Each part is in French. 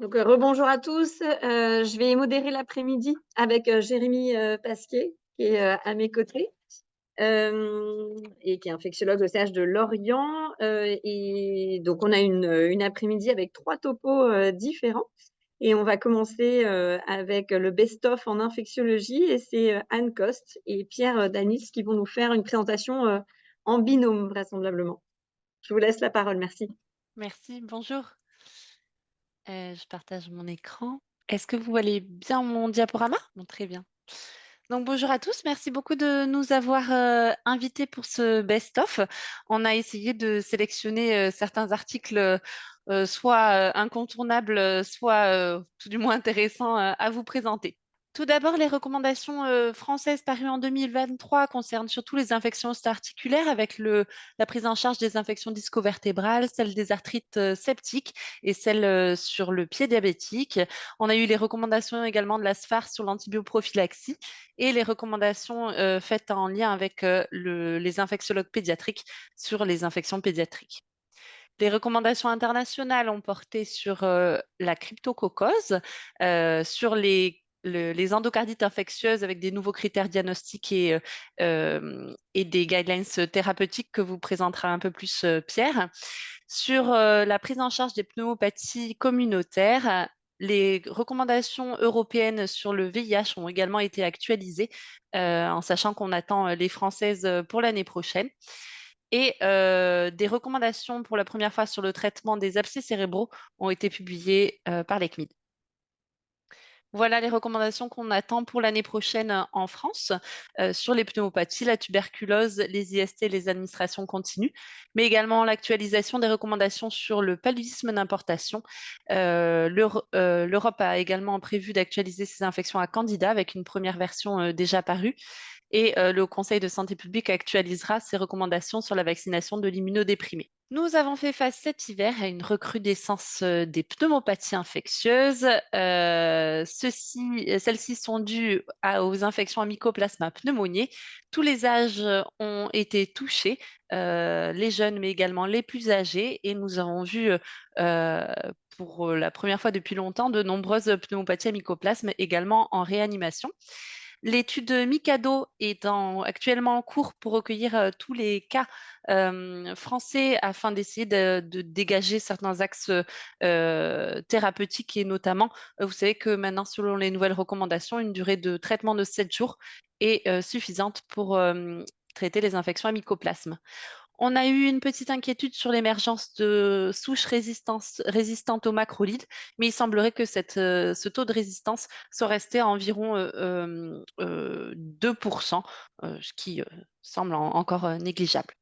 Donc, rebonjour à tous. Je vais modérer l'après-midi avec Jérémy Pasquier, qui est à mes côtés, et qui est infectiologue au CH de Lorient. Et donc, on a une après-midi avec trois topos différents. Et on va commencer avec le best-of en infectiologie. Et c'est Anne Coste et Pierre Danis qui vont nous faire une présentation en binôme, vraisemblablement. Je vous laisse la parole. Merci. Merci, bonjour. Je partage mon écran. Est-ce que vous voyez bien mon diaporama? Bon, très bien. Donc bonjour à tous, merci beaucoup de nous avoir invités pour ce best-of. On a essayé de sélectionner certains articles soit incontournables, soit tout du moins intéressants à vous présenter. Tout d'abord, les recommandations françaises parues en 2023 concernent surtout les infections articulaires avec la prise en charge des infections disco-vertébrales, celle des arthrites septiques et celle sur le pied diabétique. On a eu les recommandations également de la SFAR sur l'antibioprophylaxie et les recommandations faites en lien avec les infectiologues pédiatriques sur les infections pédiatriques. Les recommandations internationales ont porté sur la cryptococose, sur les endocardites infectieuses avec des nouveaux critères diagnostiques et des guidelines thérapeutiques que vous présentera un peu plus Pierre. Sur la prise en charge des pneumopathies communautaires, les recommandations européennes sur le VIH ont également été actualisées, en sachant qu'on attend les françaises pour l'année prochaine. Et des recommandations pour la première fois sur le traitement des abcès cérébraux ont été publiées par l'ECMID. Voilà les recommandations qu'on attend pour l'année prochaine en France sur les pneumopathies, la tuberculose, les IST, les administrations continues, mais également l'actualisation des recommandations sur le paludisme d'importation. L'Europe a également prévu d'actualiser ses infections à candida avec une première version déjà parue. Et le Conseil de santé publique actualisera ses recommandations sur la vaccination de l'immunodéprimé. Nous avons fait face cet hiver à une recrudescence des pneumopathies infectieuses. Celles-ci sont dues aux infections à Mycoplasma pneumoniae. Tous les âges ont été touchés, les jeunes mais également les plus âgés. Et nous avons vu pour la première fois depuis longtemps de nombreuses pneumopathies à mycoplasme également en réanimation. L'étude Mikado est actuellement en cours pour recueillir tous les cas français afin d'essayer de dégager certains axes thérapeutiques et notamment, vous savez que maintenant, selon les nouvelles recommandations, une durée de traitement de 7 jours est suffisante pour traiter les infections à mycoplasme. On a eu une petite inquiétude sur l'émergence de souches résistantes aux macrolides, mais il semblerait que ce taux de résistance soit resté à environ 2%, ce qui semble encore négligeable.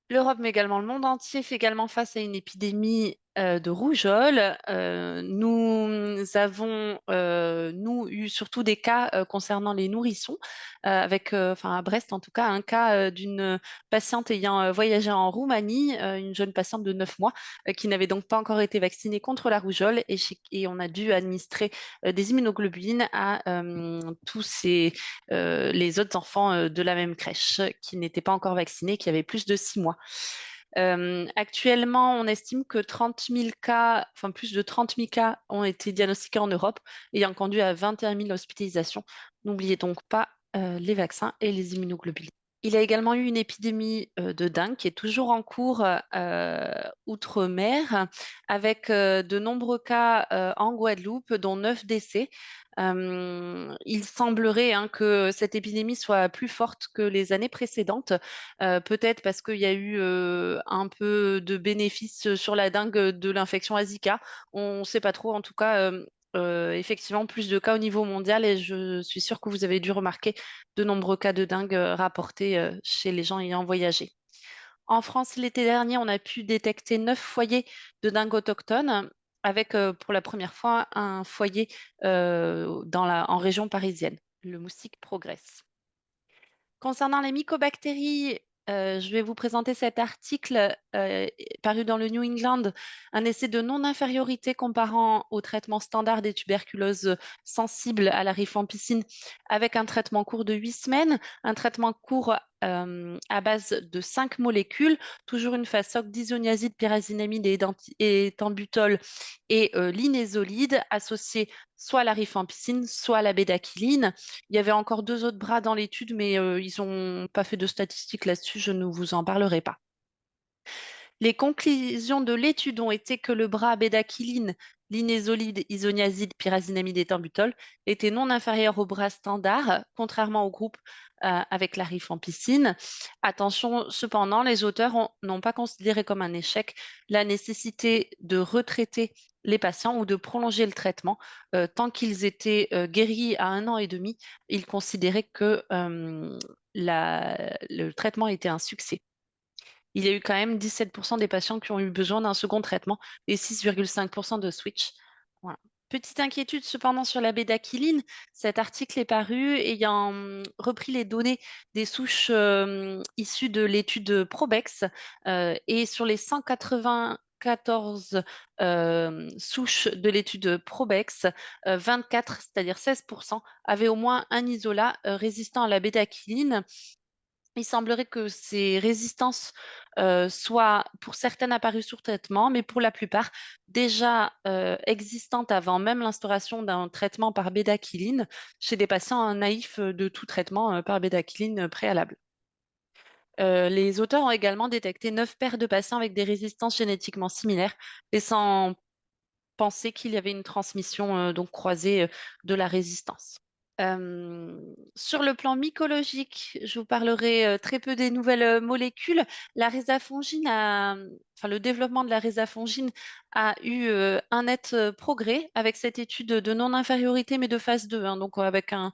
L'Europe, mais également le monde entier, fait également face à une épidémie de rougeole. Nous avons, nous, eu surtout des cas concernant les nourrissons, avec, enfin à Brest en tout cas, un cas d'une patiente ayant voyagé en Roumanie, une jeune patiente de 9 mois, qui n'avait donc pas encore été vaccinée contre la rougeole et on a dû administrer des immunoglobulines à les autres enfants de la même crèche qui n'étaient pas encore vaccinés, qui avaient plus de 6 mois. Actuellement, on estime que 30 000 cas, enfin plus de 30 000 cas ont été diagnostiqués en Europe, ayant conduit à 21 000 hospitalisations. N'oubliez donc pas les vaccins et les immunoglobulines. Il y a également eu une épidémie de dengue qui est toujours en cours outre-mer, avec de nombreux cas en Guadeloupe, dont 9 décès. Il semblerait que cette épidémie soit plus forte que les années précédentes, peut-être parce qu'il y a eu un peu de bénéfices sur la dengue de l'infection à Zika. On ne sait pas trop, en tout cas. Effectivement, plus de cas au niveau mondial et je suis sûre que vous avez dû remarquer de nombreux cas de dengue rapportés chez les gens ayant voyagé. En France, l'été dernier, on a pu détecter 9 foyers de dingue autochtones, avec pour la première fois un foyer en région parisienne. Le moustique progresse. Concernant les mycobactéries, je vais vous présenter cet article paru dans le New England, un essai de non-infériorité comparant au traitement standard des tuberculoses sensibles à la rifampicine avec un traitement court de 8 semaines, un traitement court à base de 5 molécules, toujours une phase SOC d'isoniazide, pyrazinamide et ethambutol et l'inésolide, associés soit à la rifampicine, soit à la bédaquiline. Il y avait encore 2 autres bras dans l'étude, mais ils n'ont pas fait de statistiques là-dessus, je ne vous en parlerai pas. Les conclusions de l'étude ont été que le bras bédaquiline, l'inésolide, isoniazide, pyrazinamide et ethambutol était non inférieur au bras standard, contrairement au groupe avec la rifampicine. Attention, cependant, les auteurs n'ont pas considéré comme un échec la nécessité de retraiter les patients ou de prolonger le traitement. Tant qu'ils étaient guéris à 1 an et demi, ils considéraient que le traitement était un succès. Il y a eu quand même 17% des patients qui ont eu besoin d'un second traitement et 6,5% de switch. Voilà. Petite inquiétude cependant sur la bédaquiline. Cet article est paru ayant repris les données des souches issues de l'étude Probex et sur les 194 souches de l'étude Probex, 24, c'est-à-dire 16%, avaient au moins un isolat résistant à la bédaquiline. Il semblerait que ces résistances soient pour certaines apparues sur traitement, mais pour la plupart déjà existantes avant même l'instauration d'un traitement par bédaquiline chez des patients naïfs de tout traitement par bédaquiline préalable. Les auteurs ont également détecté 9 paires de patients avec des résistances génétiquement similaires, laissant penser qu'il y avait une transmission donc croisée de la résistance. Sur le plan mycologique, je vous parlerai très peu des nouvelles molécules. Le développement de la résafongine a eu un net progrès avec cette étude de non-infériorité, mais de phase 2, hein, donc avec un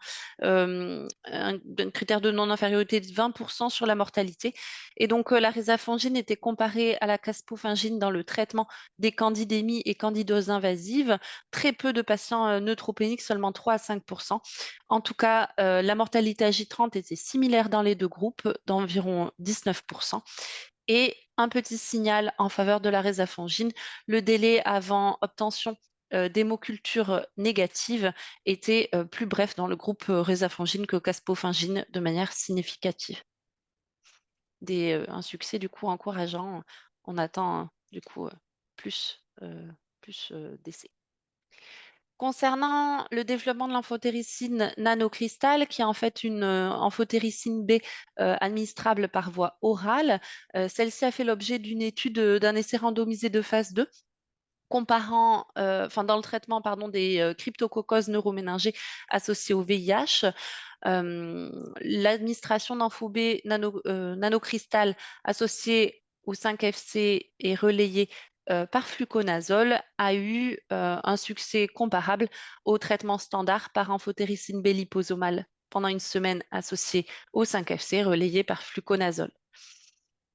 critère de non-infériorité de 20% sur la mortalité. Et donc la résafongine était comparée à la caspofungine dans le traitement des candidémies et candidoses invasives. Très peu de patients neutropéniques, seulement 3 à 5%. En tout cas, la mortalité à J30 était similaire dans les deux groupes, d'environ 19%. Et un petit signal en faveur de la résafongine, le délai avant obtention d'hémoculture négative était plus bref dans le groupe résafongine que caspofungine de manière significative. Un succès du coup encourageant. On attend du coup plus d'essais. Concernant le développement de l'amphotéricine nanocristal, qui est en fait une amphotéricine B administrable par voie orale, celle-ci a fait l'objet d'une étude d'un essai randomisé de phase 2 comparant, dans le traitement pardon, des cryptococcoses neuroméningées associées au VIH. L'administration d'AmphoB nanocristal associé au 5-FC et relayé par fluconazole a eu un succès comparable au traitement standard par amphotéricine B liposomale pendant une semaine associé au 5-FC relayé par fluconazole.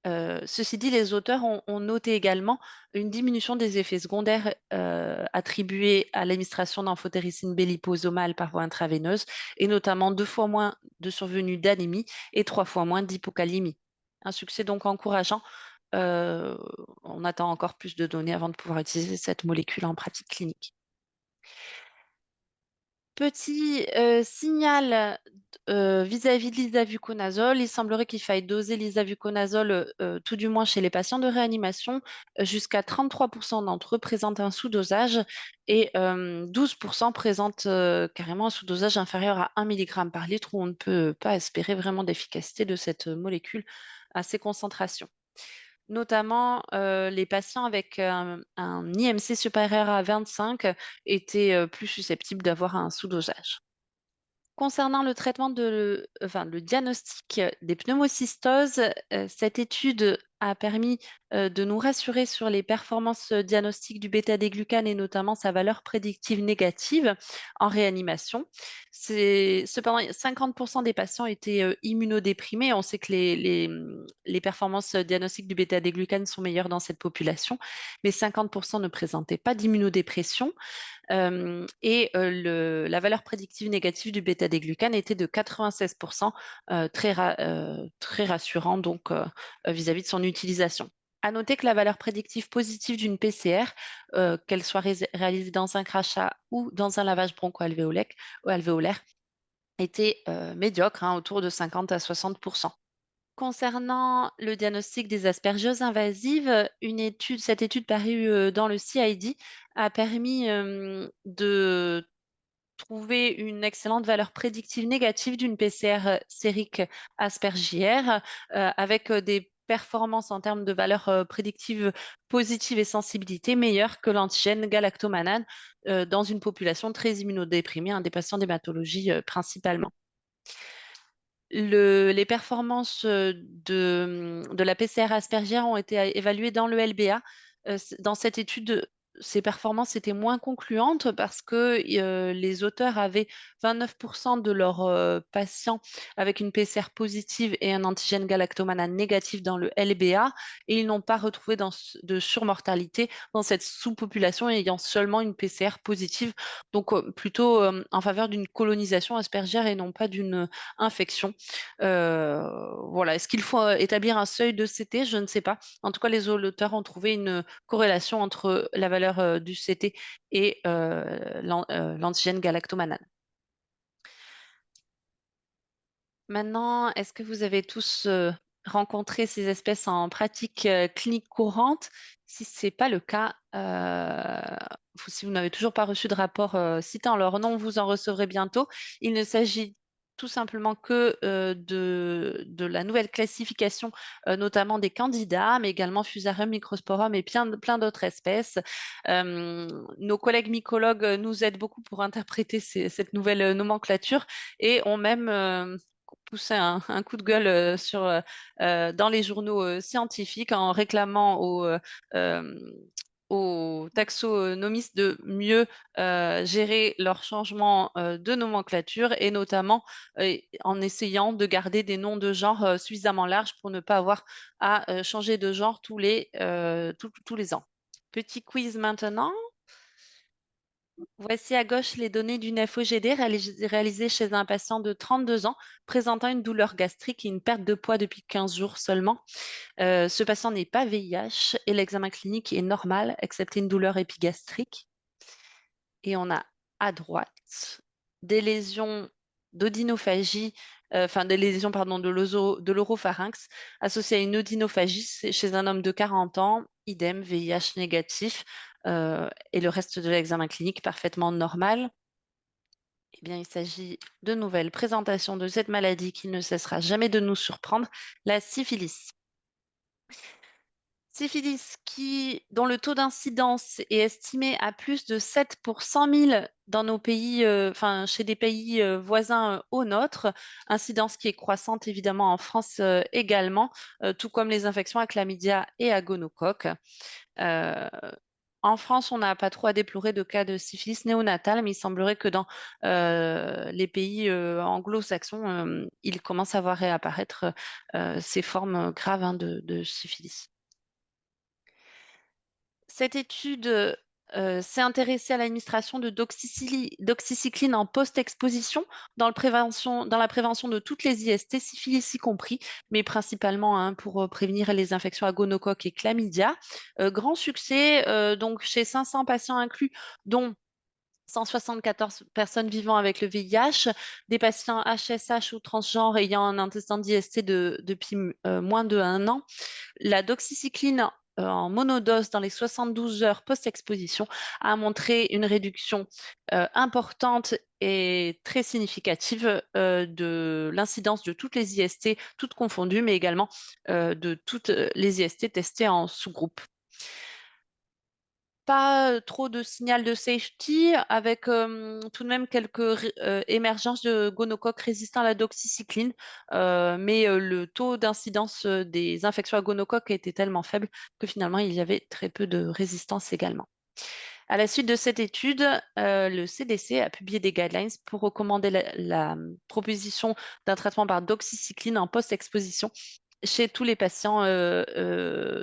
Ceci dit, les auteurs ont noté également une diminution des effets secondaires attribués à l'administration d'amphotéricine B liposomale par voie intraveineuse, et notamment 2 fois moins de survenue d'anémie et 3 fois moins d'hypocalémie. Un succès donc encourageant. On attend encore plus de données avant de pouvoir utiliser cette molécule en pratique clinique. Petit signal vis-à-vis de l'isavuconazole, il semblerait qu'il faille doser l'isavuconazole, tout du moins chez les patients de réanimation. Jusqu'à 33% d'entre eux présentent un sous-dosage et 12% présentent carrément un sous-dosage inférieur à 1 mg par litre, où on ne peut pas espérer vraiment d'efficacité de cette molécule à ces concentrations. Notamment, les patients avec un IMC supérieur à 25 étaient plus susceptibles d'avoir un sous-dosage. Concernant le traitement le diagnostic des pneumocystoses, cette étude a permis de nous rassurer sur les performances diagnostiques du bêta-déglucane et notamment sa valeur prédictive négative en réanimation. Cependant, 50% des patients étaient immunodéprimés. On sait que les performances diagnostiques du bêta-déglucane sont meilleures dans cette population, mais 50% ne présentaient pas d'immunodépression. La valeur prédictive négative du bêta-déglucane était de 96%, très rassurant donc vis-à-vis de son utilisation. À noter que la valeur prédictive positive d'une PCR, qu'elle soit réalisée dans un crachat ou dans un lavage broncho-alvéolaire, était médiocre, hein, autour de 50 à 60%. Concernant le diagnostic des aspergioses invasives, cette étude parue dans le CID a permis de trouver une excellente valeur prédictive négative d'une PCR sérique aspergière avec des performances en termes de valeur prédictive positive et sensibilité meilleures que l'antigène galactomanane dans une population très immunodéprimée, des patients d'hématologie principalement. Les performances de la PCR aspergière ont été évaluées dans le LBA. Dans cette étude, ces performances étaient moins concluantes parce que les auteurs avaient 29% de leurs patients avec une PCR positive et un antigène galactomanane négatif dans le LBA et ils n'ont pas retrouvé de surmortalité dans cette sous-population ayant seulement une PCR positive, donc plutôt en faveur d'une colonisation aspergière et non pas d'une infection. Voilà. Est-ce qu'il faut établir un seuil de CT? Je ne sais pas. En tout cas, les auteurs ont trouvé une corrélation entre la valeur du CT et l'antigène galactomanane. Maintenant, est-ce que vous avez tous rencontré ces espèces en pratique clinique courante? Si ce n'est pas le cas, si vous n'avez toujours pas reçu de rapport citant leur nom, vous en recevrez bientôt. Il ne s'agit tout simplement que de la nouvelle classification, notamment des candidats, mais également Fusarium, Microsporum et plein d'autres espèces. Nos collègues mycologues nous aident beaucoup pour interpréter cette nouvelle nomenclature et ont même poussé un coup de gueule dans les journaux scientifiques en réclamant aux taxonomistes de mieux gérer leur changement de nomenclature et notamment en essayant de garder des noms de genre suffisamment larges pour ne pas avoir à changer de genre tous les ans. Petit quiz maintenant. Voici à gauche les données d'une FOGD réalisée chez un patient de 32 ans présentant une douleur gastrique et une perte de poids depuis 15 jours seulement. Ce patient n'est pas VIH et l'examen clinique est normal, excepté une douleur épigastrique. Et on a à droite des lésions d'odynophagie, enfin des lésions pardon, de l'oropharynx associées à une odynophagie chez un homme de 40 ans, idem VIH négatif, et le reste de l'examen clinique parfaitement normal. Eh bien, il s'agit de nouvelles présentations de cette maladie qui ne cessera jamais de nous surprendre, la syphilis. Syphilis dont le taux d'incidence est estimé à plus de 7 pour 100 000 dans nos pays, enfin chez des pays voisins au nôtre, incidence qui est croissante évidemment en France également, tout comme les infections à chlamydia et à gonocoque. Euh, En France, on n'a pas trop à déplorer de cas de syphilis néonatale, mais il semblerait que dans les pays anglo-saxons, il commence à voir réapparaître ces formes graves de syphilis. Cette étude s'est intéressée à l'administration de doxycycline en post-exposition dans la prévention de toutes les IST, syphilis y compris, mais principalement pour prévenir les infections à gonocoque et chlamydia. Grand succès donc chez 500 patients inclus, dont 174 personnes vivant avec le VIH, des patients HSH ou transgenres ayant un antécédent d'IST depuis moins de 1 an. La doxycycline en monodose dans les 72 heures post-exposition a montré une réduction importante et très significative de l'incidence de toutes les IST, toutes confondues, mais également de toutes les IST testées en sous-groupe. Pas trop de signal de safety, avec tout de même quelques émergences de gonocoques résistants à la doxycycline, mais le taux d'incidence des infections à gonocoques était tellement faible que finalement il y avait très peu de résistance également. À la suite de cette étude, le CDC a publié des guidelines pour recommander la proposition d'un traitement par doxycycline en post-exposition chez tous les patients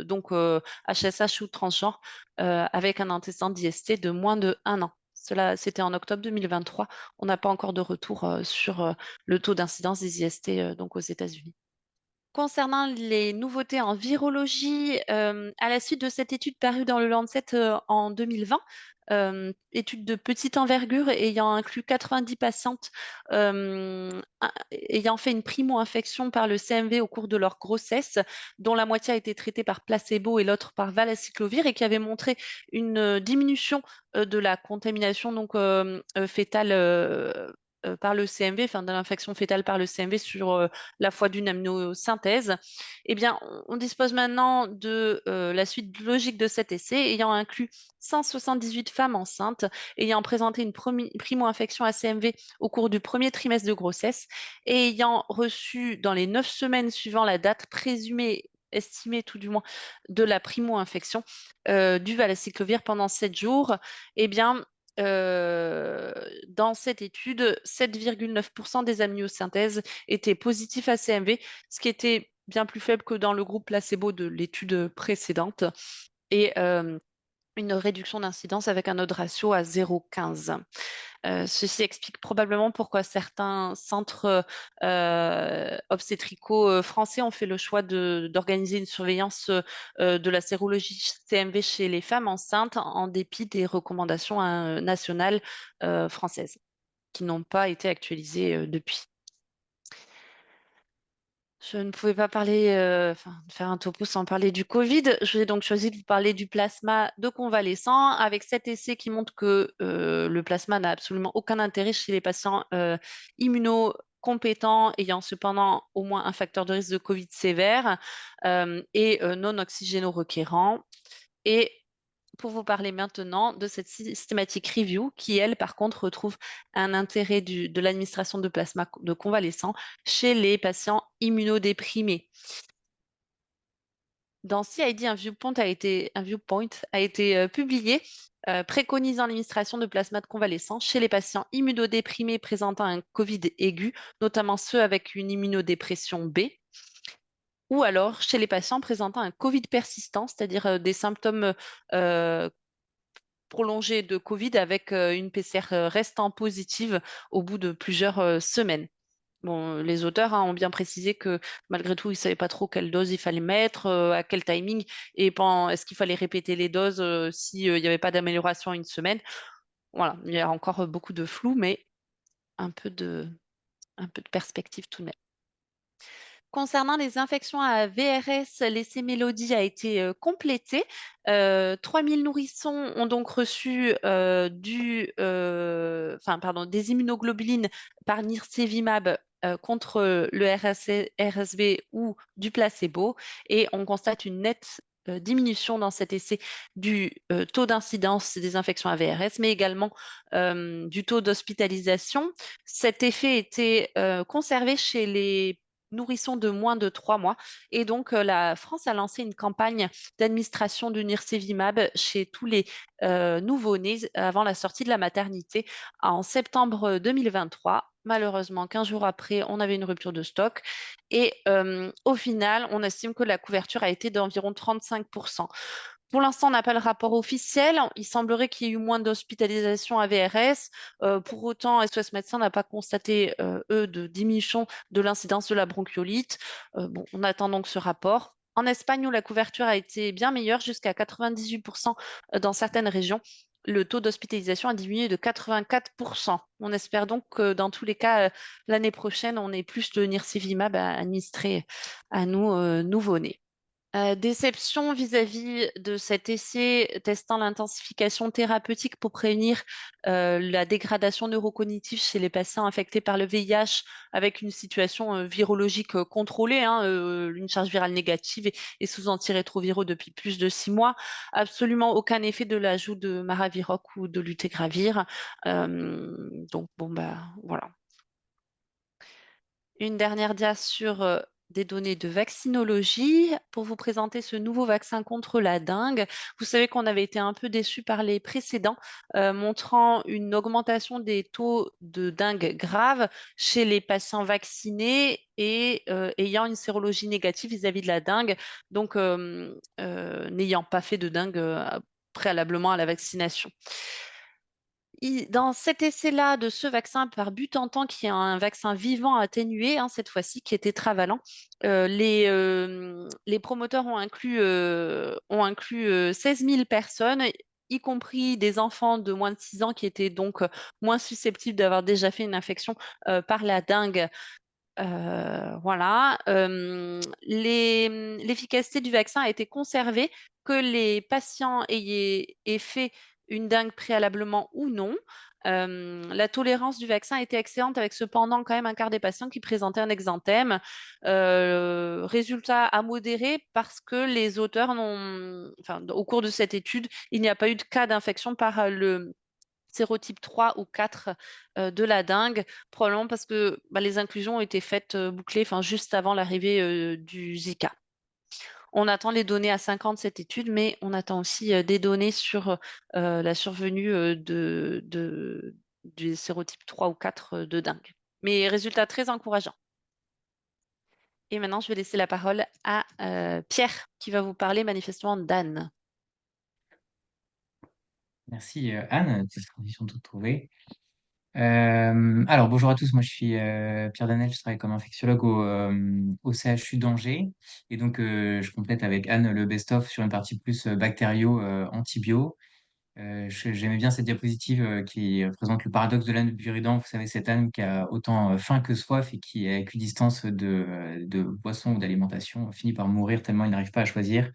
donc HSH ou transgenres avec un antécédent d'IST de moins de 1 an. Cela, c'était en octobre 2023. On n'a pas encore de retour sur le taux d'incidence des IST donc aux États-Unis. Concernant les nouveautés en virologie, à la suite de cette étude parue dans le Lancet en 2020, étude de petite envergure ayant inclus 90 patientes ayant fait une primo-infection par le CMV au cours de leur grossesse, dont la moitié a été traitée par placebo et l'autre par valacyclovir, et qui avait montré une diminution de la contamination donc, fétale par le CMV, enfin de l'infection fétale par le CMV sur la foi d'une amniosynthèse. Eh bien, on dispose maintenant de la suite logique de cet essai, ayant inclus 178 femmes enceintes ayant présenté une primo-infection à CMV au cours du premier trimestre de grossesse et ayant reçu dans les 9 semaines suivant la date présumée, estimée tout du moins, de la primo-infection du valacyclovir pendant 7 jours. Eh bien, dans cette étude, 7,9% des amniosynthèses étaient positifs à CMV, ce qui était bien plus faible que dans le groupe placebo de l'étude précédente, et une réduction d'incidence avec un odds ratio à 0,15. Ceci explique probablement pourquoi certains centres obstétricaux français ont fait le choix d'organiser une surveillance de la sérologie CMV chez les femmes enceintes en dépit des recommandations nationales françaises qui n'ont pas été actualisées depuis. Je ne pouvais pas parler, faire un topo sans parler du Covid. J'ai donc choisi de vous parler du plasma de convalescents avec cet essai qui montre que le plasma n'a absolument aucun intérêt chez les patients immunocompétents ayant cependant au moins un facteur de risque de Covid sévère et non oxygéno-requérants. Et pour vous parler maintenant de cette systématique review qui, elle, par contre, retrouve un intérêt de l'administration de plasma de convalescents chez les patients immunodéprimés. Dans CID, un viewpoint a été publié préconisant l'administration de plasma de convalescents chez les patients immunodéprimés présentant un COVID aigu, notamment ceux avec une immunodépression B, ou alors chez les patients présentant un COVID persistant, c'est-à-dire des symptômes prolongée de Covid avec une PCR restant positive au bout de plusieurs semaines. Bon, les auteurs ont bien précisé que malgré tout, ils ne savaient pas trop quelle dose il fallait mettre, à quel timing, et est-ce qu'il fallait répéter les doses s'il n'y avait pas d'amélioration une semaine. Voilà, il y a encore beaucoup de flou, mais un peu de perspective tout de même. Concernant les infections à VRS, l'essai Mélodie a été complété. 3000 nourrissons ont donc reçu des immunoglobulines par nirsevimab contre le RSV ou du placebo. Et on constate une nette diminution dans cet essai du taux d'incidence des infections à VRS, mais également du taux d'hospitalisation. Cet effet était conservé chez les nourrissons de moins de 3 mois. Et donc, la France a lancé une campagne d'administration du nirsevimab chez tous les nouveau-nés avant la sortie de la maternité en septembre 2023. Malheureusement, 15 jours après, on avait une rupture de stock. Et au final, on estime que la couverture a été d'environ 35%. Pour l'instant, on n'a pas le rapport officiel. Il semblerait qu'il y ait eu moins d'hospitalisations à VRS. Pour autant, SOS Médecins n'a pas constaté, eux, de diminution de l'incidence de la bronchiolite. Bon, on attend donc ce rapport. En Espagne, où la couverture a été bien meilleure, jusqu'à 98% dans certaines régions, le taux d'hospitalisation a diminué de 84%. On espère donc que dans tous les cas, l'année prochaine, on ait plus de nirsevimab à administrer à nous, nouveau-nés. Déception vis-à-vis de cet essai testant l'intensification thérapeutique pour prévenir la dégradation neurocognitive chez les patients infectés par le VIH avec une situation virologique contrôlée, hein, une charge virale négative et sous antirétroviraux depuis plus de 6 mois. Absolument aucun effet de l'ajout de Maraviroc ou de Lutégravir. Donc, bon, bah, voilà. Une dernière dia sur des données de vaccinologie pour vous présenter ce nouveau vaccin contre la dengue. Vous savez qu'on avait été un peu déçus par les précédents, montrant une augmentation des taux de dengue grave chez les patients vaccinés et ayant une sérologie négative vis-à-vis de la dengue, donc n'ayant pas fait de dengue préalablement à la vaccination. Dans cet essai-là de ce vaccin par Butantan, qui est un vaccin vivant atténué, hein, cette fois-ci, qui est tétravalent, les promoteurs ont inclus 16 000 personnes y compris des enfants de moins de 6 ans qui étaient donc moins susceptibles d'avoir déjà fait une infection par la dengue. Voilà. L'efficacité du vaccin a été conservée, que les patients aient fait une dengue préalablement ou non. La tolérance du vaccin a été excellente, avec cependant quand même un quart des patients qui présentaient un exanthème. Résultat à modérer, parce que les auteurs enfin, au cours de cette étude, il n'y a pas eu de cas d'infection par le sérotype 3 ou 4 de la dengue, probablement parce que bah, les inclusions ont été faites bouclées, enfin, juste avant l'arrivée du Zika. On attend les données à 5 ans de cette étude, mais on attend aussi des données sur la survenue du sérotype 3 ou 4 de dengue. Mais résultat très encourageant. Et maintenant, je vais laisser la parole à Pierre, qui va vous parler manifestement d'Anne. Merci Anne, de cette transition toute trouvée. Alors bonjour à tous, moi je suis Pierre Danel, je travaille comme infectiologue au CHU d'Angers et donc je complète avec Anne le best-of sur une partie plus bactériaux, antibio. J'aimais bien cette diapositive qui présente le paradoxe de l'âne buridan. Vous savez, cette âne qui a autant faim que soif et qui, à équidistance de boisson ou d'alimentation, finit par mourir tellement il n'arrive pas à choisir.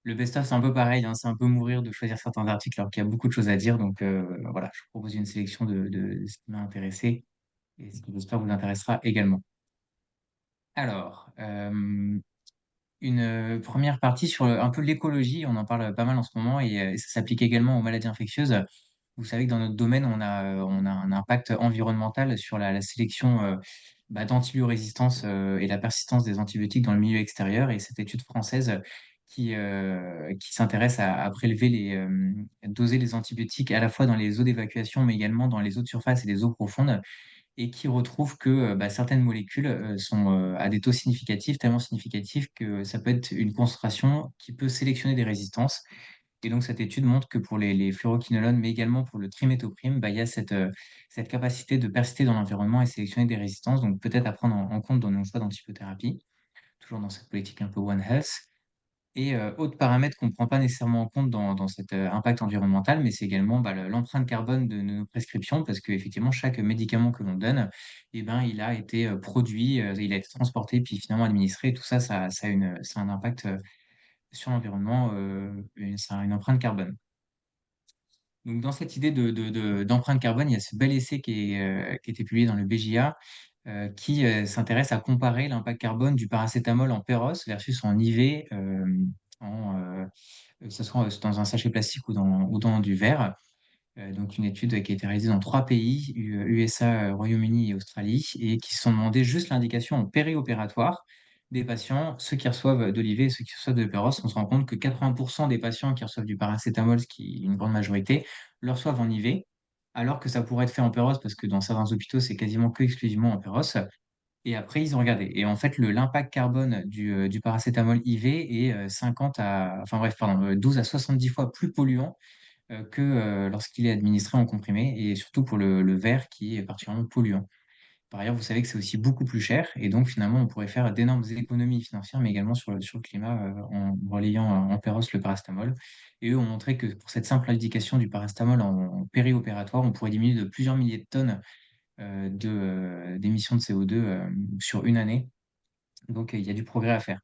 Le best-of, c'est un peu pareil, hein, c'est un peu mourir de choisir certains articles alors qu'il y a beaucoup de choses à dire. Donc voilà, je vous propose une sélection de ce qui m'a intéressé et ce qui, j'espère, vous intéressera également. Alors, une première partie sur un peu l'écologie, on en parle pas mal en ce moment et ça s'applique également aux maladies infectieuses. Vous savez que dans notre domaine, on a un impact environnemental sur la sélection d'antibiorésistance et la persistance des antibiotiques dans le milieu extérieur. Et cette étude française qui s'intéresse à prélever doser les antibiotiques à la fois dans les eaux d'évacuation, mais également dans les eaux de surface et les eaux profondes, et qui retrouve que certaines molécules sont à des taux significatifs, tellement significatifs que ça peut être une concentration qui peut sélectionner des résistances. Et donc, cette étude montre que pour les fluoroquinolones, mais également pour le trimétoprime, il y a cette capacité de persister dans l'environnement et sélectionner des résistances, donc peut-être à prendre en compte dans nos choix d'antibiothérapie, toujours dans cette politique un peu One Health. Et autres paramètres qu'on ne prend pas nécessairement en compte dans cet impact environnemental, mais c'est également l'empreinte carbone de nos prescriptions, parce qu'effectivement, chaque médicament que l'on donne, eh ben, il a été produit, il a été transporté, puis finalement administré. Tout ça, ça a un impact sur l'environnement, ça a une empreinte carbone. Donc, dans cette idée d'empreinte carbone, il y a ce bel essai qui a été publié dans le BJA, qui s'intéresse à comparer l'impact carbone du paracétamol en Péros versus en IV, que ce soit dans un sachet plastique ou dans du verre. Donc une étude qui a été réalisée dans 3 pays, USA, Royaume-Uni et Australie, et qui se sont demandé juste l'indication en périopératoire des patients, ceux qui reçoivent de l'IV et ceux qui reçoivent de Péros. On se rend compte que 80% des patients qui reçoivent du paracétamol, ce qui est une grande majorité, le reçoivent en IV, alors que ça pourrait être fait en Péros, parce que dans certains hôpitaux, c'est quasiment que exclusivement en Péros. Et après, ils ont regardé. Et en fait, l'impact carbone du paracétamol IV est 12 à 70 fois plus polluant que lorsqu'il est administré en comprimé, et surtout pour le verre qui est particulièrement polluant. Par ailleurs, vous savez que c'est aussi beaucoup plus cher, et donc finalement, on pourrait faire d'énormes économies financières, mais également sur le climat en relayant en Péros le paracétamol. Et eux ont montré que pour cette simple indication du paracétamol en périopératoire, on pourrait diminuer de plusieurs milliers de tonnes d'émissions de CO2 sur une année. Donc, il y a du progrès à faire.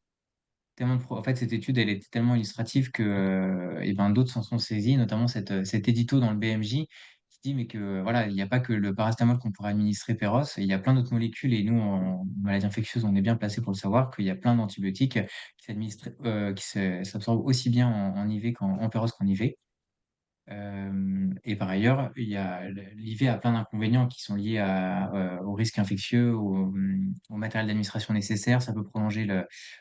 En fait, cette étude, elle était tellement illustrative que d'autres s'en sont saisis, notamment cet édito dans le BMJ qui dit mais que voilà, il n'y a pas que le paracétamol qu'on pourrait administrer Péros, il y a plein d'autres molécules et nous, en maladie infectieuse, on est bien placé pour le savoir qu'il y a plein d'antibiotiques qui s'absorbent aussi bien en IV qu'en Péros qu'en IV. Et par ailleurs, l'IV a plein d'inconvénients qui sont liés au risque infectieux, au matériel d'administration nécessaire. Ça peut prolonger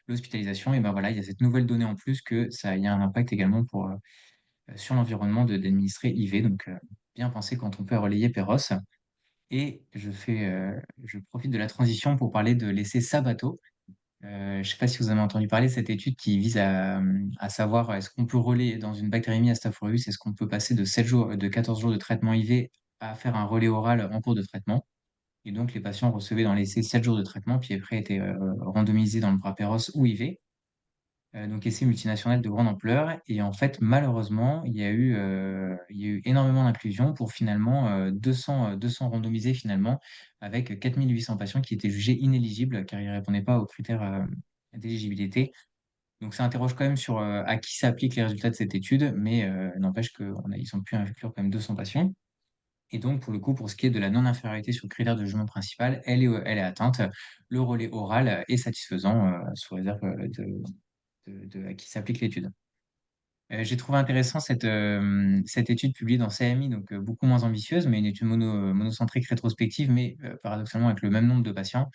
l'hospitalisation. Et ben voilà, il y a cette nouvelle donnée en plus que il y a un impact également sur l'environnement d'administrer IV. Donc, bien penser quand on peut relayer Péros. Et je profite de la transition pour parler de l'essai Sabato. Je ne sais pas si vous avez entendu parler de cette étude qui vise à savoir est-ce qu'on peut relayer dans une bactériémie à Staph aureus, est-ce qu'on peut passer de 7 jours, de 14 jours de traitement IV à faire un relais oral en cours de traitement. Et donc, les patients recevaient dans l'essai 7 jours de traitement, puis après étaient randomisés dans le bras Péros ou IV. donc essai multinational de grande ampleur. Et en fait, malheureusement, il y a eu énormément d'inclusion pour finalement 200 randomisés finalement, avec 4 800 patients qui étaient jugés inéligibles car ils ne répondaient pas aux critères d'éligibilité. Donc ça interroge quand même sur à qui s'appliquent les résultats de cette étude, mais n'empêche qu'ils ont pu inclure quand même 200 patients. Et donc, pour le coup, pour ce qui est de la non-infériorité sur le critère de jugement principal, elle est atteinte. Le relais oral est satisfaisant, sous réserve à qui s'applique l'étude. J'ai trouvé intéressant cette étude publiée dans CMI, donc beaucoup moins ambitieuse, mais une étude monocentrique rétrospective, mais paradoxalement avec le même nombre de patients,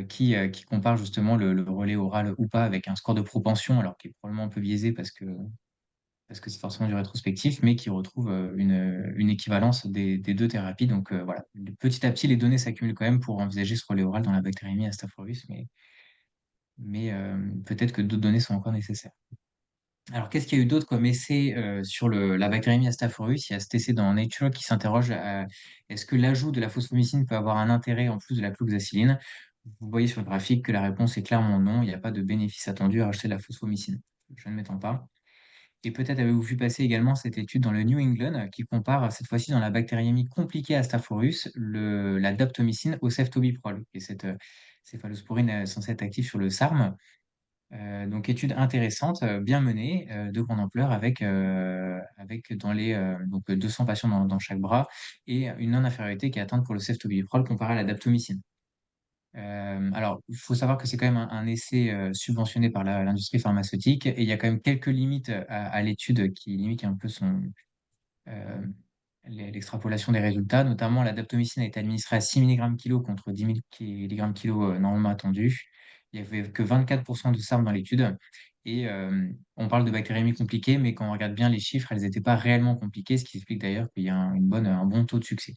qui compare justement le relais oral ou pas avec un score de propension, alors qui est probablement un peu biaisé parce que c'est forcément du rétrospectif, mais qui retrouve une équivalence des deux thérapies. Donc voilà, petit à petit, les données s'accumulent quand même pour envisager ce relais oral dans la bactériémie à Staph aureus, mais peut-être que d'autres données sont encore nécessaires. Alors, qu'est-ce qu'il y a eu d'autre comme essai sur la bactériémie à Staph aureus? Il y a cet essai dans Nature qui s'interroge à est-ce que l'ajout de la phosphomycine peut avoir un intérêt en plus de la cloxacilline? Vous voyez sur le graphique que la réponse est clairement non. Il n'y a pas de bénéfice attendu à rajouter de la phosphomycine. Je ne m'étends pas. Et peut-être avez-vous vu passer également cette étude dans le New England qui compare cette fois-ci dans la bactériémie compliquée à Staph aureus la daptomycine au ceftobiprole, qui est cette céphalosporine censée être active sur le SARM. Donc étude intéressante, bien menée, de grande ampleur avec dans les donc 200 patients dans chaque bras et une non-infériorité qui est atteinte pour le ceftobiprole comparé à la daptomycine. Alors, il faut savoir que c'est quand même un essai subventionné par l'industrie pharmaceutique et il y a quand même quelques limites à l'étude qui limitent un peu euh, l'extrapolation des résultats. Notamment, la daptomycine a été administrée à 6 mg kg contre 10 mg kg normalement attendu. Il n'y avait que 24% de SARM dans l'étude. Et on parle de bactériémie compliquée, mais quand on regarde bien les chiffres, elles n'étaient pas réellement compliquées, ce qui explique d'ailleurs qu'il y a un bon taux de succès.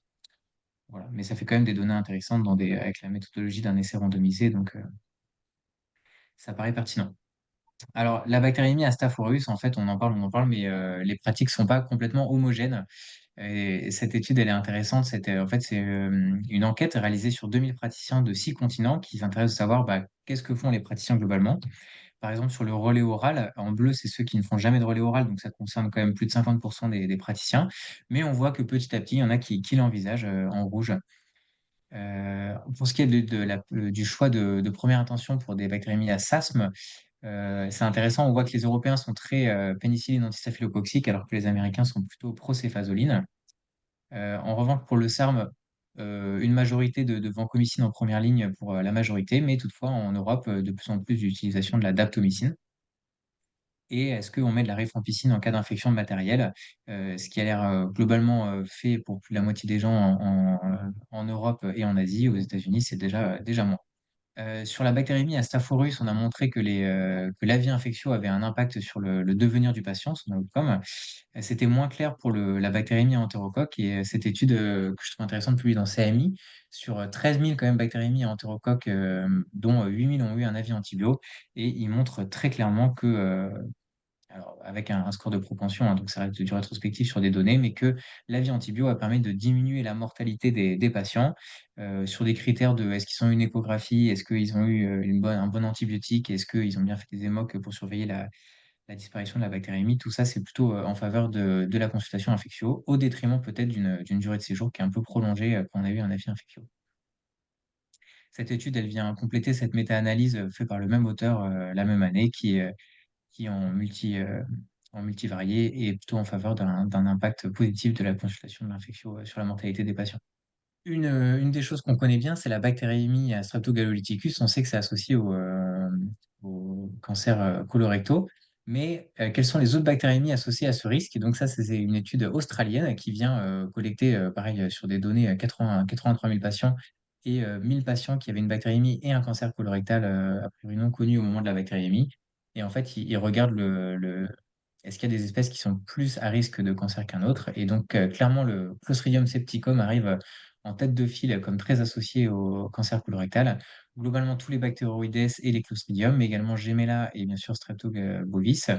Voilà. Mais ça fait quand même des données intéressantes avec la méthodologie d'un essai randomisé, donc ça paraît pertinent. Alors, la bactériémie à Staph aureus, en fait, on en parle, mais les pratiques ne sont pas complètement homogènes. Et cette étude, elle est intéressante. En fait, c'est une enquête réalisée sur 2000 praticiens de 6 continents qui s'intéressent à savoir qu'est-ce que font les praticiens globalement. Par exemple, sur le relais oral, en bleu, c'est ceux qui ne font jamais de relais oral, donc ça concerne quand même plus de 50% des praticiens. Mais on voit que petit à petit, il y en a qui l'envisagent en rouge. Pour ce qui est du choix de première intention pour des bactériémies à SASM, c'est intéressant. On voit que les Européens sont très pénicilline antistaphylococcique, alors que les Américains sont plutôt procéphazoline. En revanche, pour le SARM, une majorité de vancomycine en première ligne pour la majorité, mais toutefois en Europe, de plus en plus d'utilisation de la daptomycine. Et est-ce qu'on met de la rifampicine en cas d'infection matérielle? Ce qui a l'air globalement fait pour plus de la moitié des gens en Europe et en Asie. Aux États-Unis, c'est déjà moins. Sur la bactériémie à Staph aureus, on a montré que l'avis infectieux avait un impact sur le devenir du patient, son outcome. C'était moins clair pour la bactériémie à entérocoque et cette étude que je trouve intéressante publiée dans CMI sur 13 000 quand même bactériémies à entérocoque, dont 8 000 ont eu un avis antibio et il montre très clairement que alors avec un score de propension, hein, donc ça reste du rétrospectif sur des données, mais que l'avis antibio a permis de diminuer la mortalité des patients sur des critères de est-ce qu'ils ont eu une échographie, est-ce qu'ils ont eu un bon antibiotique, est-ce qu'ils ont bien fait des émocs pour surveiller la disparition de la bactériémie. Tout ça, c'est plutôt en faveur de la consultation infectio, au détriment peut-être d'une durée de séjour qui est un peu prolongée quand on a eu un avis infectio. Cette étude, elle vient compléter cette méta-analyse faite par le même auteur la même année qui en multivarié est plutôt en faveur d'un impact positif de la consultation de l'infection sur la mortalité des patients. Une des choses qu'on connaît bien, c'est la bactériémie à Streptogallolyticus. On sait que c'est associé au cancer colorectaux. Mais quelles sont les autres bactériémies associées à ce risque? Et donc ça, c'est une étude australienne qui vient collecter, pareil, sur des données 83 000 patients et 1000 patients qui avaient une bactériémie et un cancer colorectal a priori non connu au moment de la bactériémie. Et en fait, ils regardent est-ce qu'il y a des espèces qui sont plus à risque de cancer qu'un autre? Et donc, clairement, le Clostridium septicum arrive en tête de file comme très associé au cancer colorectal. Globalement, tous les Bacteroides et les Clostridium, mais également Gemella et bien sûr Streptobovis.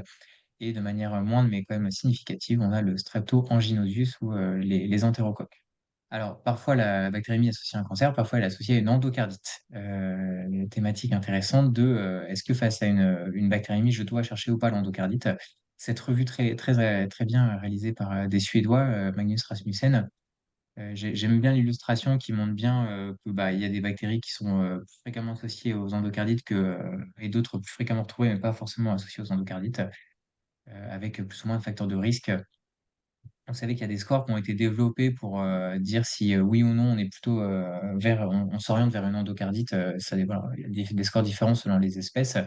Et de manière moindre, mais quand même significative, on a le Streptoanginosius ou les entérocoques. Alors, parfois, la bactériémie est associée à un cancer, parfois, elle est associée à une endocardite. Une thématique intéressante de est-ce que face à une bactériémie, je dois chercher ou pas l'endocardite? Cette revue très bien réalisée par des Suédois, Magnus Rasmussen, j'aime bien l'illustration qui montre bien que bah, il y a des bactéries qui sont plus fréquemment associées aux endocardites et d'autres plus fréquemment retrouvées, mais pas forcément associées aux endocardites, avec plus ou moins de facteurs de risque. On savait qu'il y a des scores qui ont été développés pour dire si oui ou non on est plutôt on s'oriente vers une endocardite. Voilà, il y a des scores différents selon les espèces.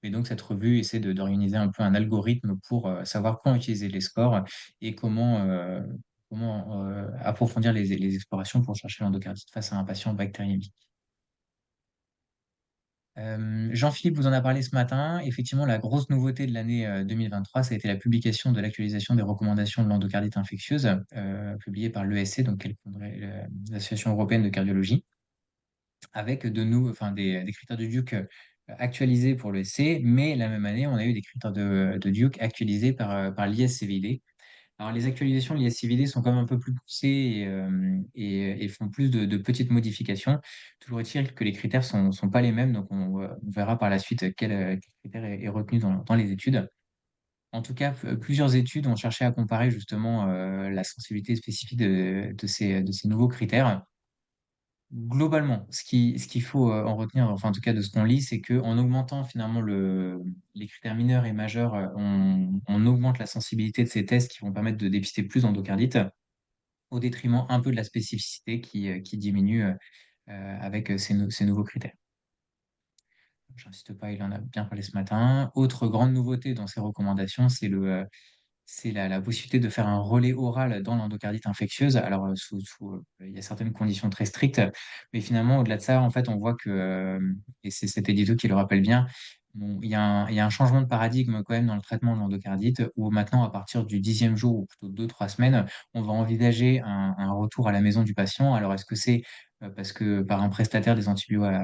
Mais donc cette revue essaie d'organiser un peu un algorithme pour savoir quand utiliser les scores et comment approfondir les explorations pour chercher l'endocardite face à un patient bactériémique. Jean-Philippe vous en a parlé ce matin. Effectivement, la grosse nouveauté de l'année 2023, ça a été la publication de l'actualisation des recommandations de l'endocardite infectieuse, publiée par l'ESC, donc l'Association européenne de cardiologie, avec des critères de Duke actualisés pour l'ESC, mais la même année, on a eu des critères de Duke actualisés par l'ISCVD. Alors, les actualisations de l'ISCVD sont quand même un peu plus poussées et font plus de petites modifications. Toujours est-il que les critères sont pas les mêmes, donc on verra par la suite quel critère est retenu dans les études. En tout cas, plusieurs études ont cherché à comparer justement la sensibilité spécifique de ces nouveaux critères. Globalement, ce qu'il faut en retenir, enfin en tout cas de ce qu'on lit, c'est qu'en augmentant finalement les critères mineurs et majeurs, on augmente la sensibilité de ces tests qui vont permettre de dépister plus d'endocardites, au détriment un peu de la spécificité qui diminue avec ces nouveaux critères. J'insiste pas, il en a bien parlé ce matin. Autre grande nouveauté dans ces recommandations, c'est la possibilité de faire un relais oral dans l'endocardite infectieuse. Alors, il y a certaines conditions très strictes, mais finalement, au-delà de ça, en fait, on voit que, et c'est cet édito qui le rappelle bien, bon, il y a un changement de paradigme quand même dans le traitement de l'endocardite, où maintenant, à partir du 10e jour, ou plutôt 2, 3 semaines, on va envisager un retour à la maison du patient. Alors, est-ce que c'est parce que par un prestataire des antibiotiques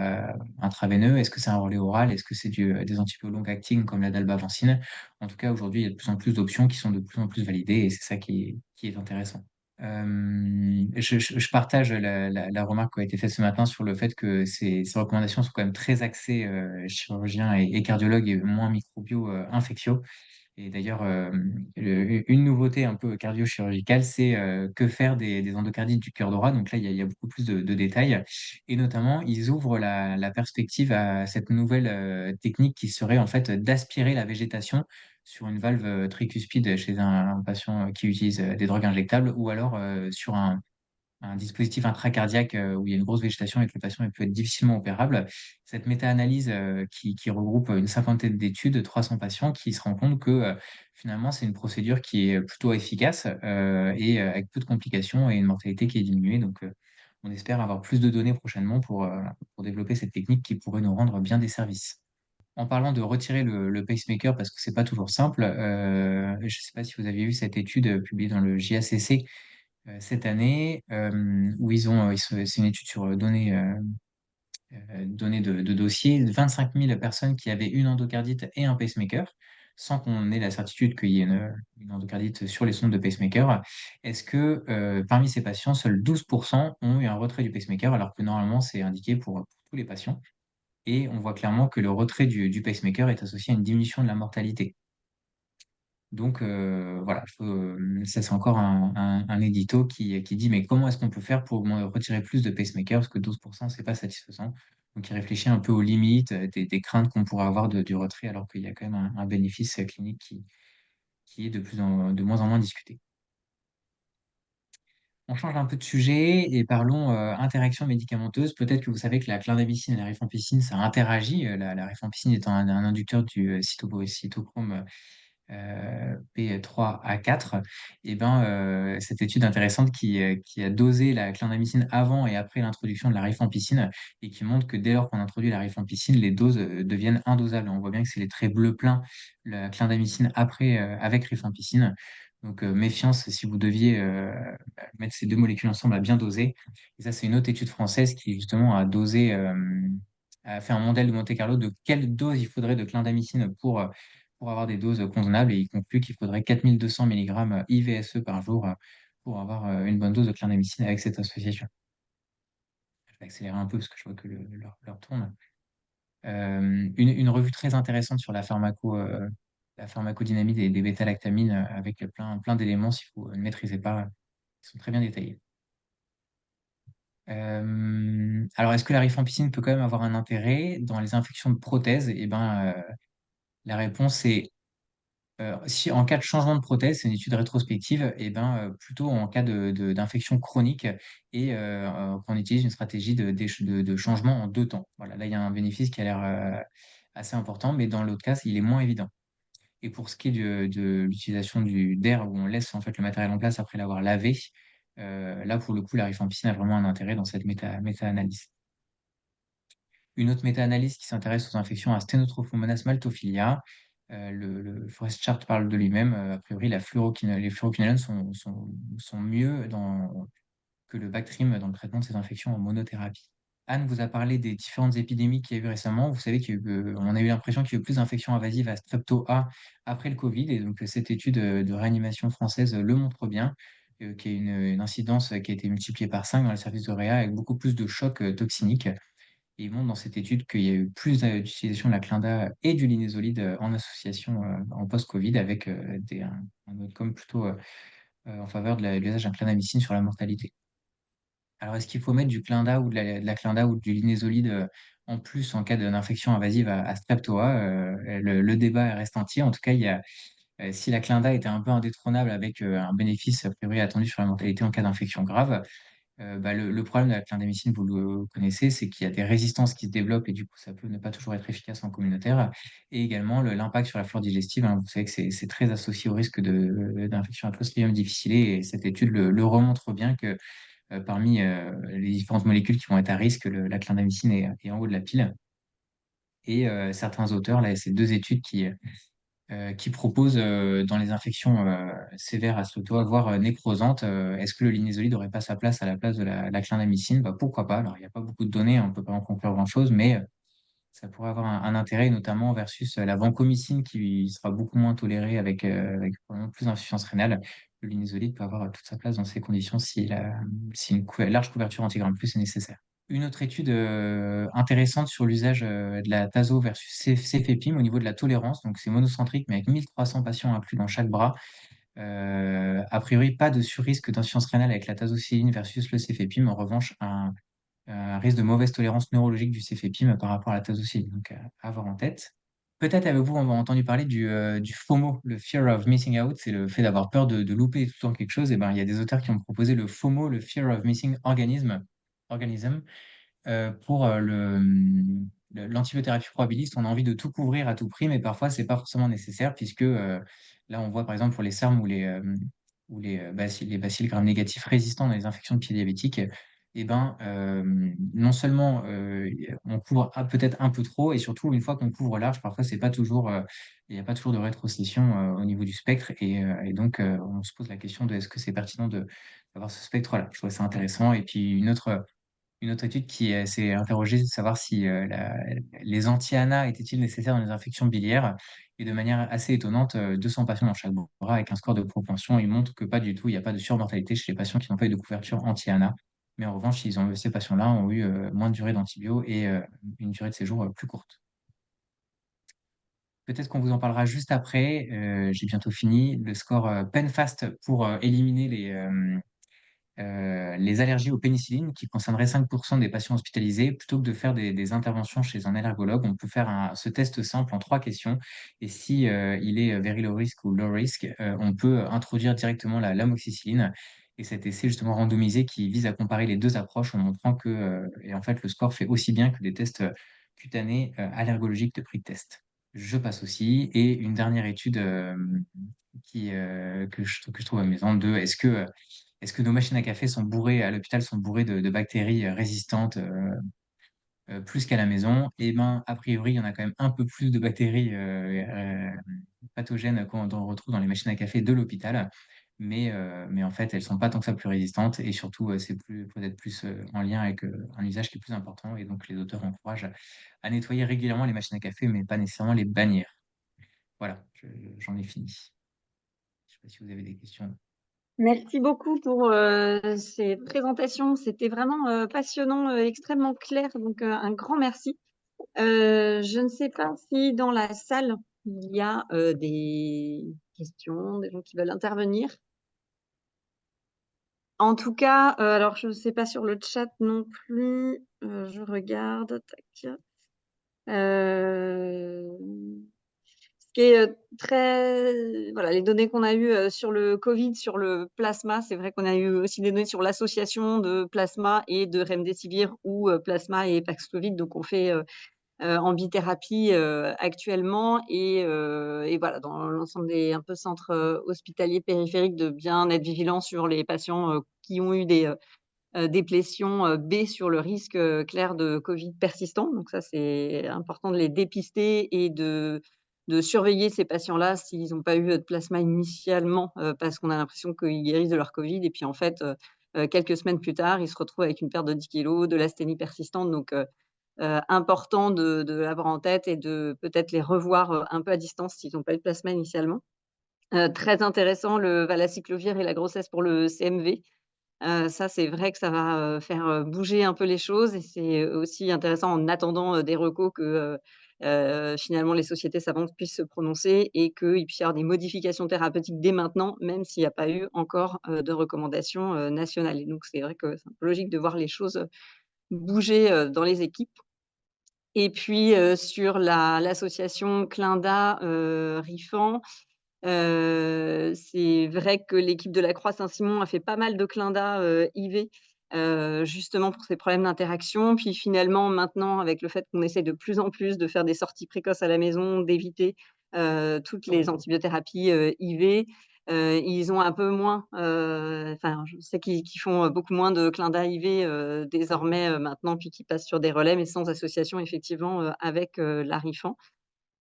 intraveineux, est-ce que c'est un relais oral, est-ce que c'est des antibiotiques long-acting comme la dalbavancine? En tout cas, aujourd'hui, il y a de plus en plus d'options qui sont de plus en plus validées et c'est ça qui est intéressant. Je partage la remarque qui a été faite ce matin sur le fait que ces recommandations sont quand même très axées chirurgiens et cardiologues et moins microbio infectieux. Et d'ailleurs, une nouveauté un peu cardio-chirurgicale, c'est que faire des endocardites du cœur droit. Donc là, il y a beaucoup plus de détails. Et notamment, ils ouvrent la perspective à cette nouvelle technique qui serait en fait d'aspirer la végétation sur une valve tricuspide chez un patient qui utilise des drogues injectables ou alors sur un dispositif intracardiaque où il y a une grosse végétation et que le patient il peut être difficilement opérable. Cette méta-analyse qui regroupe une cinquantaine d'études, 300 patients, qui se rend compte que finalement, c'est une procédure qui est plutôt efficace et avec peu de complications et une mortalité qui est diminuée. Donc, on espère avoir plus de données prochainement pour développer cette technique qui pourrait nous rendre bien des services. En parlant de retirer le pacemaker, parce que c'est pas toujours simple, je ne sais pas si vous aviez vu cette étude publiée dans le JACC cette année, où c'est une étude sur données de dossiers, 25 000 personnes qui avaient une endocardite et un pacemaker, sans qu'on ait la certitude qu'il y ait une endocardite sur les sondes de pacemaker. Est-ce que parmi ces patients, seuls 12% ont eu un retrait du pacemaker, alors que normalement c'est indiqué pour tous les patients? Et on voit clairement que le retrait du pacemaker est associé à une diminution de la mortalité. Donc voilà, ça c'est encore un édito qui dit mais comment est-ce qu'on peut faire pour retirer plus de pacemakers parce que 12% c'est pas satisfaisant. Donc il réfléchit un peu aux limites, des craintes qu'on pourrait avoir du retrait alors qu'il y a quand même un bénéfice clinique qui est de moins en moins discuté. On change un peu de sujet et parlons interaction médicamenteuse. Peut-être que vous savez que la clindamycine et la rifampicine, ça interagit. La rifampicine étant un inducteur du cytochrome P3A4, et ben, cette étude intéressante qui a dosé la clindamycine avant et après l'introduction de la rifampicine et qui montre que dès lors qu'on introduit la rifampicine, les doses deviennent indosables. On voit bien que c'est les traits bleus pleins, la clindamycine après avec rifampicine. Donc méfiance si vous deviez mettre ces deux molécules ensemble à bien doser. Et ça, c'est une autre étude française qui justement a fait un modèle de Monte-Carlo de quelle dose il faudrait de clindamycine pour avoir des doses convenables et il conclut qu'il faudrait 4200 mg IVSE par jour pour avoir une bonne dose de clindamycine avec cette association. Je vais accélérer un peu parce que je vois que l'heure tourne. Une revue très intéressante sur la pharmacodynamie des bêta-lactamines avec plein d'éléments, si vous ne maîtrisez pas, ils sont très bien détaillés. Alors, est-ce que la rifampicine peut quand même avoir un intérêt dans les infections de prothèses? Eh ben, la réponse est si en cas de changement de prothèse, c'est une étude rétrospective, et ben, plutôt en cas d'infection chronique et qu'on utilise une stratégie de changement en 2 temps. Voilà, là, il y a un bénéfice qui a l'air assez important, mais dans l'autre cas, il est moins évident. Et pour ce qui est de l'utilisation d'air où on laisse en fait le matériel en place après l'avoir lavé, là, pour le coup, la rifampicine a vraiment un intérêt dans cette méta-analyse. Une autre méta-analyse qui s'intéresse aux infections à Stenotrophomonas maltophilia. Le Forest Chart parle de lui-même. A priori, les fluoroquinolones sont mieux que le Bactrim dans le traitement de ces infections en monothérapie. Anne vous a parlé des différentes épidémies qu'il y a eu récemment. Vous savez on a eu l'impression qu'il y a eu plus d'infections invasives à Strepto A après le Covid. Et donc, cette étude de réanimation française le montre bien, qu'il y a une incidence qui a été multipliée par 5 dans les services de réa avec beaucoup plus de chocs toxiniques. Et ils montrent dans cette étude qu'il y a eu plus d'utilisation de la Clinda et du linezolide en association en post-Covid avec un outcome plutôt en faveur de l'usage d'un clindamycine sur la mortalité. Alors, est-ce qu'il faut mettre du Clinda ou de la Clinda ou du linezolide en plus en cas d'infection invasive à Streptoa? Le débat reste entier. En tout cas, si la Clinda était un peu indétrônable avec un bénéfice a priori attendu sur la mortalité en cas d'infection grave, bah, le problème de la clindamycine, vous le connaissez, c'est qu'il y a des résistances qui se développent et du coup, ça peut ne pas toujours être efficace en communautaire. Et également, l'impact sur la flore digestive, hein, vous savez que c'est très associé au risque d'infection à Clostridium difficile et cette étude le remontre bien que parmi les différentes molécules qui vont être à risque, la clindamycine est en haut de la pile. Et certains auteurs, là, ces 2 études qui proposent dans les infections sévères à Sloto, voire nécrosantes, est-ce que le linezolide n'aurait pas sa place à la place de la clindamycine? Bah, pourquoi pas? Alors, il n'y a pas beaucoup de données, on ne peut pas en conclure grand-chose, mais ça pourrait avoir un intérêt, notamment versus la vancomycine qui sera beaucoup moins tolérée avec probablement plus d'insuffisance rénale. Le linezolide peut avoir toute sa place dans ces conditions si une large couverture antigramme plus est nécessaire. Une autre étude intéressante sur l'usage de la tazo versus cefepime au niveau de la tolérance. Donc, c'est monocentrique, mais avec 1300 patients inclus dans chaque bras. A priori, pas de surrisque d'insuffisance rénale avec la tazocilline versus le cefepime. En revanche, un risque de mauvaise tolérance neurologique du cefepime par rapport à la tazocilline. Donc, à avoir en tête. Peut-être avez-vous entendu parler du FOMO, le Fear of Missing Out, c'est le fait d'avoir peur de louper tout le temps quelque chose. Et ben, il y a des auteurs qui ont proposé le FOMO, le Fear of Missing Organism, pour l'antibiothérapie probabiliste, on a envie de tout couvrir à tout prix, mais parfois, c'est pas forcément nécessaire, puisque là, on voit par exemple pour les SERM ou les bacilles gram négatifs résistants dans les infections de pieds diabétiques, et ben, non seulement on couvre peut-être un peu trop, et surtout, une fois qu'on couvre large, parfois, c'est pas toujours, il n'y a pas toujours de rétrocession au niveau du spectre, et donc on se pose la question de est-ce que c'est pertinent d'avoir ce spectre-là. Je trouve ça intéressant. Et puis une autre étude qui s'est interrogée de savoir si les anti-ANA étaient-ils nécessaires dans les infections biliaires. Et de manière assez étonnante, 200 patients dans chaque bras avec un score de propension, ils montrent que pas du tout, il n'y a pas de surmortalité chez les patients qui n'ont pas eu de couverture anti-ANA. Mais en revanche, ces patients-là ont eu moins de durée d'antibio et une durée de séjour plus courte. Peut-être qu'on vous en parlera juste après. J'ai bientôt fini. Le score PenFast pour éliminer les allergies aux pénicillines qui concerneraient 5% des patients hospitalisés, plutôt que de faire des interventions chez un allergologue, on peut faire ce test simple en 3 questions. Et si il est very low risk ou low risk, on peut introduire directement l'amoxicilline. Et cet essai justement randomisé qui vise à comparer les 2 approches en montrant que et en fait, le score fait aussi bien que des tests cutanés allergologiques de prix de test. Je passe aussi. Et une dernière étude que je trouve amusante de est-ce que nos machines à café sont bourrées à l'hôpital sont bourrées de bactéries résistantes plus qu'à la maison? Eh ben, a priori, il y en a quand même un peu plus de bactéries pathogènes qu'on retrouve dans les machines à café de l'hôpital. Mais en fait, elles sont pas tant que ça plus résistantes et surtout, c'est peut-être plus en lien avec un usage qui est plus important. Et donc, les auteurs encouragent à nettoyer régulièrement les machines à café, mais pas nécessairement les bannières. Voilà, j'en ai fini. Je sais pas si vous avez des questions. Merci beaucoup pour ces présentations. C'était vraiment passionnant, extrêmement clair. Donc, un grand merci. Je ne sais pas si dans la salle, il y a des questions, des gens qui veulent intervenir. En tout cas, alors je ne sais pas sur le chat non plus. Je regarde. Tac. Euh, Ce qui est voilà, les données qu'on a eues sur le Covid, sur le plasma, c'est vrai qu'on a eu aussi des données sur l'association de plasma et de remdesivir ou plasma et Paxlovid. Donc, on fait en bithérapie actuellement et voilà, dans l'ensemble des un peu centres hospitaliers périphériques, de bien être vigilant sur les patients qui ont eu des déplétions B sur le risque clair de Covid persistant. Donc ça, c'est important de les dépister et de surveiller ces patients-là s'ils n'ont pas eu de plasma initialement, parce qu'on a l'impression qu'ils guérissent de leur Covid et puis en fait, quelques semaines plus tard, ils se retrouvent avec une perte de 10 kilogrammes, de l'asthénie persistante. Donc important de l'avoir en tête et de peut-être les revoir un peu à distance s'ils n'ont pas eu de plasma initialement. Très intéressant le valacyclovir et la grossesse pour le CMV. Ça, c'est vrai que ça va faire bouger un peu les choses et c'est aussi intéressant en attendant des recos que finalement les sociétés savantes puissent se prononcer et qu'il puisse y avoir des modifications thérapeutiques dès maintenant, même s'il n'y a pas eu encore de recommandations nationales. Et donc, c'est vrai que c'est un peu logique de voir les choses bouger dans les équipes. Et puis sur l'association Clinda Rifan, c'est vrai que l'équipe de la Croix-Saint-Simon a fait pas mal de Clinda IV, justement pour ces problèmes d'interaction. Puis finalement, maintenant, avec le fait qu'on essaie de plus en plus de faire des sorties précoces à la maison, d'éviter toutes les antibiothérapies IV, ils ont un peu moins, enfin, je sais qu'ils font beaucoup moins de Clinda IV désormais maintenant, puis qu'ils passent sur des relais, mais sans association effectivement avec la Rifan.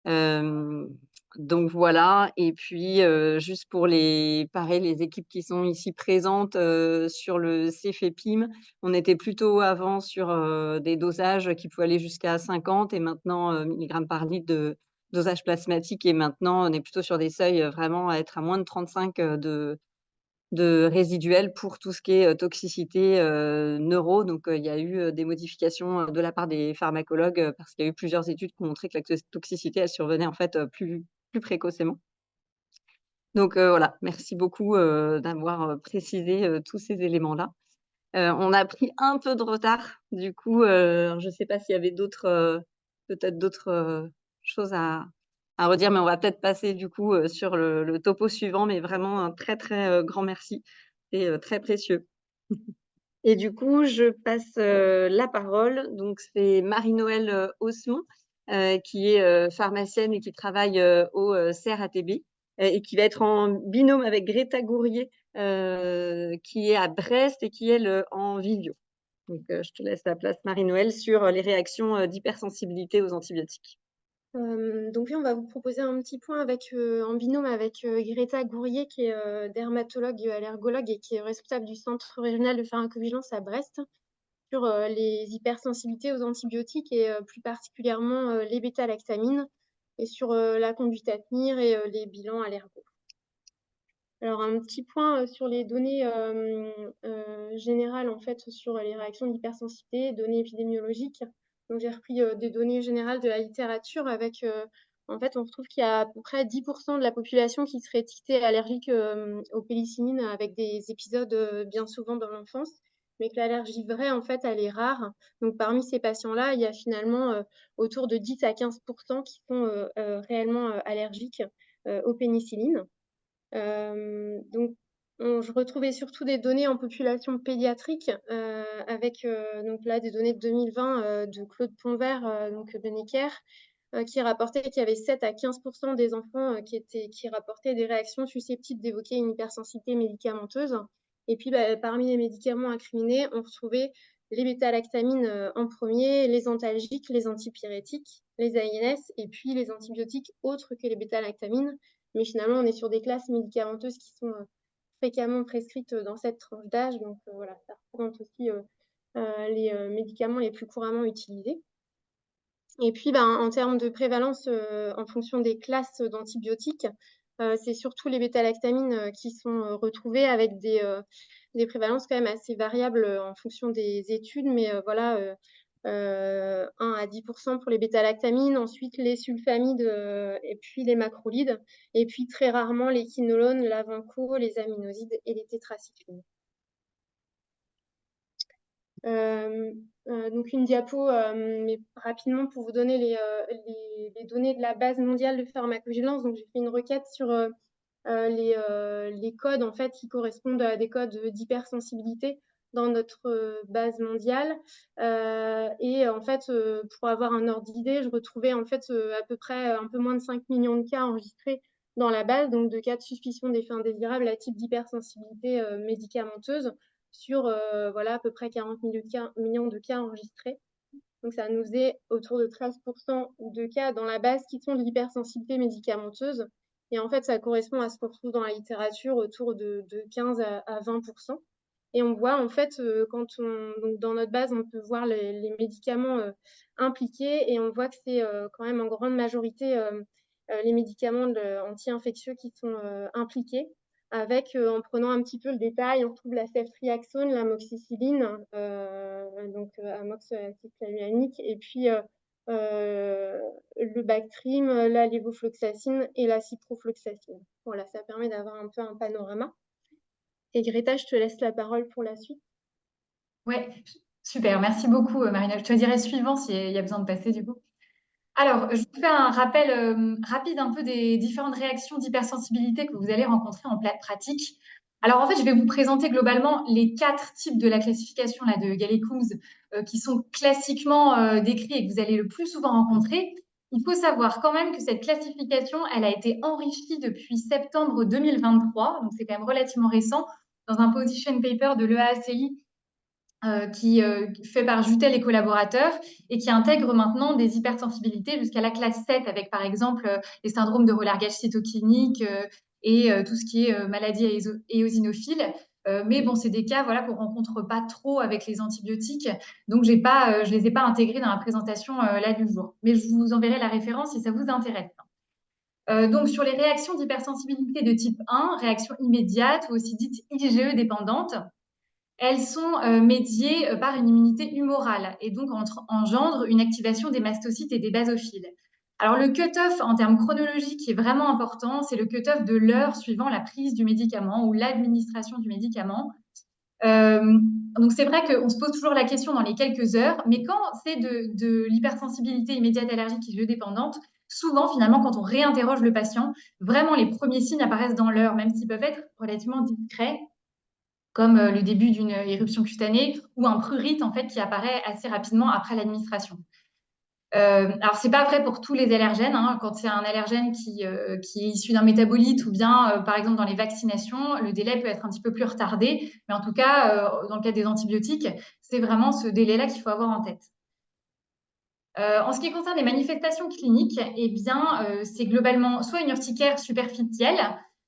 Hem, donc voilà. Et puis, juste pour pareil, les équipes qui sont ici présentes, sur le Cefepime, on était plutôt avant sur, des dosages qui pouvaient aller jusqu'à 50 et maintenant, milligrammes par litre de dosage plasmatique et maintenant on est plutôt sur des seuils, vraiment à être à moins de 35, de résiduel pour tout ce qui est, toxicité, neuro. Donc, il y a eu, des modifications, de la part des pharmacologues, parce qu'il y a eu plusieurs études qui ont montré que la toxicité, elle survenait en fait, plus précocement. Donc, voilà, merci beaucoup, d'avoir, précisé, tous ces éléments-là. On a pris un peu de retard, du coup, je ne sais pas s'il y avait peut-être d'autres, choses à redire, mais on va peut-être passer du coup, sur le topo suivant, mais vraiment un très, très, grand merci. C'est, très précieux. Et du coup, je passe, la parole. Donc c'est Marie-Noëlle, Osmond, qui est, pharmacienne et qui travaille, au, CRATB, et qui va être en binôme avec Greta Gourrier, qui est à Brest et qui est en visio. Donc, je te laisse la place, Marie-Noëlle, sur les réactions, d'hypersensibilité aux antibiotiques. Donc oui, on va vous proposer un petit point en binôme avec Greta Gourrier, qui est dermatologue allergologue et qui est responsable du Centre régional de pharmacovigilance à Brest, sur les hypersensibilités aux antibiotiques et plus particulièrement les bêta-lactamines, et sur la conduite à tenir et les bilans allergos. Alors, un petit point sur les données générales, en fait, sur les réactions d'hypersensibilité, données épidémiologiques. Donc, j'ai repris des données générales de la littérature avec, en fait, on retrouve qu'il y a à peu près 10% de la population qui serait étiquetée allergique aux pénicillines, avec des épisodes bien souvent dans l'enfance, mais que l'allergie vraie, en fait, elle est rare. Donc, parmi ces patients-là, il y a finalement autour de 10 à 15% qui sont réellement allergiques aux pénicillines. Donc, je retrouvais surtout des données en population pédiatrique, avec donc là des données de 2020 de Claude Ponvert, donc de Necker, qui rapportait qu'il y avait 7 à 15% des enfants qui rapportaient des réactions susceptibles d'évoquer une hypersensibilité médicamenteuse. Et puis, parmi les médicaments incriminés, on retrouvait les bêta-lactamines en premier, les antalgiques, les antipyrétiques, les AINS, et puis les antibiotiques autres que les bêta-lactamines. Mais finalement, on est sur des classes médicamenteuses qui sont fréquemment prescrites dans cette tranche d'âge. Donc voilà, ça représente aussi les médicaments les plus couramment utilisés. Et puis, en termes de prévalence en fonction des classes d'antibiotiques, C'est surtout les bêta-lactamines qui sont retrouvées avec des prévalences quand même assez variables en fonction des études, mais voilà, 1 à 10% pour les bêta-lactamines, ensuite les sulfamides et puis les macrolides, et puis très rarement les quinolones, l'Avanco, les aminosides et les tétracyclines. Donc une diapo, mais rapidement pour vous donner les données de la base mondiale de pharmacovigilance. Donc j'ai fait une requête sur les codes en fait qui correspondent à des codes d'hypersensibilité dans notre base mondiale. Et en fait, pour avoir un ordre d'idée, je retrouvais en fait à peu près un peu moins de 5 millions de cas enregistrés dans la base, donc de cas de suspicion d'effets indésirables à type d'hypersensibilité médicamenteuse sur voilà, à peu près 40 millions de cas enregistrés. Donc ça nous faisait autour de 13% de cas dans la base qui sont de l'hypersensibilité médicamenteuse. Et en fait, ça correspond à ce qu'on retrouve dans la littérature autour de 15 à 20%. Et on voit en fait, donc dans notre base, on peut voir les médicaments impliqués et on voit que c'est quand même en grande majorité les médicaments anti-infectieux qui sont impliqués. Avec, en prenant un petit peu le détail, on trouve la ceftriaxone, l'amoxicilline, donc amoxicillianique, et puis le Bactrim, la lévofloxacine et la ciprofloxacine. Voilà, ça permet d'avoir un peu un panorama. Et Greta, je te laisse la parole pour la suite. Ouais, super. Merci beaucoup, Marina. Je te dirai suivant s'il y a besoin de passer du coup. Alors, je vous fais un rappel rapide un peu des différentes réactions d'hypersensibilité que vous allez rencontrer en pratique. Alors, en fait, je vais vous présenter globalement les 4 types de la classification là, de Gallicums qui sont classiquement décrits et que vous allez le plus souvent rencontrer. Il faut savoir quand même que cette classification, elle a été enrichie depuis septembre 2023, donc c'est quand même relativement récent, dans un position paper de l'EAACI qui fait par Jutel et collaborateurs et qui intègre maintenant des hypersensibilités jusqu'à la classe 7 avec par exemple les syndromes de relargage cytokinique et tout ce qui est maladie éosinophile. Mais bon, c'est des cas voilà, qu'on rencontre pas trop avec les antibiotiques, donc je les ai pas intégrés dans la présentation là du jour. Mais je vous enverrai la référence si ça vous intéresse. Donc sur les réactions d'hypersensibilité de type 1, réaction immédiate ou aussi dite IgE dépendante, elles sont médiées par une immunité humorale et donc engendrent une activation des mastocytes et des basophiles. Alors le cut-off en termes chronologiques qui est vraiment important, c'est le cut-off de l'heure suivant la prise du médicament ou l'administration du médicament. Donc c'est vrai qu'on se pose toujours la question dans les quelques heures, mais quand c'est de l'hypersensibilité immédiate allergique IgE dépendante, souvent finalement quand on réinterroge le patient, vraiment les premiers signes apparaissent dans l'heure, même s'ils peuvent être relativement discrets, comme le début d'une éruption cutanée ou un prurite en fait qui apparaît assez rapidement après l'administration. Alors c'est pas vrai pour tous les allergènes, hein. Quand c'est un allergène qui est issu d'un métabolite ou bien par exemple dans les vaccinations, le délai peut être un petit peu plus retardé, mais en tout cas dans le cas des antibiotiques, c'est vraiment ce délai-là qu'il faut avoir en tête. En ce qui concerne les manifestations cliniques, eh bien, c'est globalement soit une urticaire superficielle,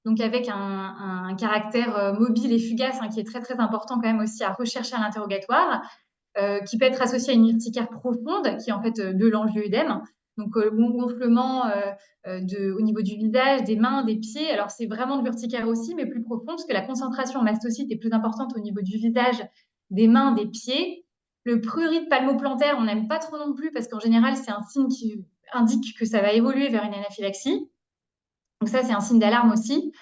donc avec un caractère mobile et fugace qui est très très important quand même aussi à rechercher à l'interrogatoire, qui peut être associé à une urticaire profonde, qui est en fait de l'angioïdème, donc gonflement au niveau du visage, des mains, des pieds. Alors c'est vraiment de l'urticaire aussi, mais plus profonde, parce que la concentration en mastocytes est plus importante au niveau du visage, des mains, des pieds. Le prurite palmoplantaire, on n'aime pas trop non plus, parce qu'en général, c'est un signe qui indique que ça va évoluer vers une anaphylaxie. Donc ça, c'est un signe d'alarme aussi.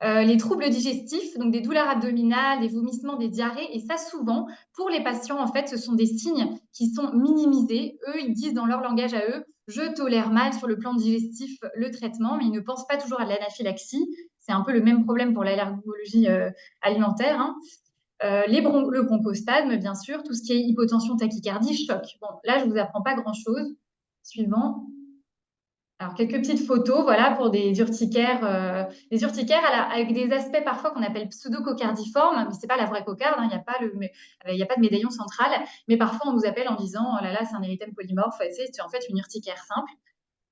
Les troubles digestifs, donc des douleurs abdominales, des vomissements, des diarrhées, et ça souvent, pour les patients, en fait, ce sont des signes qui sont minimisés. Eux, ils disent dans leur langage à eux, je tolère mal sur le plan digestif le traitement, mais ils ne pensent pas toujours à l'anaphylaxie. C'est un peu le même problème pour l'allergologie alimentaire. Hein. Le bronchospasme, bien sûr, tout ce qui est hypotension, tachycardie, choc. Bon, là, je ne vous apprends pas grand-chose. Suivant. Alors, quelques petites photos, voilà, pour des urticaires. Des urticaires avec des aspects parfois qu'on appelle pseudo-cocardiformes, mais ce n'est pas la vraie cocarde, il n'y a pas de médaillon central, mais parfois on nous appelle en disant « Oh là là, c'est un érythème polymorphe », c'est en fait une urticaire simple.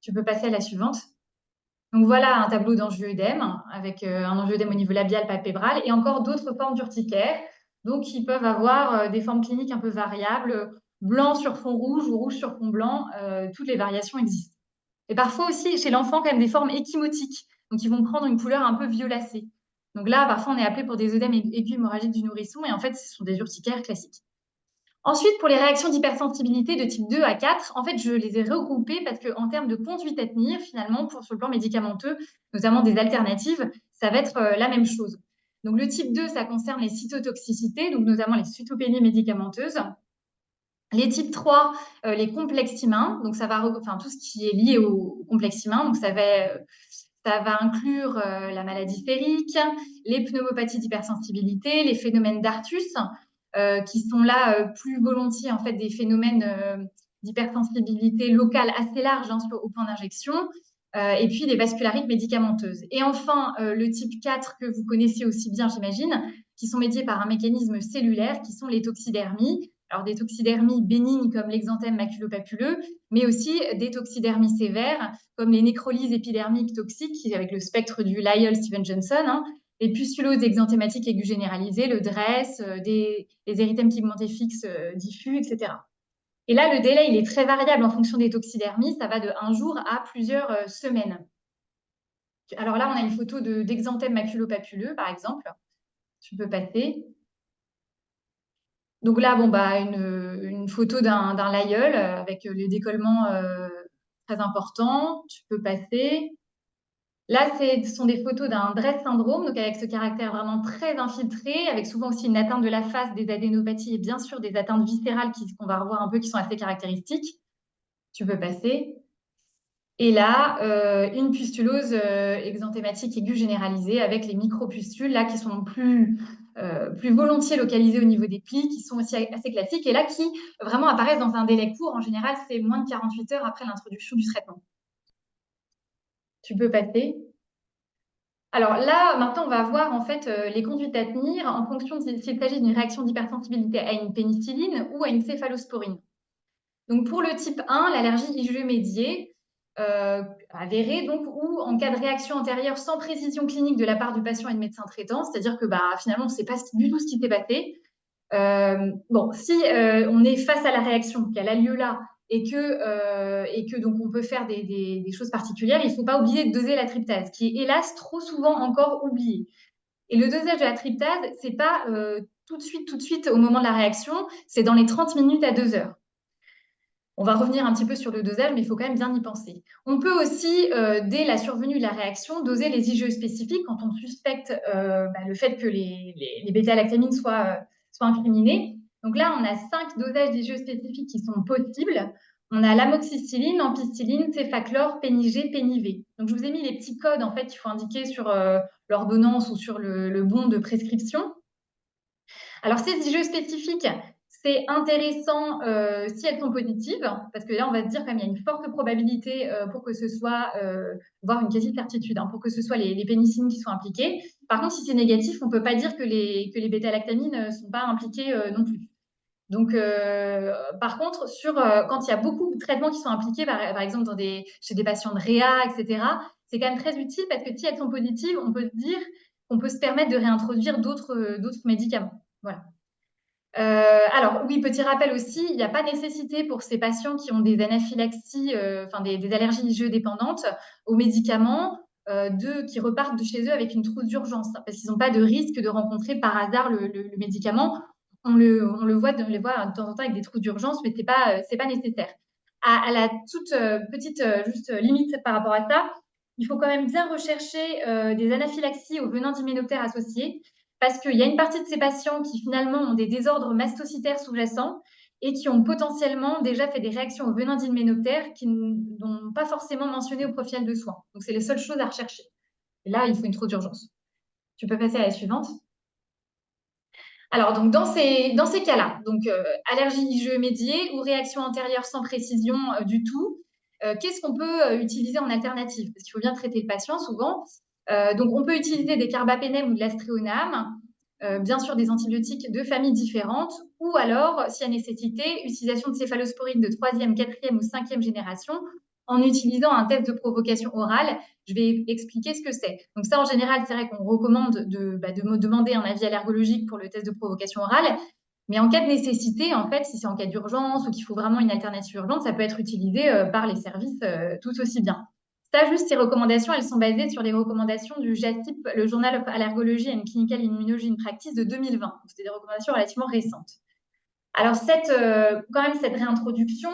Tu peux passer à la suivante. Donc voilà un tableau d'angioïdème, avec un angioïdème au niveau labial, palpébral, et encore d'autres formes d'urticaires, donc qui peuvent avoir des formes cliniques un peu variables, blanc sur fond rouge ou rouge sur fond blanc, toutes les variations existent. Et parfois aussi, chez l'enfant, quand même des formes échymotiques. Donc, ils vont prendre une couleur un peu violacée. Donc là, parfois, on est appelé pour des œdèmes aigus hémorragiques du nourrisson et en fait, ce sont des urticaires classiques. Ensuite, pour les réactions d'hypersensibilité de type 2 à 4, en fait, je les ai regroupées parce qu'en termes de conduite à tenir, finalement, sur le plan médicamenteux, notamment des alternatives, ça va être la même chose. Donc, le type 2, ça concerne les cytotoxicités, donc notamment les cytopénies médicamenteuses. Les types 3, les complexes humains, donc ça va, tout ce qui est lié aux complexes humains, donc ça va inclure la maladie férique, les pneumopathies d'hypersensibilité, les phénomènes d'Artus, qui sont là plus volontiers en fait des phénomènes d'hypersensibilité locale assez larges au point d'injection, et puis les vascularites médicamenteuses. Et enfin, le type 4 que vous connaissez aussi bien, j'imagine, qui sont médiés par un mécanisme cellulaire, qui sont les toxidermies. Alors des toxidermies bénignes comme l'exanthème maculopapuleux, mais aussi des toxidermies sévères comme les nécrolyses épidermiques toxiques avec le spectre du Lyell-Steven-Johnson, les pustuloses exanthématiques aiguës généralisées, le DRESS, les érythèmes pigmentés fixes diffus, etc. Et là, le délai, il est très variable en fonction des toxidermies. Ça va de 1 jour à plusieurs semaines. Alors là, on a une photo d'exanthème maculopapuleux, par exemple. Tu peux passer. Donc là, une photo d'un Lyell avec le décollement très important. Tu peux passer. Là, ce sont des photos d'un DRESS syndrome, donc avec ce caractère vraiment très infiltré, avec souvent aussi une atteinte de la face, des adénopathies et bien sûr des atteintes viscérales qu'on va revoir un peu, qui sont assez caractéristiques. Tu peux passer. Et là, une pustulose exanthématique aiguë généralisée avec les micropustules, là, qui sont plus volontiers localisées au niveau des plis, qui sont aussi assez classiques, et là, qui vraiment apparaissent dans un délai court. En général, c'est moins de 48 heures après l'introduction du traitement. Tu peux passer. Alors là, maintenant, on va voir en fait les conduites à tenir en fonction s'il s'agit d'une réaction d'hypersensibilité à une pénicilline ou à une céphalosporine. Donc pour le type 1, l'allergie IgE médiée avérée, donc, ou en cas de réaction antérieure sans précision clinique de la part du patient et de médecin traitant, c'est-à-dire que finalement, on ne sait pas du tout ce qui s'est passé. Si on est face à la réaction, qu'elle a lieu là, et que donc on peut faire des choses particulières, il ne faut pas oublier de doser la tryptase, qui est hélas trop souvent encore oubliée. Et le dosage de la tryptase, ce n'est pas tout de suite au moment de la réaction, c'est dans les 30 minutes à 2 heures. On va revenir un petit peu sur le dosage, mais il faut quand même bien y penser. On peut aussi, dès la survenue de la réaction, doser les IgE spécifiques quand on suspecte le fait que les bêta-lactamines soient incriminées. Donc là, on a 5 dosages d'IgE spécifiques qui sont possibles. On a l'amoxicilline, ampicilline, céphaclor, pénigé, pénivé. Donc je vous ai mis les petits codes en fait qu'il faut indiquer sur l'ordonnance ou sur le bon de prescription. Alors ces IgE spécifiques, c'est intéressant si elles sont positives, parce que là, on va se dire qu'il y a une forte probabilité pour que ce soit, voire une quasi-certitude, pour que ce soit les pénicillines qui soient impliquées. Par contre, si c'est négatif, on ne peut pas dire que les bêta-lactamines ne sont pas impliquées non plus. Donc, par contre, quand il y a beaucoup de traitements qui sont impliqués, par exemple chez des patients de réa, etc., c'est quand même très utile parce que si elles sont positives, on peut se dire qu'on peut se permettre de réintroduire d'autres médicaments. Voilà. Alors oui, petit rappel aussi, il n'y a pas nécessité pour ces patients qui ont des anaphylaxies, des allergies IgE dépendantes aux médicaments, qui repartent de chez eux avec une trousse d'urgence, parce qu'ils n'ont pas de risque de rencontrer par hasard le médicament. On les voit de temps en temps avec des trousses d'urgence, mais c'est pas nécessaire. À la toute petite juste limite par rapport à ça, il faut quand même bien rechercher des anaphylaxies au venin d'hyménoptère associés, parce qu'il y a une partie de ces patients qui finalement ont des désordres mastocytaires sous-jacents et qui ont potentiellement déjà fait des réactions au venin d'hyménoptère qui n'ont pas forcément mentionné au profil de soins. Donc, c'est les seules choses à rechercher. Et là, il faut une trousse d'urgence. Tu peux passer à la suivante. Alors, donc, dans ces cas-là, donc allergie IgE médiée ou réaction antérieure sans précision du tout, qu'est-ce qu'on peut utiliser en alternative? Parce qu'il faut bien traiter le patient souvent. Donc, on peut utiliser des carbapénem ou de l'astréonam, bien sûr des antibiotiques de familles différentes, ou alors, s'il y a nécessité, utilisation de céphalosporine de 3e, 4e ou 5e génération en utilisant un test de provocation orale. Je vais expliquer ce que c'est. Donc ça, en général, c'est vrai qu'on recommande de demander un avis allergologique pour le test de provocation orale. Mais en cas de nécessité, en fait, si c'est en cas d'urgence ou qu'il faut vraiment une alternative urgente, ça peut être utilisé par les services tout aussi bien. Ça, juste ces recommandations, elles sont basées sur les recommandations du JACIP, le Journal of Allergology and Clinical Immunology in Practice de 2020. C'était des recommandations relativement récentes. Alors, quand même, cette réintroduction,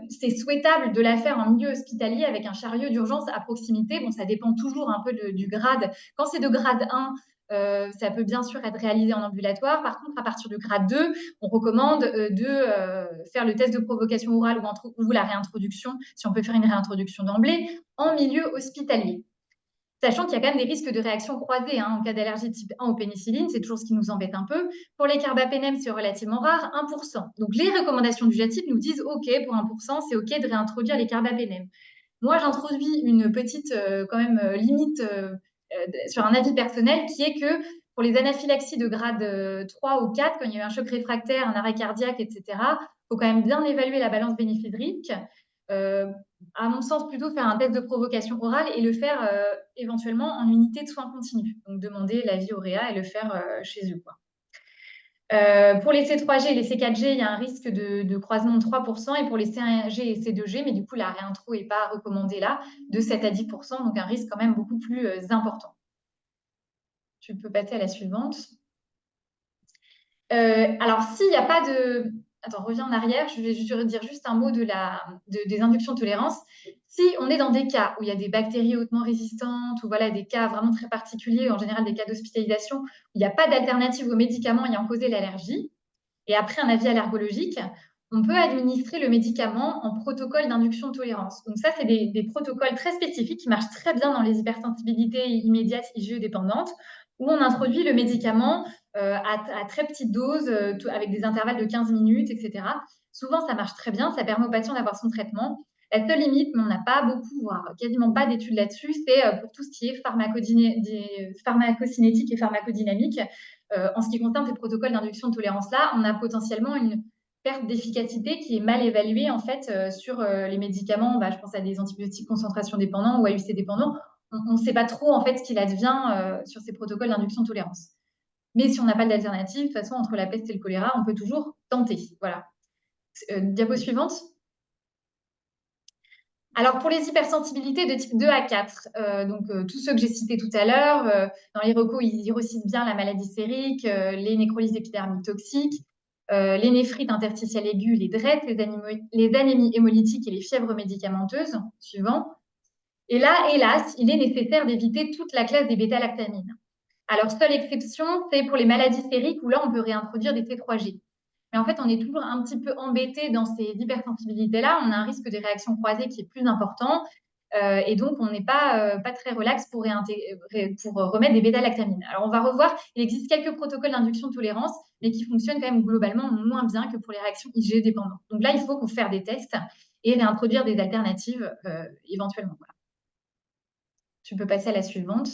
c'est souhaitable de la faire en milieu hospitalier avec un chariot d'urgence à proximité. Bon, ça dépend toujours un peu du grade. Quand c'est de grade 1, ça peut bien sûr être réalisé en ambulatoire. Par contre, à partir du grade 2, on recommande de faire le test de provocation orale ou la réintroduction, si on peut faire une réintroduction d'emblée, en milieu hospitalier. Sachant qu'il y a quand même des risques de réaction croisée en cas d'allergie type 1 aux pénicillines, c'est toujours ce qui nous embête un peu. Pour les carbapénem, c'est relativement rare, 1%. Donc les recommandations du JACIP nous disent OK, pour 1%, c'est OK de réintroduire les carbapénem. Moi, j'introduis une petite limite sur un avis personnel qui est que pour les anaphylaxies de grade 3 ou 4, quand il y a eu un choc réfractaire, un arrêt cardiaque, etc., il faut quand même bien évaluer la balance bénéfice-risque. À mon sens, plutôt faire un test de provocation orale et le faire éventuellement en unité de soins continus. Donc, demander l'avis au réa et le faire chez eux, quoi. Pour les C3G et les C4G, il y a un risque de croisement de 3%, et pour les C1G et C2G, mais du coup, la réintro n'est pas recommandée là, de 7 à 10%, donc un risque quand même beaucoup plus important. Tu peux passer à la suivante. Alors, s'il n'y a pas de... Attends, reviens en arrière, je vais dire juste un mot des inductions de tolérance. Si on est dans des cas où il y a des bactéries hautement résistantes, ou voilà, des cas vraiment très particuliers, en général des cas d'hospitalisation, où il n'y a pas d'alternative aux médicaments ayant causé l'allergie, et après un avis allergologique, on peut administrer le médicament en protocole d'induction de tolérance. Donc ça, c'est des protocoles très spécifiques qui marchent très bien dans les hypersensibilités immédiates IgE dépendantes, où on introduit le médicament à très petite dose, avec des intervalles de 15 minutes, etc. Souvent, ça marche très bien, ça permet au patient d'avoir son traitement. La seule limite, mais on n'a pas beaucoup, voire quasiment pas d'études là-dessus, c'est pour tout ce qui est pharmacocinétique et pharmacodynamique. En ce qui concerne ces protocoles d'induction de tolérance-là, on a potentiellement une perte d'efficacité qui est mal évaluée en fait sur les médicaments. Je pense à des antibiotiques concentration dépendants ou AUC dépendants. On ne sait pas trop en fait ce qu'il advient sur ces protocoles d'induction de tolérance. Mais si on n'a pas d'alternative, de toute façon, entre la peste et le choléra, on peut toujours tenter. Voilà. Diapo suivante. Alors, pour les hypersensibilités de type 2 à 4, tous ceux que j'ai cités tout à l'heure, dans les recos, ils recitent bien la maladie sérique, les nécrolyses épidermiques toxiques, les néphrites interstitielles aiguës, les DRET, les anémies hémolytiques et les fièvres médicamenteuses, suivant. Et là, hélas, il est nécessaire d'éviter toute la classe des bêta-lactamines. Alors, seule exception, c'est pour les maladies sériques où là, on peut réintroduire des C3G. Mais en fait, on est toujours un petit peu embêté dans ces hypersensibilités-là. On a un risque de réaction croisée qui est plus important. Et donc, on n'est pas très relax pour remettre des bêta-lactamines. Alors, on va revoir, il existe quelques protocoles d'induction de tolérance, mais qui fonctionnent quand même globalement moins bien que pour les réactions IgE dépendantes. Donc là, il faut faire des tests et réintroduire des alternatives éventuellement. Voilà. Tu peux passer à la suivante.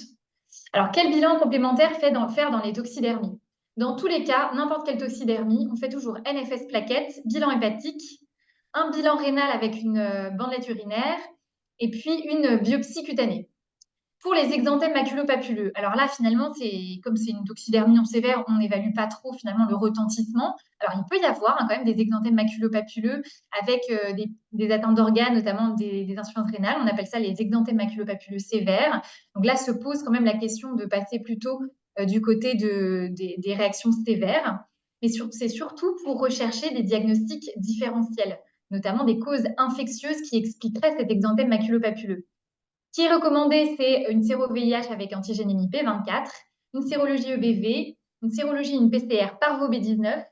Alors, quel bilan complémentaire faire dans les toxidermies? Dans tous les cas, n'importe quelle toxidermie, on fait toujours NFS plaquettes, bilan hépatique, un bilan rénal avec une bandelette urinaire et puis une biopsie cutanée. Pour les exanthèmes maculopapuleux, alors là, finalement, comme c'est une toxidermie non sévère, on n'évalue pas trop finalement le retentissement. Alors, il peut y avoir quand même des exanthèmes maculopapuleux avec des atteintes d'organes, notamment des insuffisances rénales. On appelle ça les exanthèmes maculopapuleux sévères. Donc là, se pose quand même la question de passer plutôt du côté des réactions sévères. Mais c'est surtout pour rechercher des diagnostics différentiels, notamment des causes infectieuses qui expliqueraient cet exanthème maculopapuleux. Ce qui est recommandé, c'est une séro-VIH avec antigène MIP24, une sérologie EBV, une sérologie, une PCR parvo-B19.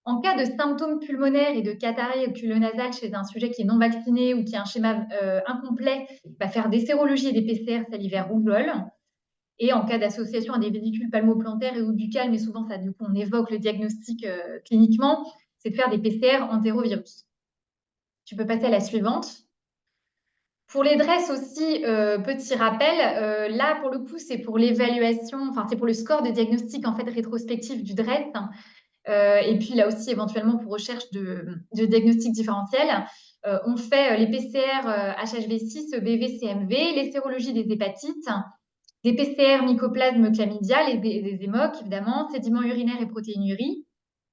En cas de symptômes pulmonaires et de catarrhée oculonasale chez un sujet qui est non vacciné ou qui a un schéma incomplet, faire des sérologies et des PCR salivaires rougeole. Et en cas d'association à des vésicules palmoplantaires et ou buccales, mais souvent, du coup, on évoque le diagnostic cliniquement, c'est de faire des PCR entérovirus. Tu peux passer à la suivante. Pour les DRESS aussi, petit rappel, là, pour le coup, c'est pour l'évaluation, c'est pour le score de diagnostic en fait rétrospectif du DRESS. Et puis là aussi, éventuellement, pour recherche de diagnostic différentiel, on fait les PCR HHV6, EBV, CMV, les sérologies des hépatites, des PCR mycoplasme chlamydia, des émocs, évidemment, sédiments urinaires et protéinuries,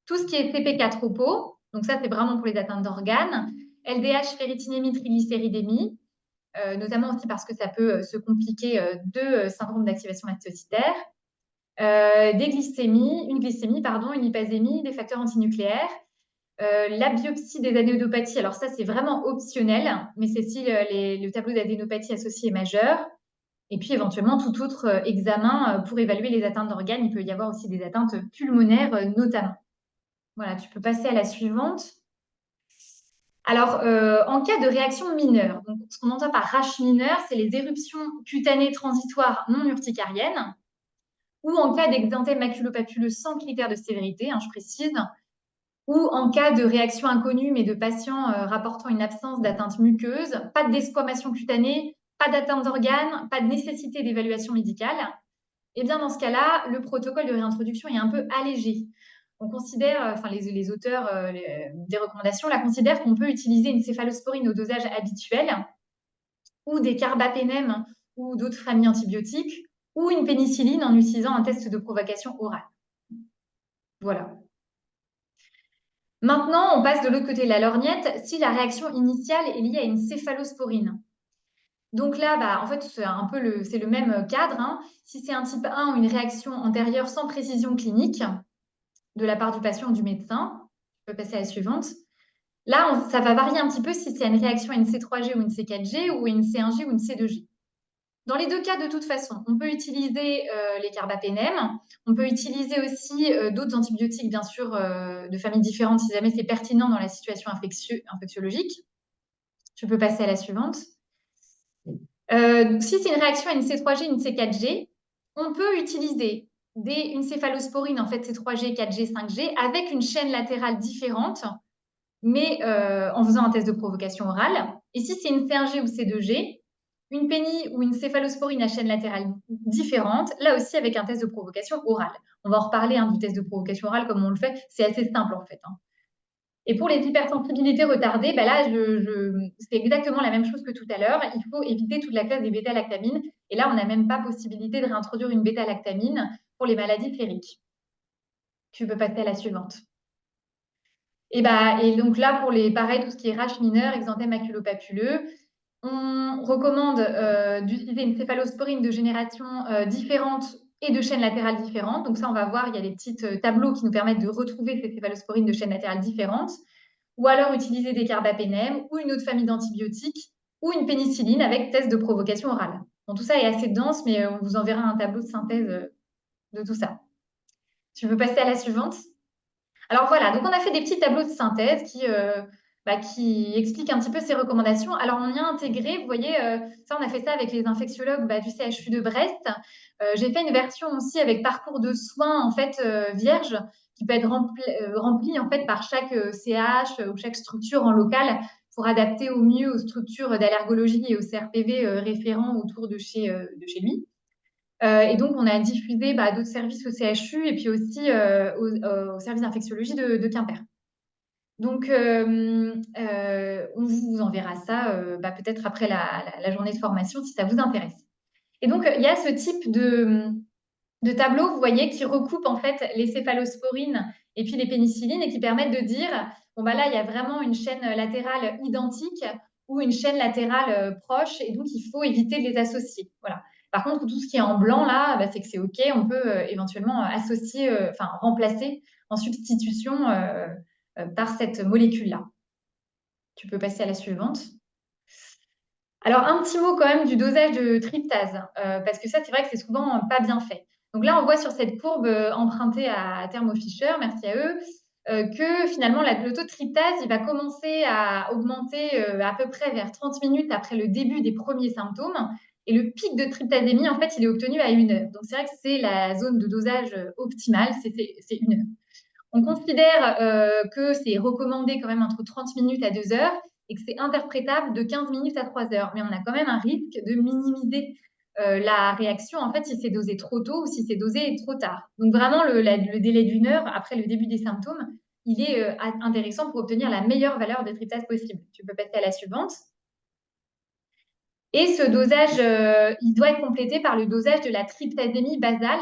tout ce qui est CP4 OPO, donc ça, c'est vraiment pour les atteintes d'organes, LDH, ferritinémie, triglycéridémie, notamment aussi parce que ça peut se compliquer de syndrome d'activation mastocytaire, une glycémie, une hypasémie, des facteurs antinucléaires, la biopsie des adénopathies. Alors ça, c'est vraiment optionnel, mais c'est si le tableau d'adénopathie associé est majeur. Et puis éventuellement tout autre examen pour évaluer les atteintes d'organes. Il peut y avoir aussi des atteintes pulmonaires notamment. Voilà, tu peux passer à la suivante. Alors, en cas de réaction mineure, donc ce qu'on entend par rash mineure, c'est les éruptions cutanées transitoires non urticariennes, ou en cas d'exanthème maculopapuleux sans critère de sévérité, je précise, ou en cas de réaction inconnue, mais de patients rapportant une absence d'atteinte muqueuse, pas de desquamation cutanée, pas d'atteinte d'organes, pas de nécessité d'évaluation médicale. Et bien dans ce cas-là, le protocole de réintroduction est un peu allégé. On considère, enfin les auteurs des recommandations la considèrent qu'on peut utiliser une céphalosporine au dosage habituel, ou des carbapénèmes ou d'autres familles antibiotiques, ou une pénicilline en utilisant un test de provocation orale. Voilà. Maintenant, on passe de l'autre côté de la lorgnette si la réaction initiale est liée à une céphalosporine. Donc là, en fait, c'est le même cadre. Si c'est un type 1 ou une réaction antérieure sans précision clinique de la part du patient ou du médecin, je peux passer à la suivante. Là, ça va varier un petit peu si c'est une réaction à une C3G ou une C4G ou une C1G ou une C2G. Dans les deux cas, de toute façon, on peut utiliser les carbapénèmes. On peut utiliser aussi d'autres antibiotiques, bien sûr, de familles différentes, si jamais c'est pertinent dans la situation infectiologique. Je peux passer à la suivante. Si c'est une réaction à une C3G, une C4G, on peut utiliser une céphalosporine, en fait, C3G, 4G, 5G, avec une chaîne latérale différente, mais en faisant un test de provocation orale. Et si c'est une C1G ou C2G, une pénie ou une céphalosporine à chaîne latérale différente, là aussi avec un test de provocation orale. On va en reparler du test de provocation orale, comme on le fait. C'est assez simple, en fait. Et pour les hypersensibilités retardées, là, c'est exactement la même chose que tout à l'heure. Il faut éviter toute la classe des bêta-lactamines. Et là, on n'a même pas possibilité de réintroduire une bêta-lactamine pour les maladies flériques. Tu peux passer à la suivante. Et donc là, pour pareil, tout ce qui est rash mineur, exanthème maculopapuleux, on recommande d'utiliser une céphalosporine de génération différente et de chaînes latérales différentes. Donc ça, on va voir, il y a des petits tableaux qui nous permettent de retrouver ces céphalosporines de chaînes latérales différentes. Ou alors utiliser des carbapénèmes ou une autre famille d'antibiotiques ou une pénicilline avec test de provocation orale. Bon, tout ça est assez dense, mais on vous enverra un tableau de synthèse de tout ça. Tu veux passer à la suivante? Alors voilà, donc on a fait des petits tableaux de synthèse qui expliquent un petit peu ces recommandations. Alors on y a intégré, vous voyez, ça on a fait ça avec les infectiologues du CHU de Brest. J'ai fait une version aussi avec parcours de soins en fait vierge qui peut être rempli en fait par chaque CH ou chaque structure en local pour adapter au mieux aux structures d'allergologie et au CRPV référents autour de chez lui. Et donc, on a diffusé d'autres services au CHU et puis aussi au service d'infectiologie de Quimper. Donc, on vous enverra ça peut-être après la journée de formation si ça vous intéresse. Et donc, il y a ce type de tableau, vous voyez, qui recoupe en fait les céphalosporines et puis les pénicillines et qui permettent de dire, là, il y a vraiment une chaîne latérale identique ou une chaîne latérale proche et donc il faut éviter de les associer. Voilà. Par contre, tout ce qui est en blanc, là, c'est que c'est OK. On peut éventuellement remplacer en substitution par cette molécule-là. Tu peux passer à la suivante. Alors, un petit mot quand même du dosage de tryptase, parce que ça, c'est vrai que c'est souvent pas bien fait. Donc là, on voit sur cette courbe empruntée à Thermo Fisher, merci à eux, que finalement, le taux de tryptase, il va commencer à augmenter à peu près vers 30 minutes après le début des premiers symptômes. Et le pic de tryptasémie, en fait, il est obtenu à 1 heure. Donc, c'est vrai que c'est la zone de dosage optimale, c'est 1 heure. On considère que c'est recommandé quand même entre 30 minutes à 2 heures et que c'est interprétable de 15 minutes à 3 heures. Mais on a quand même un risque de minimiser la réaction, en fait, si c'est dosé trop tôt ou si c'est dosé trop tard. Donc, vraiment, le délai d'1 heure après le début des symptômes, il est intéressant pour obtenir la meilleure valeur de tryptase possible. Tu peux passer à la suivante. Et ce dosage, il doit être complété par le dosage de la tryptasémie basale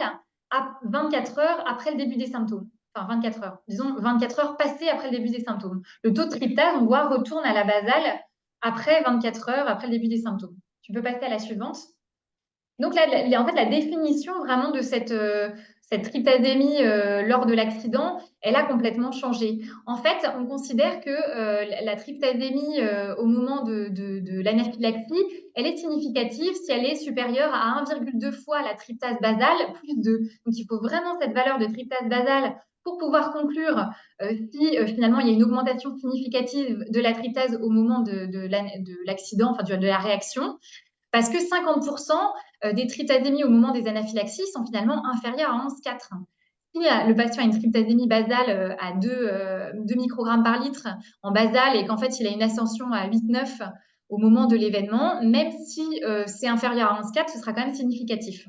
à 24 heures après le début des symptômes. Enfin, 24 heures. Disons 24 heures passées après le début des symptômes. Le taux de tryptase, on voit, retourne à la basale après 24 heures après le début des symptômes. Tu peux passer à la suivante. Donc là, en fait, la définition vraiment de cette tryptasémie lors de l'accident, elle a complètement changé. En fait, on considère que la tryptasémie au moment de l'anaphylaxie, elle est significative si elle est supérieure à 1,2 fois la tryptase basale plus 2. Donc, il faut vraiment cette valeur de tryptase basale pour pouvoir conclure si finalement il y a une augmentation significative de la tryptase au moment de l'accident, enfin de la réaction. Parce que 50% des tryptasémies au moment des anaphylaxies sont finalement inférieures à 11,4. Si le patient a une tryptasémie basale à 2 microgrammes par litre en basale et qu'en fait il a une ascension à 8,9 au moment de l'événement, même si c'est inférieur à 11,4, ce sera quand même significatif.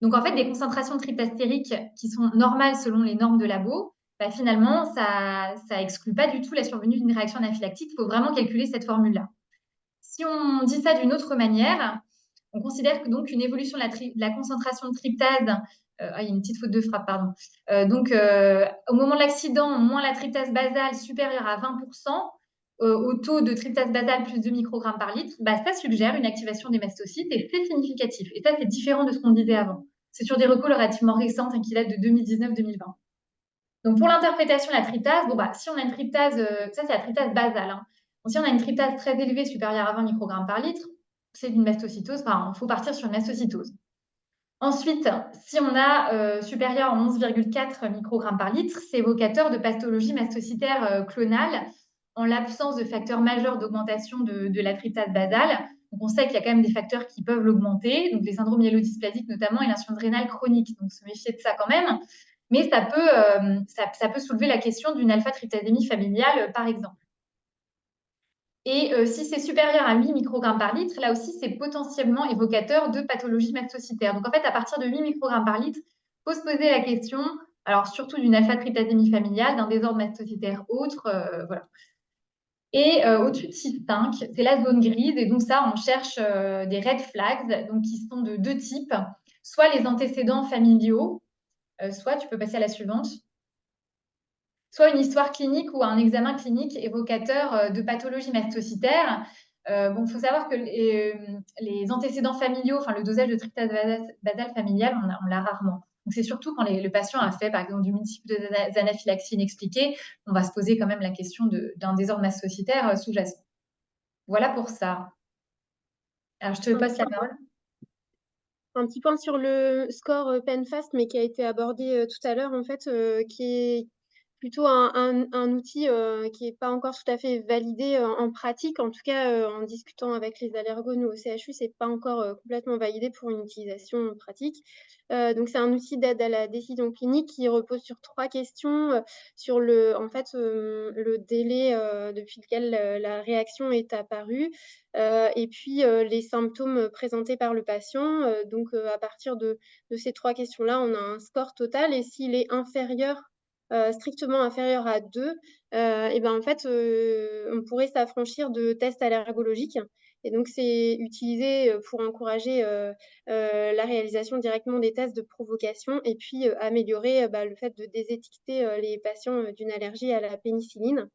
Donc en fait, des concentrations de tryptase stérique qui sont normales selon les normes de labo, finalement, ça exclut pas du tout la survenue d'une réaction anaphylactique. Il faut vraiment calculer cette formule-là. Si on dit ça d'une autre manière, on considère que donc une évolution de la concentration de tryptase, il y a une petite faute de frappe, pardon. Au moment de l'accident, moins la tryptase basale supérieure à 20%, au taux de tryptase basale plus 2 microgrammes par litre, ça suggère une activation des mastocytes et c'est significatif. Et ça, c'est différent de ce qu'on disait avant. C'est sur des recours relativement récents qui datent de 2019-2020. Donc, pour l'interprétation de la tryptase, si on a une tryptase, ça c'est la tryptase basale. Donc, si on a une tryptase très élevée, supérieure à 20 microgrammes par litre, c'est une mastocytose. Il faut partir sur une mastocytose. Ensuite, si on a supérieur à 11,4 microgrammes par litre, c'est évocateur de pathologie mastocytaire clonale en l'absence de facteurs majeurs d'augmentation de la tryptase basale. Donc, on sait qu'il y a quand même des facteurs qui peuvent l'augmenter, donc les syndromes myélodysplasiques notamment et l'insuffisance rénale chronique. Donc, se méfier de ça quand même. Mais ça peut soulever la question d'une alpha-tryptasémie familiale, par exemple. Et si c'est supérieur à 8 microgrammes par litre, là aussi, c'est potentiellement évocateur de pathologie mastocytaire. Donc, en fait, à partir de 8 microgrammes par litre, il faut se poser la question, alors surtout d'une alpha-tryptasémie familiale, d'un désordre mastocytaire autre, voilà. Et au-dessus de 6,5, c'est la zone grise. Et donc ça, on cherche des red flags, donc qui sont de deux types, soit les antécédents familiaux, soit, tu peux passer à la suivante, soit une histoire clinique ou un examen clinique évocateur de pathologie mastocytaire. Il faut savoir que les antécédents familiaux, enfin le dosage de tryptase basale familiale, on l'a rarement. Donc c'est surtout quand le patient a fait par exemple du multiple anaphylaxie inexpliquée, on va se poser quand même la question d'un désordre mastocytaire sous-jacent. Voilà pour ça. Alors je te passe la parole. Un petit point sur le score PenFast, mais qui a été abordé tout à l'heure, en fait, qui est plutôt un outil qui n'est pas encore tout à fait validé en pratique. En tout cas, en discutant avec les allergones au CHU, ce n'est pas encore complètement validé pour une utilisation pratique. Donc, c'est un outil d'aide à la décision clinique qui repose sur 3 questions, sur le délai depuis lequel la réaction est apparue, et puis les symptômes présentés par le patient. Donc, à partir de ces 3 questions-là, on a un score total et s'il est strictement inférieur à 2, en fait, on pourrait s'affranchir de tests allergologiques. Et donc, c'est utilisé pour encourager la réalisation directement des tests de provocation et puis améliorer le fait de désétiqueter les patients d'une allergie à la pénicilline.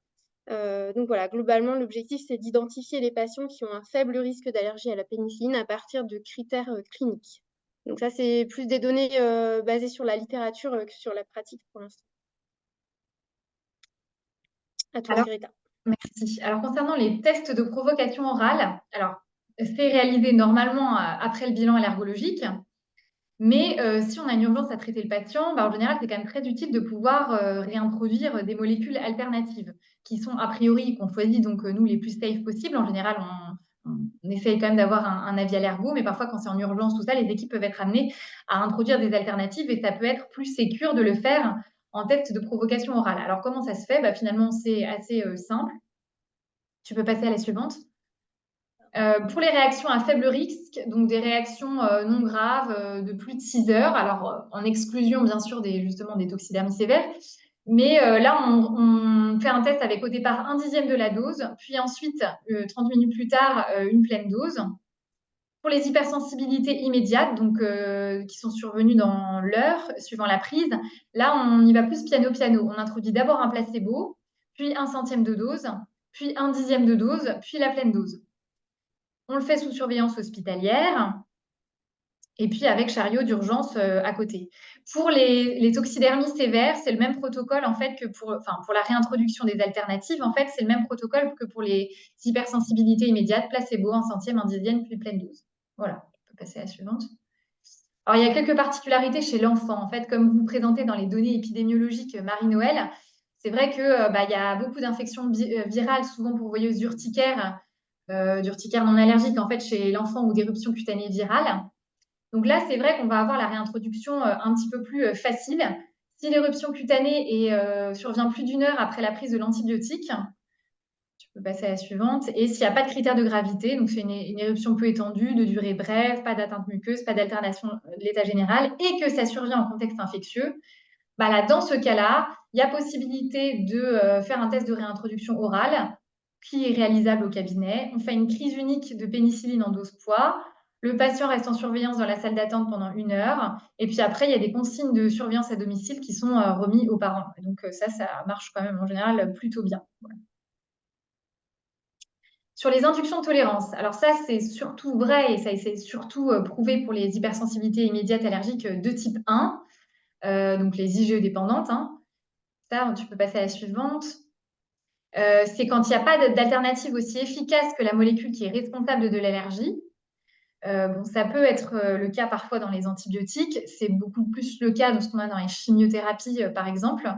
Donc voilà, globalement, l'objectif, c'est d'identifier les patients qui ont un faible risque d'allergie à la pénicilline à partir de critères cliniques. Donc ça, c'est plus des données basées sur la littérature que sur la pratique pour l'instant. À toi, Greta. Merci. Alors, concernant les tests de provocation orale, alors, c'est réalisé normalement après le bilan allergologique. Mais si on a une urgence à traiter le patient, en général, c'est quand même très utile de pouvoir réintroduire des molécules alternatives qui sont a priori, qu'on choisit donc nous les plus safe possibles. En général, on essaye quand même d'avoir un avis allergo, mais parfois quand c'est en urgence, tout ça, les équipes peuvent être amenées à introduire des alternatives et ça peut être plus sécure de le faire en test de provocation orale. Alors comment ça se fait? Finalement, c'est assez simple. Tu peux passer à la suivante. Pour les réactions à faible risque, donc des réactions non graves de plus de 6 heures, alors en exclusion bien sûr justement des toxidermies sévères, mais là on fait un test avec au départ 1/10 de la dose, puis ensuite 30 minutes plus tard une pleine dose. Pour les hypersensibilités immédiates, donc qui sont survenues dans l'heure suivant la prise, là on y va plus piano-piano. On introduit d'abord un placebo, puis 1/100 de dose, puis 1/10 de dose, puis la pleine dose. On le fait sous surveillance hospitalière et puis avec chariot d'urgence à côté. Pour les toxidermies sévères, c'est le même protocole en fait que pour la réintroduction des alternatives. En fait, c'est le même protocole que pour les hypersensibilités immédiates, placebo, 1/100, 1/10, puis pleine dose. Voilà, on peut passer à la suivante. Alors, il y a quelques particularités chez l'enfant. En fait, comme vous présentez dans les données épidémiologiques Marie-Noël, c'est vrai qu'il y a beaucoup d'infections virales, souvent pourvoyeuses d'urticaire non allergique en fait, chez l'enfant ou d'éruptions cutanées virales. Donc là, c'est vrai qu'on va avoir la réintroduction un petit peu plus facile. Si l'éruption cutanée survient plus d'1 heure après la prise de l'antibiotique, tu peux passer à la suivante. Et s'il n'y a pas de critère de gravité, donc c'est une éruption peu étendue, de durée brève, pas d'atteinte muqueuse, pas d'altération de l'état général, et que ça survient en contexte infectieux, bah là, dans ce cas-là, il y a possibilité de faire un test de réintroduction orale qui est réalisable au cabinet. On fait une crise unique de pénicilline en dose poids. Le patient reste en surveillance dans la salle d'attente pendant 1 heure. Et puis après, il y a des consignes de surveillance à domicile qui sont remis aux parents. Et donc ça marche quand même en général plutôt bien. Voilà. Sur les inductions de tolérance, alors ça, c'est surtout vrai et ça c'est surtout prouvé pour les hypersensibilités immédiates allergiques de type 1, donc les IgE dépendantes. Ça, tu peux passer à la suivante. C'est quand il n'y a pas d'alternative aussi efficace que la molécule qui est responsable de l'allergie. Ça peut être le cas parfois dans les antibiotiques. C'est beaucoup plus le cas de ce qu'on a dans les chimiothérapies, par exemple.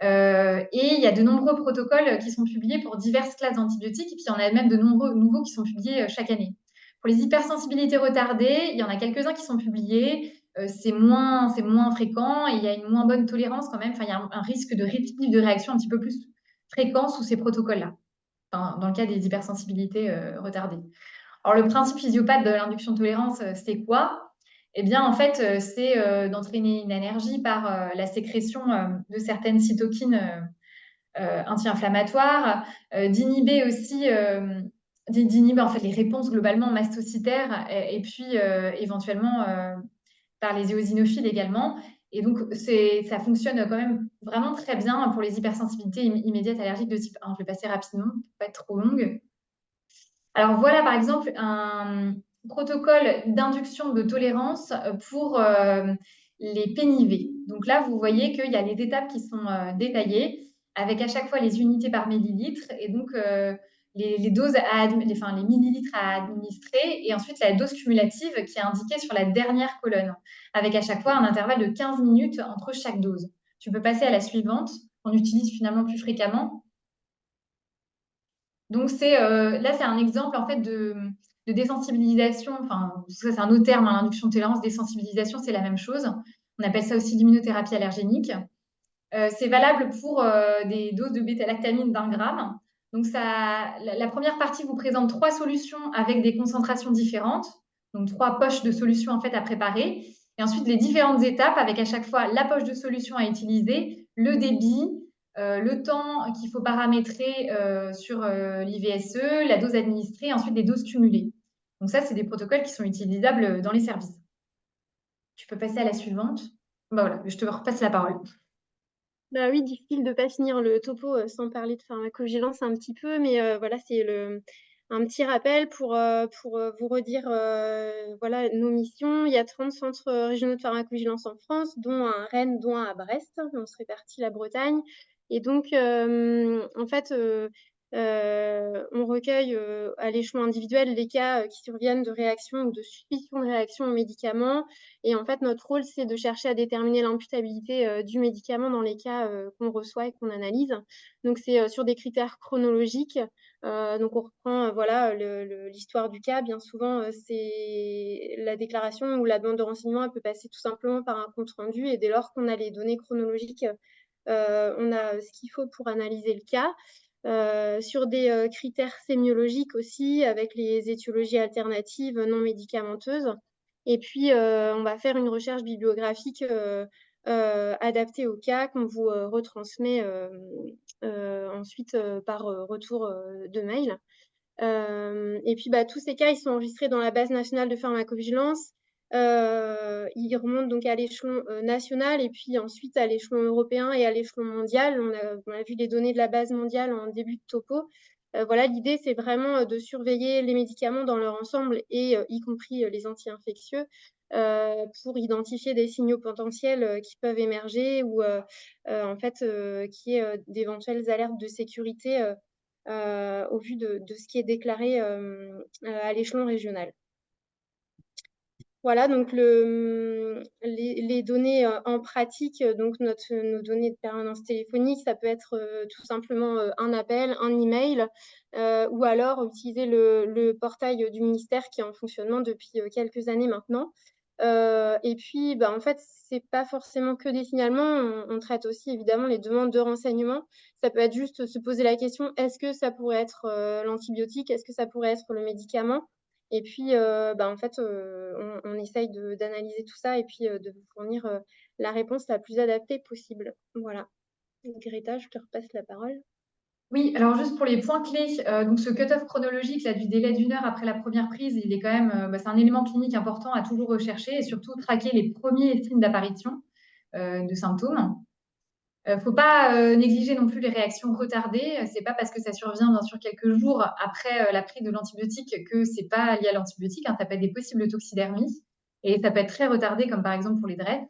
Et il y a de nombreux protocoles qui sont publiés pour diverses classes d'antibiotiques. Et puis, il y en a même de nombreux nouveaux qui sont publiés chaque année. Pour les hypersensibilités retardées, il y en a quelques-uns qui sont publiés. C'est moins fréquent et il y a une moins bonne tolérance quand même. Enfin, il y a un risque de récidive de réaction un petit peu plus fréquent sous ces protocoles-là, dans le cas des hypersensibilités retardées. Alors, le principe physiopathe de l'induction de tolérance, c'est quoi? Eh bien, en fait, c'est d'entraîner une allergie par la sécrétion de certaines cytokines anti-inflammatoires, d'inhiber aussi d'inhiber en fait les réponses globalement mastocytaires et puis éventuellement par les éosinophiles également. Et donc, ça fonctionne quand même vraiment très bien pour les hypersensibilités immédiates allergiques de type 1. Je vais passer rapidement, pour pas être trop longue. Alors voilà, par exemple, un protocole d'induction de tolérance pour les pénivés. Donc là, vous voyez qu'il y a les étapes qui sont détaillées avec à chaque fois les unités par millilitre et donc les doses les millilitres à administrer et ensuite la dose cumulative qui est indiquée sur la dernière colonne avec à chaque fois un intervalle de 15 minutes entre chaque dose. Tu peux passer à la suivante, qu'on utilise finalement plus fréquemment. Donc là, c'est un exemple en fait de désensibilisation. Enfin, ça c'est un autre terme, l'induction de tolérance, désensibilisation, c'est la même chose. On appelle ça aussi l'immunothérapie allergénique. C'est valable pour des doses de bêta-lactamine d'1 gramme. Donc la première partie vous présente 3 solutions avec des concentrations différentes, donc 3 poches de solutions en fait à préparer. Et ensuite les différentes étapes avec à chaque fois la poche de solution à utiliser, le débit, le temps qu'il faut paramétrer sur l'IVSE, la dose administrée, ensuite des doses cumulées. Donc ça, c'est des protocoles qui sont utilisables dans les services. Tu peux passer à la suivante. Voilà, je te repasse la parole. Bah oui, difficile de ne pas finir le topo sans parler de pharmacovigilance un petit peu, mais voilà, c'est un petit rappel pour vous redire voilà, nos missions. Il y a 30 centres régionaux de pharmacovigilance en France, dont un à Rennes, dont un à Brest. On se répartit la Bretagne. Et donc, en fait, on recueille à l'échelon individuel les cas qui surviennent de réaction ou de suspicion de réaction aux médicaments. Et en fait, notre rôle, c'est de chercher à déterminer l'imputabilité du médicament dans les cas qu'on reçoit et qu'on analyse. Donc, c'est sur des critères chronologiques. Donc, on reprend voilà, l'histoire du cas. Bien souvent, c'est la déclaration ou la demande de renseignement, elle peut passer tout simplement par un compte-rendu. Et dès lors qu'on a les données chronologiques, on a ce qu'il faut pour analyser le cas. Sur des critères sémiologiques aussi, avec les étiologies alternatives non médicamenteuses. Et puis, on va faire une recherche bibliographique adaptée au cas qu'on vous retransmet ensuite par retour de mail. Et puis, tous ces cas, ils sont enregistrés dans la base nationale de pharmacovigilance. Ils remontent donc à l'échelon national et puis ensuite à l'échelon européen et à l'échelon mondial. On a vu les données de la base mondiale en début de topo. Voilà, l'idée, c'est vraiment de surveiller les médicaments dans leur ensemble et y compris les anti-infectieux pour identifier des signaux potentiels qui peuvent émerger ou en fait qu'il y ait d'éventuelles alertes de sécurité au vu de ce qui est déclaré à l'échelon régional. Voilà, donc les données en pratique, donc nos données de permanence téléphonique, ça peut être tout simplement un appel, un email, ou alors utiliser le portail du ministère qui est en fonctionnement depuis quelques années maintenant. Et puis, bah, en fait, c'est pas forcément que des signalements, on traite aussi évidemment les demandes de renseignements. Ça peut être juste se poser la question, est-ce que ça pourrait être l'antibiotique? Est-ce que ça pourrait être le médicament? Et puis, bah, en fait, on essaye d'analyser tout ça et puis de vous fournir la réponse la plus adaptée possible. Voilà. Greta, je te repasse la parole. Oui, alors juste pour les points clés, donc ce cut-off chronologique là, du délai d'1 heure après la première prise, il est quand même, c'est un élément clinique important à toujours rechercher et surtout traquer les premiers signes d'apparition de symptômes. Faut pas négliger non plus les réactions retardées. C'est pas parce que ça survient bien sûr quelques jours après la prise de l'antibiotique que c'est pas lié à l'antibiotique, hein. Ça peut être des possibles toxidérmies et ça peut être très retardé, comme par exemple pour les DREF.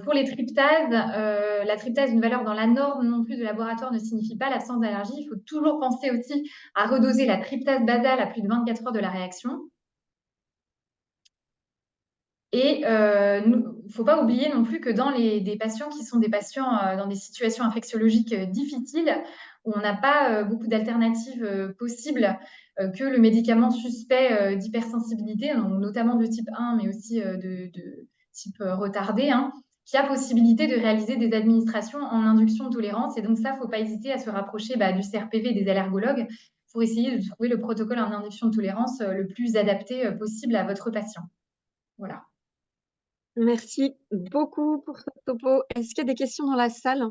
Pour les tryptases, la tryptase, une valeur dans la norme non plus de laboratoire ne signifie pas l'absence d'allergie. Il faut toujours penser aussi à redoser la tryptase basale à plus de 24 heures de la réaction. Et il ne faut pas oublier non plus que dans des patients qui sont des patients dans des situations infectiologiques difficiles, où on n'a pas beaucoup d'alternatives possibles que le médicament suspect d'hypersensibilité, notamment de type 1, mais aussi de type retardé, hein, qui a possibilité de réaliser des administrations en induction de tolérance. Et donc ça, il ne faut pas hésiter à se rapprocher du CRPV et des allergologues pour essayer de trouver le protocole en induction de tolérance le plus adapté possible à votre patient. Voilà. Merci beaucoup pour ce topo. Est-ce qu'il y a des questions dans la salle?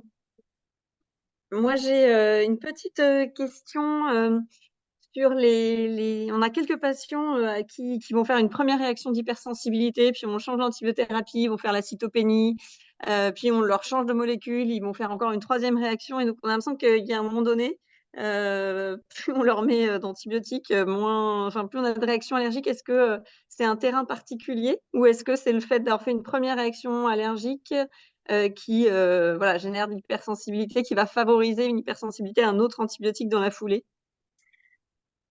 Moi, j'ai une petite question sur On a quelques patients qui vont faire une première réaction d'hypersensibilité, puis on change l'antibiothérapie, ils vont faire la cytopénie, puis on leur change de molécule, ils vont faire encore une troisième réaction. Et donc, on a l'impression qu'il y a un moment donné, plus on leur met d'antibiotiques, plus on a de réactions allergiques. Est-ce que c'est un terrain particulier ou est-ce que c'est le fait d'avoir fait une première réaction allergique qui génère de l'hypersensibilité, qui va favoriser une hypersensibilité à un autre antibiotique dans la foulée?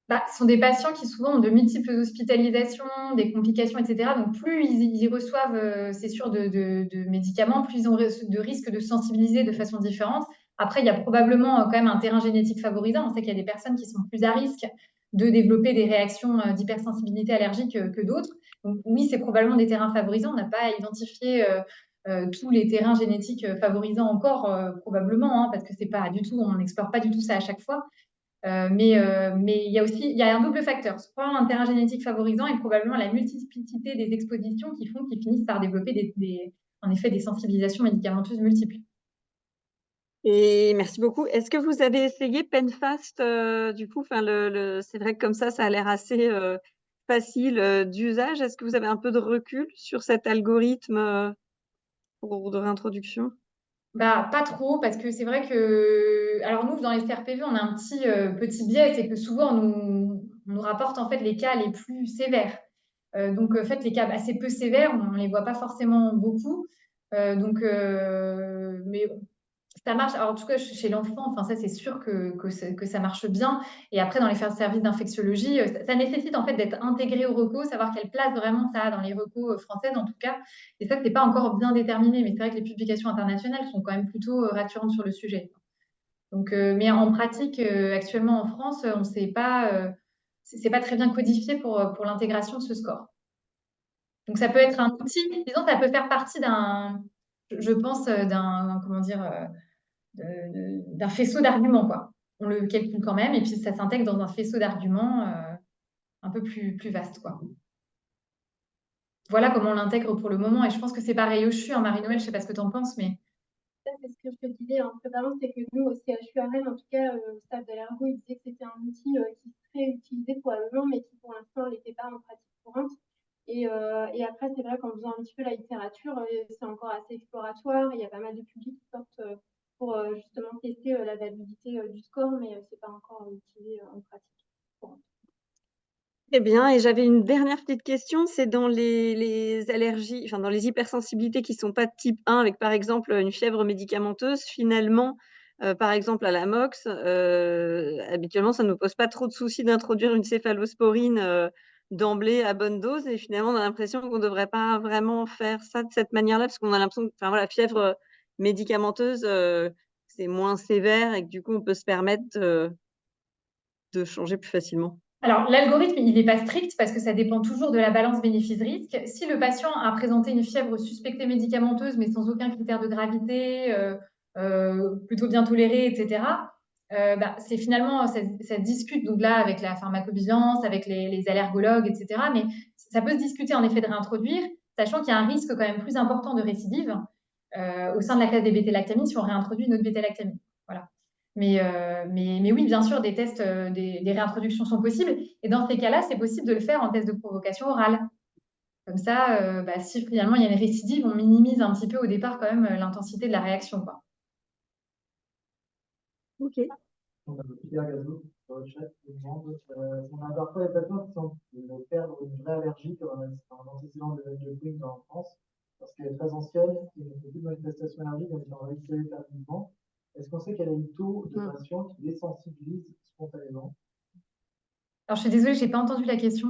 Ce sont des patients qui souvent ont de multiples hospitalisations, des complications, etc. Donc, plus ils reçoivent, c'est sûr, de médicaments, plus ils ont de risques de sensibiliser de façon différente. Après, il y a probablement quand même un terrain génétique favorisant. On sait qu'il y a des personnes qui sont plus à risque de développer des réactions d'hypersensibilité allergique que d'autres. Donc, oui, c'est probablement des terrains favorisants. On n'a pas identifié tous les terrains génétiques favorisants encore, probablement, hein, parce que c'est pas du tout, on n'explore pas du tout ça à chaque fois. Mais il y a un double facteur, soit un terrain génétique favorisant et probablement la multiplicité des expositions qui font qu'ils finissent par développer en effet des sensibilisations médicamenteuses multiples. Et merci beaucoup. Est-ce que vous avez essayé Penfast du coup, c'est vrai que comme ça a l'air assez facile d'usage. Est-ce que vous avez un peu de recul sur cet algorithme de réintroduction? Pas trop, parce que c'est vrai que, alors nous, dans les CRPV, on a un petit biais, c'est que souvent, on nous rapporte en fait les cas les plus sévères. Donc, en fait, les cas assez peu sévères, on ne les voit pas forcément beaucoup. Mais ça marche. Alors, en tout cas, chez l'enfant, enfin, ça, c'est sûr que ça marche bien. Et après, dans les services d'infectiologie, ça nécessite en fait d'être intégré au RECO, savoir quelle place vraiment ça a dans les RECO françaises, en tout cas. Et ça, c'est pas encore bien déterminé. Mais c'est vrai que les publications internationales sont quand même plutôt rassurantes sur le sujet. Donc, mais en pratique, actuellement en France, on sait pas, c'est pas très bien codifié pour l'intégration de ce score. Donc, ça peut être un outil, disons, ça peut faire partie je pense, comment dire, d'un faisceau d'arguments, quoi. On le calcule quand même, et puis ça s'intègre dans un faisceau d'arguments un peu plus vaste, quoi. Voilà comment on l'intègre pour le moment, et je pense que c'est pareil au CHU, hein, Marie-Noël, je sais pas ce que tu en penses, mais... Ça, c'est ce que je te disais en préparant, c'est que nous, au CHURM, en tout cas, au stade d'Allergo, il disait que c'était un outil qui serait utilisé probablement, mais qui pour l'instant n'était pas en pratique courante. Et après, c'est vrai qu'en faisant un petit peu la littérature, c'est encore assez exploratoire. Il y a pas mal de publics qui sortent pour justement tester la validité du score, mais ce n'est pas encore utilisé en pratique. Très bien. Et j'avais une dernière petite question, c'est dans les allergies, enfin dans les hypersensibilités qui ne sont pas de type 1, avec par exemple une fièvre médicamenteuse, finalement, par exemple à l'Amox, habituellement, ça ne nous pose pas trop de soucis d'introduire une céphalosporine d'emblée à bonne dose. Et finalement, on a l'impression qu'on ne devrait pas vraiment faire ça de cette manière-là, parce qu'on a l'impression que enfin, voilà, fièvre médicamenteuse, c'est moins sévère et que du coup, on peut se permettre de changer plus facilement. Alors, l'algorithme, il n'est pas strict parce que ça dépend toujours de la balance bénéfice-risque. Si le patient a présenté une fièvre suspectée médicamenteuse, mais sans aucun critère de gravité, plutôt bien tolérée, etc., c'est finalement, ça discute donc là avec la pharmacovigilance, avec les allergologues, etc. Mais ça peut se discuter en effet de réintroduire, sachant qu'il y a un risque quand même plus important de récidive au sein de la classe des bêta-lactamines si on réintroduit une autre bêta-lactamine. Voilà. Mais oui, bien sûr, des tests, des réintroductions sont possibles. Et dans ces cas-là, c'est possible de le faire en test de provocation orale. Comme ça, si finalement il y a une récidive, on minimise un petit peu au départ quand même l'intensité de la réaction, quoi. Ok. On a Pierre Gazo dans le chat qui demande on a parfois les patients qui semblent perdre une vraie allergie comme un antécédent de Jeffrey en France, parce qu'elle est très ancienne et ne fait plus de manifestations allergiques, donc on va isoler tardivement. Est-ce qu'on sait quel est le taux de patients qui désensibilisent spontanément? Alors, je suis désolée, je n'ai pas entendu la question.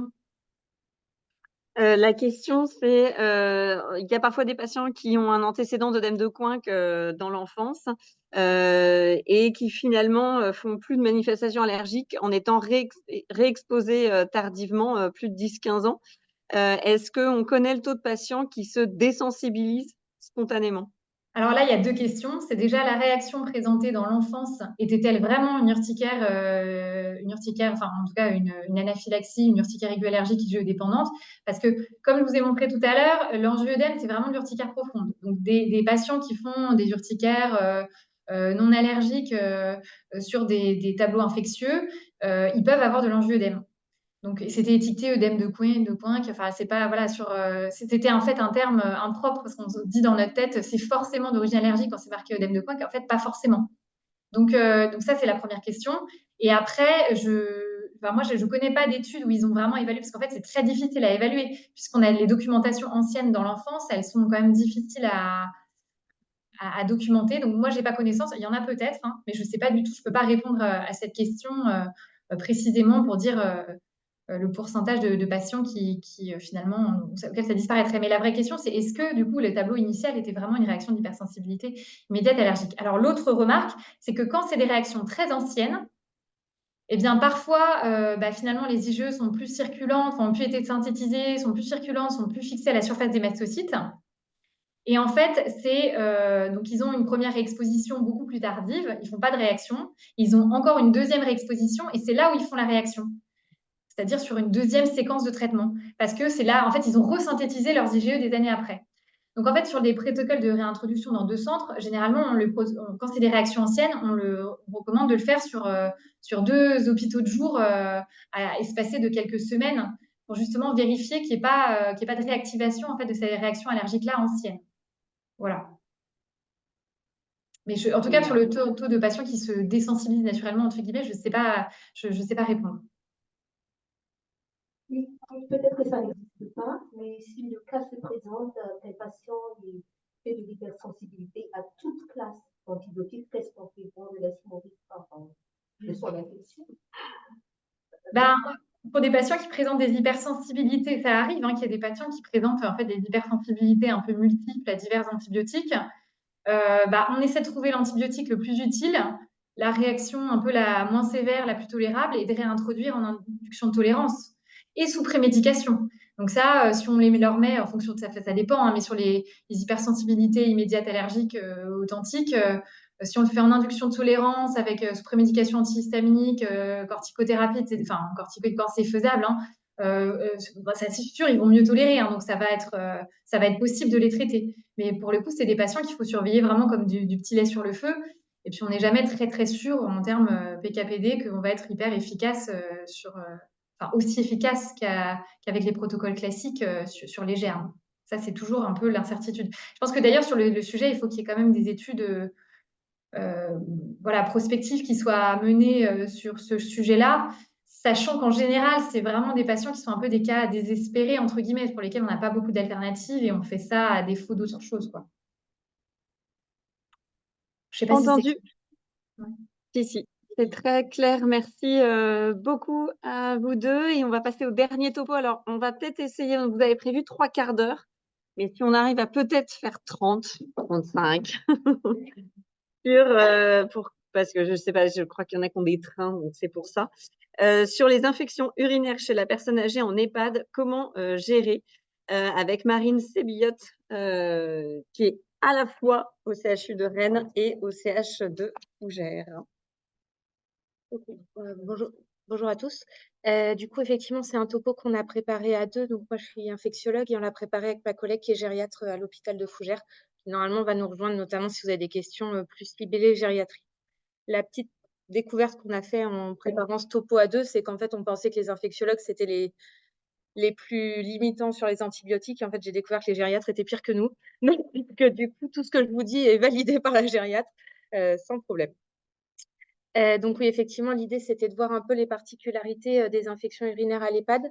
La question, c'est il y a parfois des patients qui ont un antécédent d'œdème de Coinck dans l'enfance et qui finalement font plus de manifestations allergiques en étant réexposés tardivement, plus de 10-15 ans. Est-ce qu'on connaît le taux de patients qui se désensibilisent spontanément? Alors là, il y a deux questions. C'est déjà la réaction présentée dans l'enfance. Était-elle vraiment une urticaire, enfin en tout cas une anaphylaxie, une urticaire aiguë-allergique IgE-dépendante? Parce que, comme je vous ai montré tout à l'heure, l'angio-œdème, c'est vraiment de l'urticaire profonde. Donc des patients qui font des urticaires non allergiques sur des tableaux infectieux, ils peuvent avoir de l'angio-œdème. Donc, c'était étiqueté œdème de Coinck. Enfin, c'est pas, voilà, c'était en fait un terme impropre parce qu'on se dit dans notre tête, c'est forcément d'origine allergique quand c'est marqué œdème de Coinck. En fait, pas forcément. Donc ça, c'est la première question. Et après, moi, je ne connais pas d'études où ils ont vraiment évalué, parce qu'en fait, c'est très difficile à évaluer, puisqu'on a les documentations anciennes dans l'enfance, elles sont quand même difficiles à documenter. Donc, moi, je n'ai pas connaissance. Il y en a peut-être, hein, mais je ne sais pas du tout. Je ne peux pas répondre à cette question précisément pour dire le pourcentage de patients qui finalement, auquel ça disparaîtrait. Mais la vraie question, c'est est-ce que du coup, le tableau initial était vraiment une réaction d'hypersensibilité immédiate allergique? Alors, l'autre remarque, c'est que quand c'est des réactions très anciennes, eh bien, parfois, finalement, les IgE sont plus circulantes, ont pu être synthétisées, sont plus circulantes, sont plus fixées à la surface des mastocytes. Et en fait, donc ils ont une première réexposition beaucoup plus tardive, ils ne font pas de réaction, ils ont encore une deuxième réexposition, et c'est là où ils font la réaction. C'est-à-dire sur une deuxième séquence de traitement. Parce que c'est là, en fait, ils ont resynthétisé leurs IgE des années après. Donc, en fait, sur les protocoles de réintroduction dans 2 centres, généralement, quand c'est des réactions anciennes, on recommande de le faire sur 2 hôpitaux de jour espacés de quelques semaines pour justement vérifier qu'il n'y ait pas de réactivation en fait, de ces réactions allergiques-là anciennes. Voilà. Mais en tout cas, sur le taux de patients qui se désensibilisent naturellement, entre guillemets, je ne sais pas répondre. Oui, peut-être que ça n'existe pas, mais si le cas se présente, qu'un patient fait de l'hypersensibilité à toute classe d'antibiotiques, qu'est-ce qu'on fait pour le laisser mourir de son infection? Pour des patients qui présentent des hypersensibilités, ça arrive qu'il y ait des patients qui présentent en fait des hypersensibilités un peu multiples à divers antibiotiques. On essaie de trouver l'antibiotique le plus utile, la réaction un peu la moins sévère, la plus tolérable, et de réintroduire en induction de tolérance et sous prémédication. Donc ça, si on leur met en fonction de ça, ça dépend, mais sur les hypersensibilités immédiates allergiques authentiques, si on le fait en induction de tolérance avec sous prémédication antihistaminique, corticothérapie, enfin corticoïde quand c'est faisable, ça c'est sûr, ils vont mieux tolérer, donc ça va être possible de les traiter. Mais pour le coup, c'est des patients qu'il faut surveiller vraiment comme du petit lait sur le feu. Et puis, on n'est jamais très, très sûr en termes PKPD qu'on va être hyper efficace aussi efficace qu'avec les protocoles classiques sur les germes. Ça, c'est toujours un peu l'incertitude. Je pense que d'ailleurs, sur le sujet, il faut qu'il y ait quand même des études voilà, prospectif qui soit mené sur ce sujet-là, sachant qu'en général, c'est vraiment des patients qui sont un peu des cas désespérés, entre guillemets, pour lesquels on n'a pas beaucoup d'alternatives et on fait ça à défaut d'autre chose, quoi. Je sais pas si c'est... Entendu. Ouais. Si, c'est très clair. Merci beaucoup à vous deux. Et on va passer au dernier topo. Alors, on va peut-être essayer, vous avez prévu 3 quarts d'heure, mais si on arrive à peut-être faire 30, 35, parce que je sais pas, je crois qu'il y en a qui ont des trains, donc c'est pour ça. Sur les infections urinaires chez la personne âgée en EHPAD, comment gérer avec Marine Sébillotte, qui est à la fois au CHU de Rennes et au CH de Fougères. Ok, bonjour, bonjour à tous. Du coup, effectivement, c'est un topo qu'on a préparé à deux. Donc, moi, je suis infectiologue et on l'a préparé avec ma collègue qui est gériatre à l'hôpital de Fougères, qui normalement va nous rejoindre, notamment si vous avez des questions plus libellées gériatrie. La petite découverte qu'on a fait en préparant ce topo à deux, c'est qu'en fait, on pensait que les infectiologues, c'était les plus limitants sur les antibiotiques. Et en fait, j'ai découvert que les gériatres étaient pires que nous. Donc, du coup, tout ce que je vous dis est validé par la gériatre sans problème. Donc oui, effectivement, l'idée, c'était de voir un peu les particularités des infections urinaires à l'EHPAD,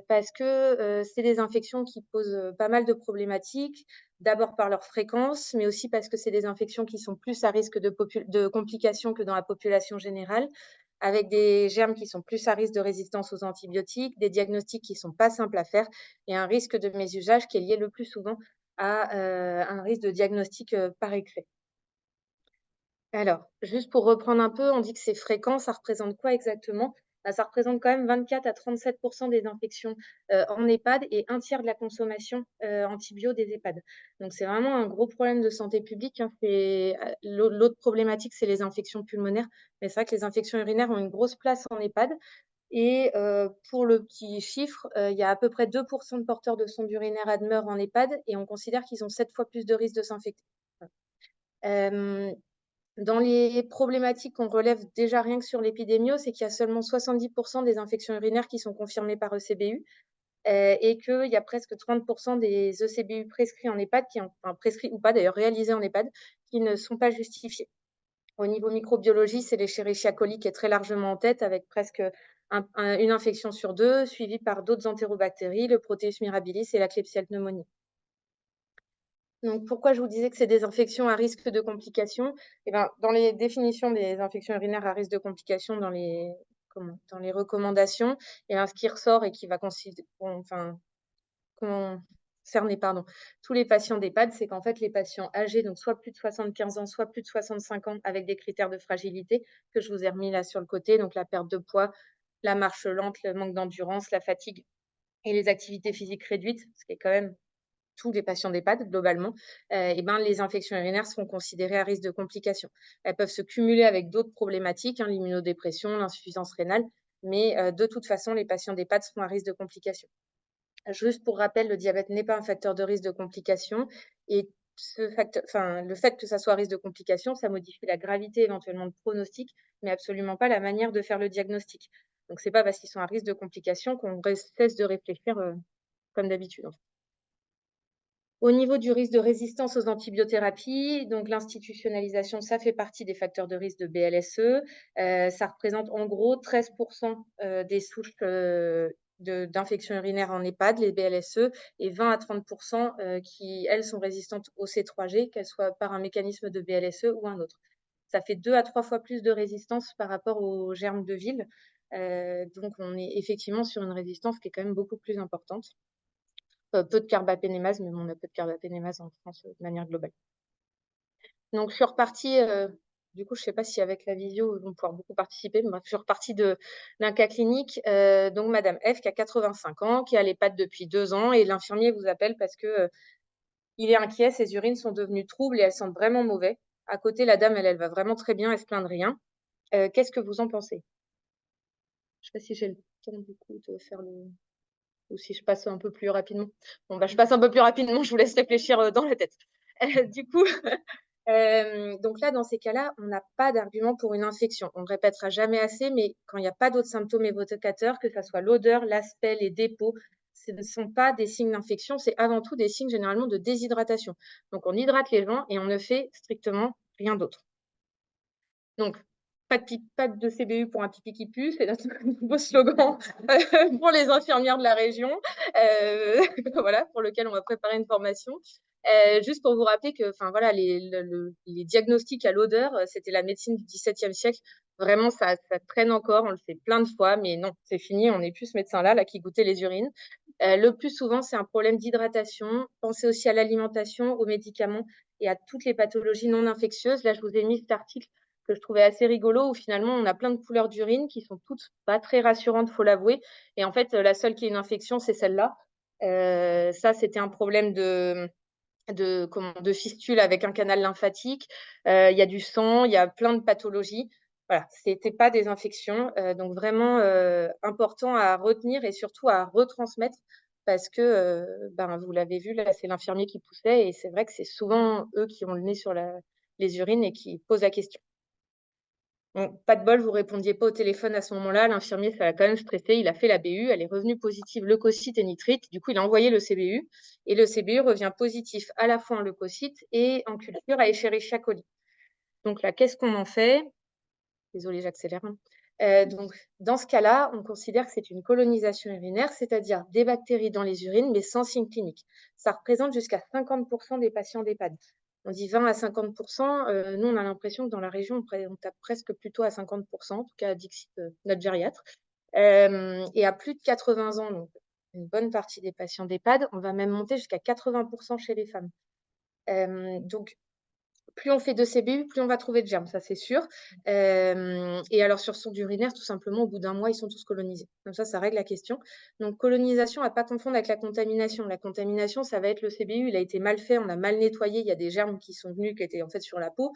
parce que c'est des infections qui posent pas mal de problématiques, d'abord par leur fréquence, mais aussi parce que c'est des infections qui sont plus à risque de complications que dans la population générale, avec des germes qui sont plus à risque de résistance aux antibiotiques, des diagnostics qui ne sont pas simples à faire, et un risque de mésusage qui est lié le plus souvent à un risque de diagnostic par excès. Alors, juste pour reprendre un peu, on dit que c'est fréquent, ça représente quoi exactement? Ça représente quand même 24 à 37 des infections en EHPAD et un tiers de la consommation antibio des EHPAD. Donc, c'est vraiment un gros problème de santé publique, hein. L'autre problématique, c'est les infections pulmonaires. Mais c'est vrai que les infections urinaires ont une grosse place en EHPAD. Et pour le petit chiffre, il y a à peu près 2 de porteurs de sondes urinaires ADMER en EHPAD et on considère qu'ils ont 7 fois plus de risques de s'infecter. Dans les problématiques qu'on relève déjà rien que sur l'épidémio, c'est qu'il y a seulement 70% des infections urinaires qui sont confirmées par ECBU et qu'il y a presque 30% des ECBU prescrits en EHPAD, enfin prescrits ou pas d'ailleurs, réalisés en EHPAD, qui ne sont pas justifiés. Au niveau microbiologie, c'est l'Escherichia coli qui est très largement en tête, avec presque une infection sur 2, suivie par d'autres entérobactéries, le Proteus mirabilis et la Klebsiella pneumoniae. Donc, pourquoi je vous disais que c'est des infections à risque de complications? Eh ben, dans les définitions des infections urinaires à risque de complications, dans les recommandations, et ce qui ressort et qui va concerner tous les patients d'EHPAD, c'est qu'en fait, les patients âgés, donc soit plus de 75 ans, soit plus de 65 ans, avec des critères de fragilité que je vous ai remis là sur le côté, donc la perte de poids, la marche lente, le manque d'endurance, la fatigue et les activités physiques réduites, ce qui est quand même tous les patients d'EHPAD, globalement, les infections urinaires seront considérées à risque de complications. Elles peuvent se cumuler avec d'autres problématiques, l'immunodépression, l'insuffisance rénale, mais de toute façon, les patients d'EHPAD seront à risque de complications. Juste pour rappel, le diabète n'est pas un facteur de risque de complications et le fait que ça soit à risque de complications, ça modifie la gravité éventuellement de pronostic, mais absolument pas la manière de faire le diagnostic. Donc, ce n'est pas parce qu'ils sont à risque de complications qu'on cesse de réfléchir comme d'habitude. En fait. Au niveau du risque de résistance aux antibiothérapies, donc l'institutionnalisation, ça fait partie des facteurs de risque de BLSE. Ça représente en gros 13% des souches d'infections urinaires en EHPAD, les BLSE, et 20 à 30% qui, elles, sont résistantes au C3G, qu'elles soient par un mécanisme de BLSE ou un autre. Ça fait 2 à 3 fois plus de résistance par rapport aux germes de ville. Donc, on est effectivement sur une résistance qui est quand même beaucoup plus importante. Peu de carbapénémase, mais on a peu de carbapénémase en France de manière globale. Donc, je suis repartie, du coup, je ne sais pas si avec la visio, ils vont pouvoir beaucoup participer, mais je suis repartie d'un cas clinique. Donc, Madame F, qui a 85 ans, qui a l'EHPAD depuis 2 ans, et l'infirmier vous appelle parce que il est inquiet, ses urines sont devenues troubles et elles sentent vraiment mauvais. À côté, la dame, elle va vraiment très bien, elle ne se plaint de rien. Qu'est-ce que vous en pensez? Je ne sais pas si j'ai le temps, du coup, de faire le... Ou si je passe un peu plus rapidement. Bon, je passe un peu plus rapidement, je vous laisse réfléchir dans la tête. Du coup, donc là, dans ces cas-là, on n'a pas d'argument pour une infection. On ne répétera jamais assez, mais quand il n'y a pas d'autres symptômes évocateurs, que ce soit l'odeur, l'aspect, les dépôts, ce ne sont pas des signes d'infection, c'est avant tout des signes généralement de déshydratation. Donc, on hydrate les gens et on ne fait strictement rien d'autre. Donc, pas de CBU pour un pipi qui pue, c'est notre nouveau slogan pour les infirmières de la région, voilà, pour lequel on va préparer une formation. Juste pour vous rappeler que voilà, les diagnostics à l'odeur, c'était la médecine du XVIIe siècle. Vraiment, ça traîne encore, on le fait plein de fois, mais non, c'est fini, on n'est plus ce médecin-là qui goûtait les urines. Le plus souvent, c'est un problème d'hydratation. Pensez aussi à l'alimentation, aux médicaments et à toutes les pathologies non infectieuses. Là, je vous ai mis cet article que je trouvais assez rigolo, où finalement, on a plein de couleurs d'urine qui sont toutes pas très rassurantes, il faut l'avouer. Et en fait, la seule qui a une infection, c'est celle-là. Ça, c'était un problème de fistule avec un canal lymphatique. Il y a du sang, il y a plein de pathologies. Voilà, ce n'était pas des infections. Donc, vraiment important à retenir et surtout à retransmettre parce que, vous l'avez vu, là, c'est l'infirmier qui poussait et c'est vrai que c'est souvent eux qui ont le nez sur les urines et qui posent la question. Bon, pas de bol, vous répondiez pas au téléphone à ce moment-là. L'infirmier, ça l'a quand même stressé. Il a fait la BU, elle est revenue positive leucocyte et nitrite. Du coup, il a envoyé le CBU et le CBU revient positif à la fois en leucocyte et en culture à Escherichia coli. Donc là, qu'est-ce qu'on en fait? Désolée, j'accélère. Donc, dans ce cas-là, on considère que c'est une colonisation urinaire, c'est-à-dire des bactéries dans les urines, mais sans signe clinique. Ça représente jusqu'à 50% des patients d'EHPAD. On dit 20 à 50%. Nous, on a l'impression que dans la région, on tape presque plutôt à 50%, en tout cas, Dixit, notre gériatre. Et à plus de 80 ans, donc une bonne partie des patients d'EHPAD, on va même monter jusqu'à 80% chez les femmes. Donc, plus on fait de CBU, plus on va trouver de germes, ça c'est sûr. Et alors sur sonde urinaire, tout simplement, au bout d'un mois, ils sont tous colonisés. Comme ça règle la question. Donc colonisation, à ne pas confondre avec la contamination. La contamination, ça va être le CBU, il a été mal fait, on a mal nettoyé, il y a des germes qui sont venus, qui étaient en fait sur la peau.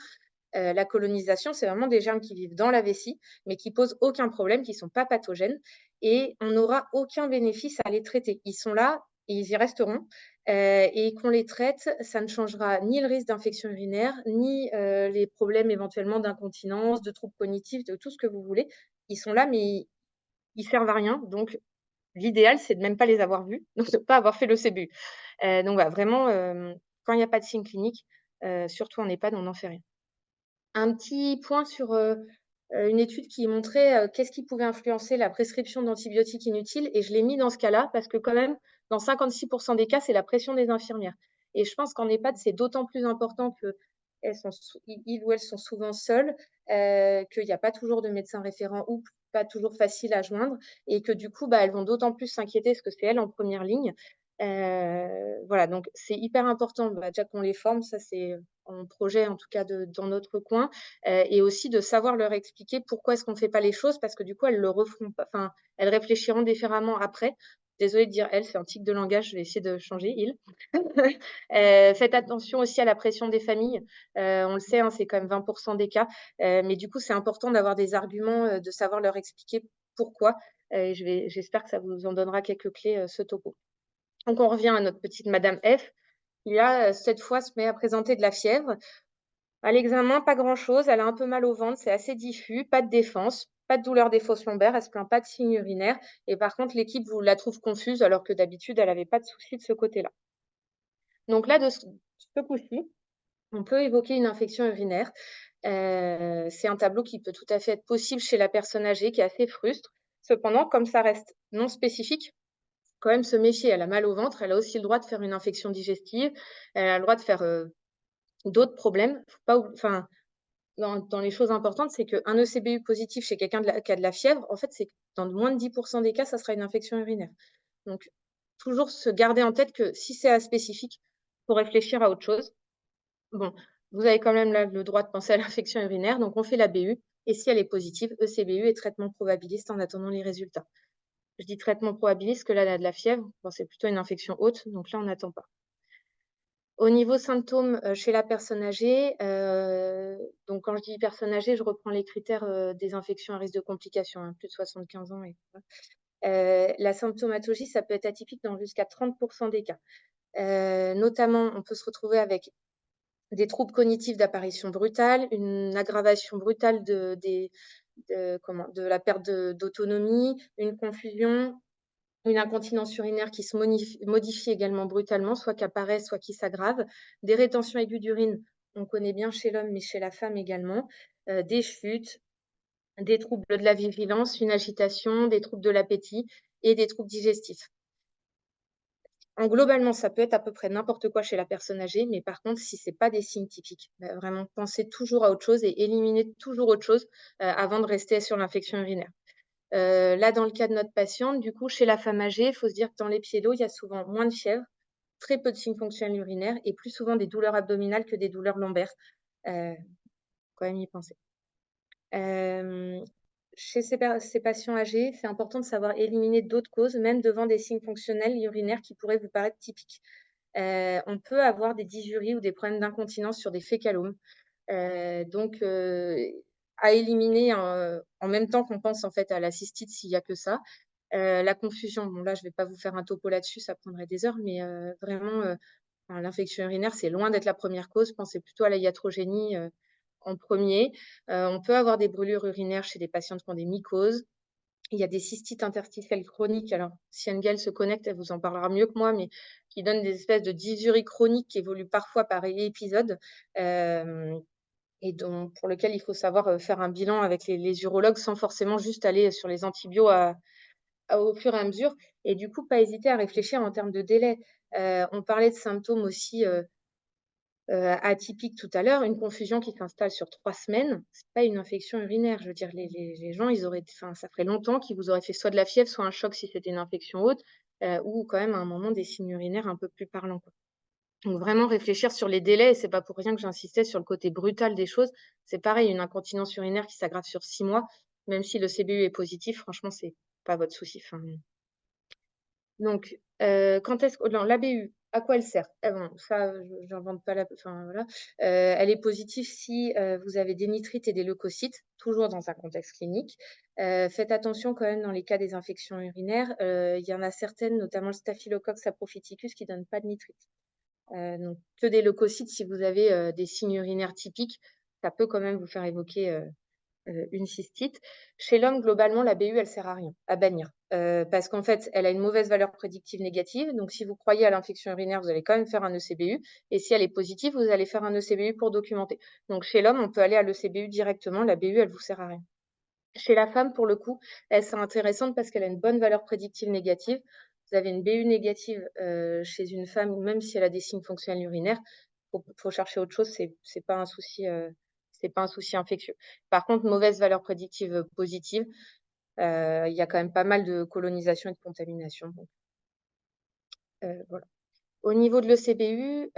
La colonisation, c'est vraiment des germes qui vivent dans la vessie, mais qui posent aucun problème, qui ne sont pas pathogènes, et on n'aura aucun bénéfice à les traiter. Ils sont là et ils y resteront. Et qu'on les traite, ça ne changera ni le risque d'infection urinaire, ni les problèmes éventuellement d'incontinence, de troubles cognitifs, de tout ce que vous voulez. Ils sont là, mais ils servent à rien. Donc, l'idéal, c'est de même pas les avoir vus, donc de ne pas avoir fait le CBU. Donc, vraiment, quand il n'y a pas de signe clinique, surtout en EHPAD, on n'en fait rien. Un petit point sur une étude qui montrait qu'est-ce qui pouvait influencer la prescription d'antibiotiques inutiles. Et je l'ai mis dans ce cas-là parce que quand même, dans 56% des cas, c'est la pression des infirmières. Et je pense qu'en EHPAD, c'est d'autant plus important qu'ils ou elles sont souvent seules, qu'il n'y a pas toujours de médecin référent ou pas toujours facile à joindre. Et que du coup, elles vont d'autant plus s'inquiéter parce que c'est elles en première ligne. Voilà, donc c'est hyper important déjà qu'on les forme, ça c'est en projet en tout cas dans notre coin, et aussi de savoir leur expliquer pourquoi est-ce qu'on ne fait pas les choses, parce que du coup elles le referont pas, elles réfléchiront différemment après. Désolée de dire elles, c'est un tic de langage, je vais essayer de changer, il. Faites attention aussi à la pression des familles, on le sait, c'est quand même 20% des cas, mais du coup c'est important d'avoir des arguments, de savoir leur expliquer pourquoi, et j'espère que ça vous en donnera quelques clés, ce topo. Donc, on revient à notre petite Madame F. Qui, là, cette fois, se met à présenter de la fièvre. À l'examen, pas grand-chose. Elle a un peu mal au ventre, c'est assez diffus, pas de défense, pas de douleur des fosses lombaires, elle ne se plaint pas de signes urinaires. Et par contre, l'équipe vous la trouve confuse, alors que d'habitude, elle n'avait pas de souci de ce côté-là. Donc là, de ce coup-ci, on peut évoquer une infection urinaire. C'est un tableau qui peut tout à fait être possible chez la personne âgée, qui est assez frustre. Cependant, comme ça reste non spécifique, quand même se méfier. Elle a mal au ventre, elle a aussi le droit de faire une infection digestive, elle a le droit de faire d'autres problèmes. Faut pas, dans les choses importantes, c'est qu'un ECBU positif chez quelqu'un qui a de la fièvre, en fait, c'est que dans moins de 10% des cas, ça sera une infection urinaire. Donc, toujours se garder en tête que si c'est aspécifique, il faut réfléchir à autre chose. Bon, vous avez quand même là le droit de penser à l'infection urinaire, donc on fait la BU, et si elle est positive, ECBU et traitement probabiliste en attendant les résultats. Je dis traitement probabiliste que là, elle a de la fièvre. Bon, c'est plutôt une infection haute, donc là, on n'attend pas. Au niveau symptômes chez la personne âgée, donc quand je dis personne âgée, je reprends les critères des infections à risque de complications, plus de 75 ans. La symptomatologie, ça peut être atypique dans jusqu'à 30% des cas. Notamment, on peut se retrouver avec des troubles cognitifs d'apparition brutale, une aggravation brutale de la perte d'autonomie, une confusion, une incontinence urinaire qui se modifie également brutalement, soit qui apparaît, soit qui s'aggrave, des rétentions aiguës d'urine, on connaît bien chez l'homme, mais chez la femme également, des chutes, des troubles de la vigilance, une agitation, des troubles de l'appétit et des troubles digestifs. Globalement, ça peut être à peu près n'importe quoi chez la personne âgée, mais par contre, si ce n'est pas des signes typiques, vraiment pensez toujours à autre chose et éliminez toujours autre chose avant de rester sur l'infection urinaire. Là, dans le cas de notre patiente, du coup, chez la femme âgée, il faut se dire que dans les pieds d'eau, il y a souvent moins de fièvre, très peu de signes fonctionnels urinaires et plus souvent des douleurs abdominales que des douleurs lombaires. Quand même y penser. Chez ces patients âgés, c'est important de savoir éliminer d'autres causes, même devant des signes fonctionnels urinaires qui pourraient vous paraître typiques. On peut avoir des dysuries ou des problèmes d'incontinence sur des fécalomes. Donc, à éliminer en même temps qu'on pense en fait à la cystite s'il n'y a que ça. La confusion, bon là, je ne vais pas vous faire un topo là-dessus, ça prendrait des heures, mais vraiment, l'infection urinaire, c'est loin d'être la première cause. Pensez plutôt à la iatrogénie en premier. On peut avoir des brûlures urinaires chez des patientes qui ont des mycoses. Il y a des cystites interstitielles chroniques. Alors, si Engel se connecte, elle vous en parlera mieux que moi, mais qui donnent des espèces de dysuries chroniques qui évoluent parfois par épisode et pour lequel il faut savoir faire un bilan avec les urologues sans forcément juste aller sur les antibiotiques au fur et à mesure. Et du coup, pas hésiter à réfléchir en termes de délai. On parlait de symptômes aussi atypiques tout à l'heure. Une confusion qui s'installe sur 3 semaines, ce n'est pas une infection urinaire. Je veux dire, les gens, ça ferait longtemps qu'ils vous auraient fait soit de la fièvre, soit un choc si c'était une infection haute, ou quand même à un moment des signes urinaires un peu plus parlants, quoi. Donc vraiment réfléchir sur les délais, et c'est pas pour rien que j'insistais sur le côté brutal des choses. C'est pareil, une incontinence urinaire qui s'aggrave sur 6 mois, même si le CBU est positif, franchement, c'est pas votre souci. Donc, quand est-ce que l'ABU, à quoi elle sert? Bon, ça, j'invente pas voilà. Elle est positive si vous avez des nitrites et des leucocytes, toujours dans un contexte clinique. Faites attention quand même dans les cas des infections urinaires. Il y en a certaines, notamment le Staphylococcus saprophyticus, qui ne donnent pas de nitrites. Donc, que des leucocytes, si vous avez des signes urinaires typiques, ça peut quand même vous faire évoquer une cystite. Chez l'homme, globalement, la BU, elle sert à rien, à bannir. Parce qu'en fait, elle a une mauvaise valeur prédictive négative. Donc, si vous croyez à l'infection urinaire, vous allez quand même faire un ECBU. Et si elle est positive, vous allez faire un ECBU pour documenter. Donc, chez l'homme, on peut aller à l'ECBU directement. La BU, elle vous sert à rien. Chez la femme, pour le coup, elle sera intéressante parce qu'elle a une bonne valeur prédictive négative. Vous avez une BU négative chez une femme, même si elle a des signes fonctionnels urinaires, il faut chercher autre chose. C'est pas un souci. C'est pas un souci infectieux. Par contre, mauvaise valeur prédictive positive, il y a quand même pas mal de colonisation et de contamination. Donc, voilà. Au niveau de l'ECBU,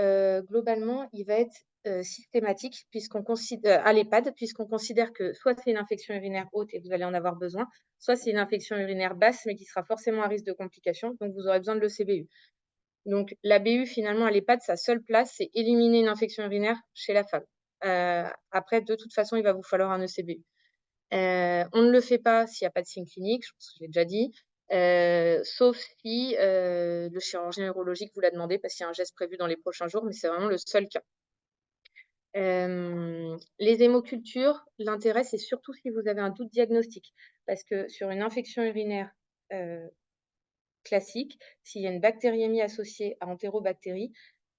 globalement, il va être systématique puisqu'on considère à l'EHPAD, puisqu'on considère que soit c'est une infection urinaire haute et vous allez en avoir besoin, soit c'est une infection urinaire basse mais qui sera forcément à risque de complications, donc vous aurez besoin de l'ECBU. Donc, l'ABU, finalement, à l'EHPAD, sa seule place, c'est éliminer une infection urinaire chez la femme. Après, de toute façon, il va vous falloir un ECBU. On ne le fait pas s'il n'y a pas de signe clinique, je pense que je l'ai déjà dit, sauf si le chirurgien urologique vous l'a demandé parce qu'il y a un geste prévu dans les prochains jours, mais c'est vraiment le seul cas. Les hémocultures, l'intérêt, c'est surtout si vous avez un doute diagnostique, parce que sur une infection urinaire classique, s'il y a une bactériémie associée à entérobactérie,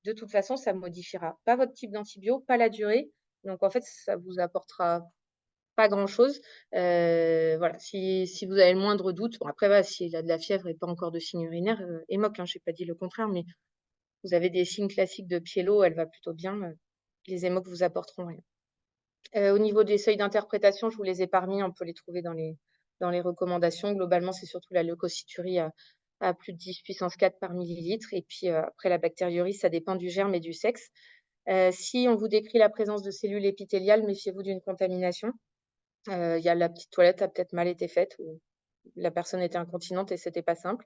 de toute façon, ça ne modifiera pas votre type d'antibio, pas la durée. Donc, en fait, ça vous apportera pas grand-chose. Voilà, si vous avez le moindre doute, bon, après, voilà, s'il a de la fièvre et pas encore de signes urinaires, émoque, hein, je n'ai pas dit le contraire, mais vous avez des signes classiques de pyélo, elle va plutôt bien. Les émoques vous apporteront rien. Au niveau des seuils d'interprétation, je vous les ai parmi, on peut les trouver dans les recommandations. Globalement, c'est surtout la leucocyturie à plus de 10 puissance 4 par millilitre. Et puis après, la bactériurie, ça dépend du germe et du sexe. Si on vous décrit la présence de cellules épithéliales, méfiez-vous d'une contamination. Il y a la petite toilette a peut-être mal été faite ou la personne était incontinente et c'était pas simple.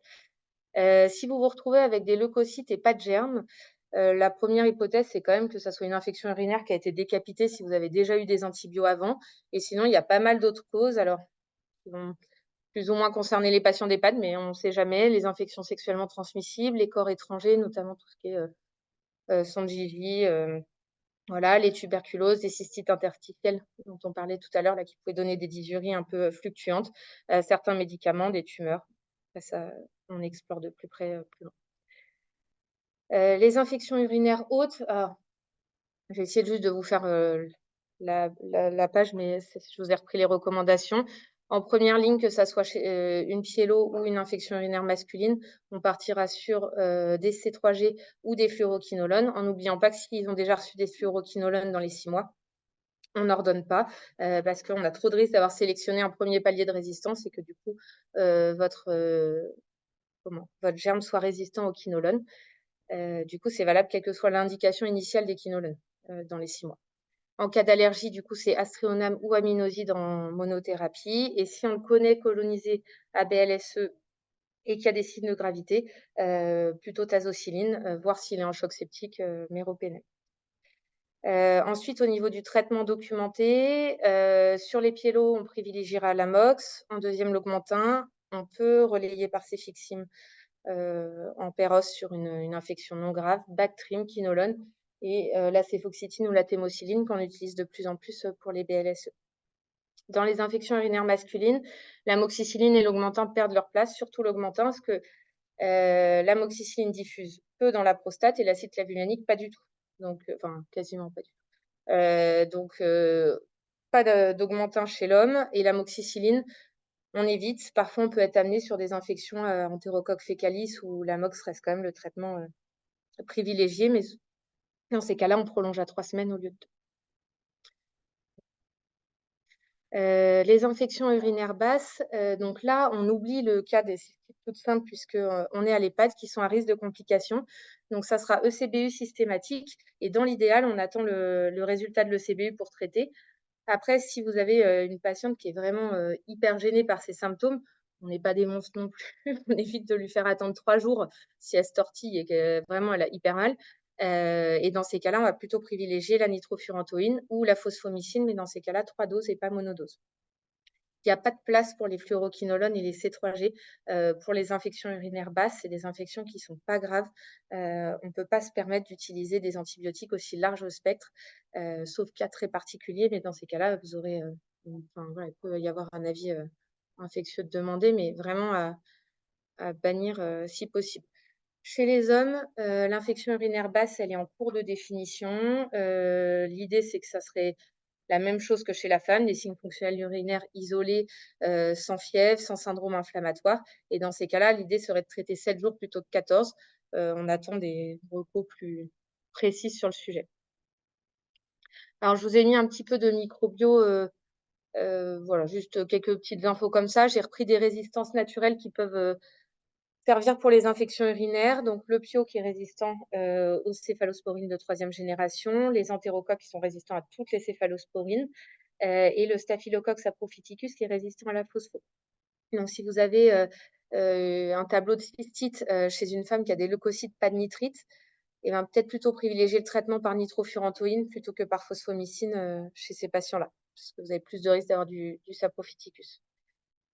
Si vous vous retrouvez avec des leucocytes et pas de germes, la première hypothèse, c'est quand même que ça soit une infection urinaire qui a été décapitée si vous avez déjà eu des antibiotiques avant. Et sinon, il y a pas mal d'autres causes, alors qui vont plus ou moins concerner les patients d'EHPAD, mais on ne sait jamais. Les infections sexuellement transmissibles, les corps étrangers, notamment tout ce qui est sang de Gigy, voilà, les tuberculoses, les cystites interstitielles dont on parlait tout à l'heure, là, qui pouvaient donner des dysuries un peu fluctuantes, certains médicaments, des tumeurs. Ça, on explore de plus près plus loin. Les infections urinaires hautes, je vais essayer juste de vous faire la page, mais je vous ai repris les recommandations. En première ligne, que ça soit chez une pyélo ou une infection urinaire masculine, on partira sur des C3G ou des fluoroquinolones, en n'oubliant pas que s'ils ont déjà reçu des fluoroquinolones dans les 6 mois, on n'ordonne pas parce qu'on a trop de risques d'avoir sélectionné un premier palier de résistance et que du coup, votre germe soit résistant au quinolone. Du coup, c'est valable quelle que soit l'indication initiale des quinolones dans les 6 mois. En cas d'allergie, du coup, c'est aztréonam ou aminoside en monothérapie. Et si on le connaît colonisé à BLSE et qu'il y a des signes de gravité, plutôt tazocilline, voir s'il est en choc septique, méropénem. Ensuite, au niveau du traitement documenté, sur les pyélos, on privilégiera l'amox. En deuxième, l'augmentin. On peut relayer par cefixime en péros sur une infection non grave, Bactrim, quinolone et la céfoxytine ou la thémocyline qu'on utilise de plus en plus pour les BLSE. Dans les infections urinaires masculines, l'amoxicilline et l'augmentin perdent leur place, surtout l'augmentin, parce que l'amoxicilline diffuse peu dans la prostate et l'acide clavulanique pas du tout. Donc, enfin, quasiment pas du tout. Donc, pas d'augmentin chez l'homme et l'amoxicilline, on évite. Parfois, on peut être amené sur des infections entérocoque fécalis où l'amox reste quand même le traitement privilégié, mais dans ces cas-là, on prolonge à 3 semaines au lieu de 2. Les infections urinaires basses, donc là, on oublie le cas des cystites toutes simples puisqu'on est à l'EHPAD qui sont à risque de complications. Donc, ça sera ECBU systématique et dans l'idéal, on attend le résultat de l'ECBU pour traiter. Après, si vous avez une patiente qui est vraiment hyper gênée par ses symptômes, on n'est pas des monstres non plus. On évite de lui faire attendre 3 jours si elle se tortille et que vraiment elle a hyper mal. Et dans ces cas-là, on va plutôt privilégier la nitrofurantoïne ou la phosphomycine, mais dans ces cas-là, 3 doses et pas monodose. Il n'y a pas de place pour les fluoroquinolones et les C3G pour les infections urinaires basses. C'est des infections qui ne sont pas graves. On ne peut pas se permettre d'utiliser des antibiotiques aussi larges au spectre, sauf cas très particuliers. Mais dans ces cas-là, vous aurez, voilà, il peut y avoir un avis infectieux de demander, mais vraiment à bannir si possible. Chez les hommes, l'infection urinaire basse, elle est en cours de définition. L'idée, c'est que ça serait la même chose que chez la femme, des signes fonctionnels urinaires isolés, sans fièvre, sans syndrome inflammatoire. Et dans ces cas-là, l'idée serait de traiter 7 jours plutôt que 14. On attend des recos plus précis sur le sujet. Alors, je vous ai mis un petit peu de microbio, voilà, juste quelques petites infos comme ça. J'ai repris des résistances naturelles qui peuvent servir pour les infections urinaires. Donc, le pio qui est résistant aux céphalosporines de 3e génération, les entérocoques qui sont résistants à toutes les céphalosporines, et le Staphylococcus saprophyticus qui est résistant à la phospho. Donc, si vous avez un tableau de cystite chez une femme qui a des leucocytes, pas de nitrite, et ben, peut-être plutôt privilégier le traitement par nitrofurantoïne plutôt que par phosphomycine chez ces patients-là, parce que vous avez plus de risques d'avoir du saprophyticus.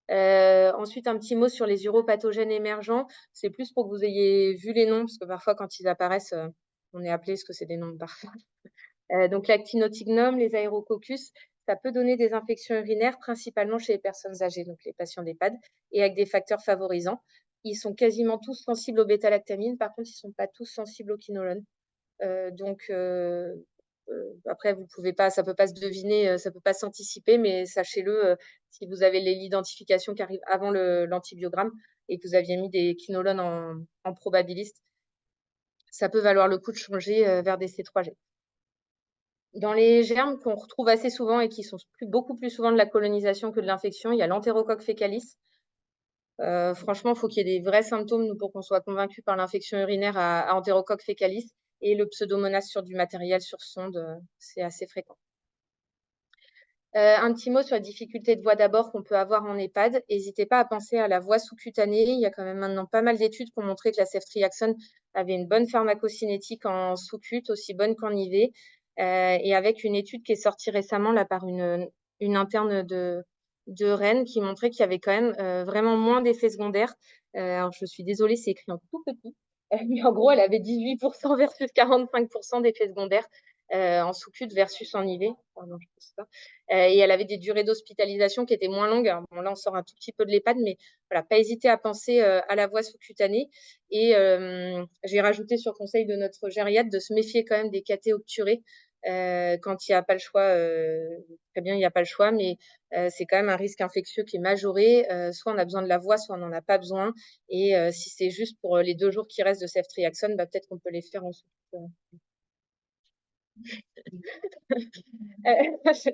Ensuite, un petit mot sur les uropathogènes émergents. C'est plus pour que vous ayez vu les noms, parce que parfois, quand ils apparaissent, on est appelé parce que c'est des noms de parfums. Donc, l'actinotignum, les aérococcus, ça peut donner des infections urinaires, principalement chez les personnes âgées, donc les patients d'EHPAD, et avec des facteurs favorisants. Ils sont quasiment tous sensibles aux bêta-lactamines, par contre, ils ne sont pas tous sensibles au quinolone. Après, vous pouvez pas, ça peut pas se deviner, ça peut pas s'anticiper, mais sachez-le, si vous avez l'identification qui arrive avant l'antibiogramme et que vous aviez mis des quinolones en probabiliste, ça peut valoir le coup de changer vers des C3G. Dans les germes qu'on retrouve assez souvent et qui sont beaucoup plus souvent de la colonisation que de l'infection, il y a l'entérocoque fécalis. Franchement, il faut qu'il y ait des vrais symptômes pour qu'on soit convaincu par l'infection urinaire à entérocoque fécalis. Et le pseudomonas sur du matériel sur sonde, c'est assez fréquent. Un petit mot sur la difficulté de voie d'abord qu'on peut avoir en EHPAD. N'hésitez pas à penser à la voie sous-cutanée. Il y a quand même maintenant pas mal d'études qui ont montré que la ceftriaxone avait une bonne pharmacocinétique en sous-cut, aussi bonne qu'en IV. Et avec une étude qui est sortie récemment là, par une interne de Rennes qui montrait qu'il y avait quand même vraiment moins d'effets secondaires. Alors, je suis désolée, c'est écrit en tout petit. Mais en gros, elle avait 18% versus 45% d'effets secondaires en sous-cut versus en IV. Pardon, je pense pas. Et elle avait des durées d'hospitalisation qui étaient moins longues. Alors, bon, là, on sort un tout petit peu de l'EHPAD, mais voilà, pas hésiter à penser à la voie sous-cutanée. Et j'ai rajouté sur conseil de notre gériatre de se méfier quand même des cathés obturés Quand il n'y a pas le choix, très bien, il n'y a pas le choix, mais c'est quand même un risque infectieux qui est majoré. Soit on a besoin de la voix, soit on n'en a pas besoin. Et si c'est juste pour les 2 jours qui restent de ceftriaxone, bah, peut-être qu'on peut les faire ensuite. Je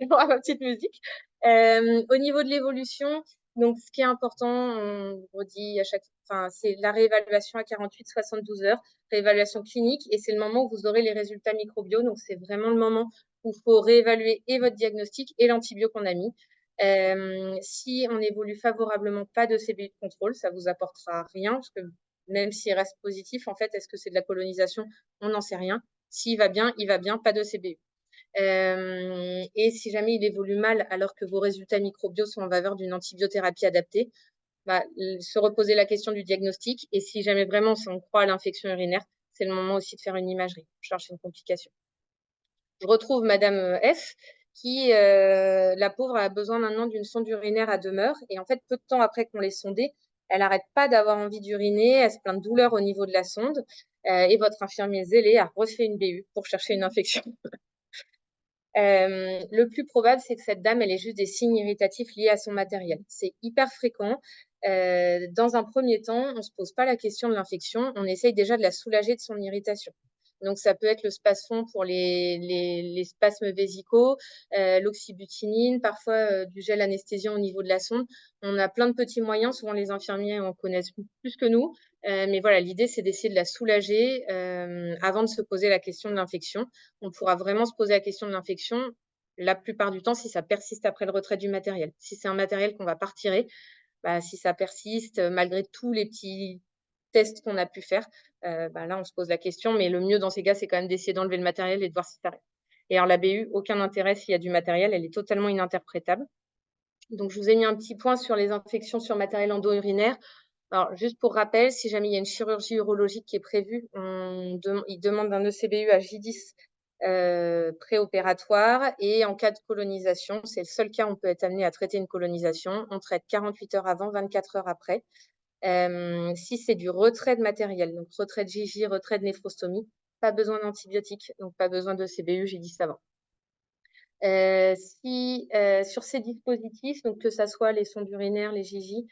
vois ma petite musique. Au niveau de l'évolution, donc ce qui est important, on redit à chaque fois, c'est la réévaluation à 48-72 heures, réévaluation clinique, et c'est le moment où vous aurez les résultats microbiaux. Donc c'est vraiment le moment où il faut réévaluer et votre diagnostic et l'antibio qu'on a mis. Si on évolue favorablement, pas de CBU de contrôle, ça vous apportera rien, parce que même s'il reste positif, en fait, est-ce que c'est de la colonisation? On n'en sait rien. S'il va bien, pas de CBU. Et si jamais il évolue mal alors que vos résultats microbiaux sont en faveur d'une antibiothérapie adaptée, bah, se reposer la question du diagnostic. Et si jamais vraiment on croit à l'infection urinaire, c'est le moment aussi de faire une imagerie pour chercher une complication. Je retrouve Madame F qui, la pauvre, a besoin maintenant d'une sonde urinaire à demeure. Et en fait, peu de temps après qu'on l'ait sondée, elle n'arrête pas d'avoir envie d'uriner, elle se plaint de douleur au niveau de la sonde. Et votre infirmier zélé a refait une BU pour chercher une infection. Le plus probable, c'est que cette dame, elle ait juste des signes irritatifs liés à son matériel. C'est hyper fréquent. Dans un premier temps, on ne se pose pas la question de l'infection, on essaye déjà de la soulager de son irritation. Donc, ça peut être le spasfon pour les spasmes vésicaux, l'oxybutinine, parfois du gel anesthésiant au niveau de la sonde. On a plein de petits moyens, souvent les infirmiers en connaissent plus que nous. Mais voilà, l'idée, c'est d'essayer de la soulager avant de se poser la question de l'infection. On pourra vraiment se poser la question de l'infection la plupart du temps si ça persiste après le retrait du matériel. Si c'est un matériel qu'on ne va pas retirer, bah, si ça persiste, malgré tous les petits tests qu'on a pu faire, bah, là, on se pose la question. Mais le mieux dans ces cas, c'est quand même d'essayer d'enlever le matériel et de voir si ça reste. Et alors, la BU, aucun intérêt s'il y a du matériel, elle est totalement ininterprétable. Donc, je vous ai mis un petit point sur les infections sur matériel endo-urinaire. Alors, juste pour rappel, si jamais il y a une chirurgie urologique qui est prévue, il demande un ECBU à J10 préopératoire, et en cas de colonisation, c'est le seul cas où on peut être amené à traiter une colonisation. On traite 48 heures avant, 24 heures après. Si c'est du retrait de matériel, donc retrait de JJ, retrait de néphrostomie, pas besoin d'antibiotiques, donc pas besoin de CBU, j'ai dit ça avant. Sur ces dispositifs, donc que ça soit les sondes urinaires, les JJ,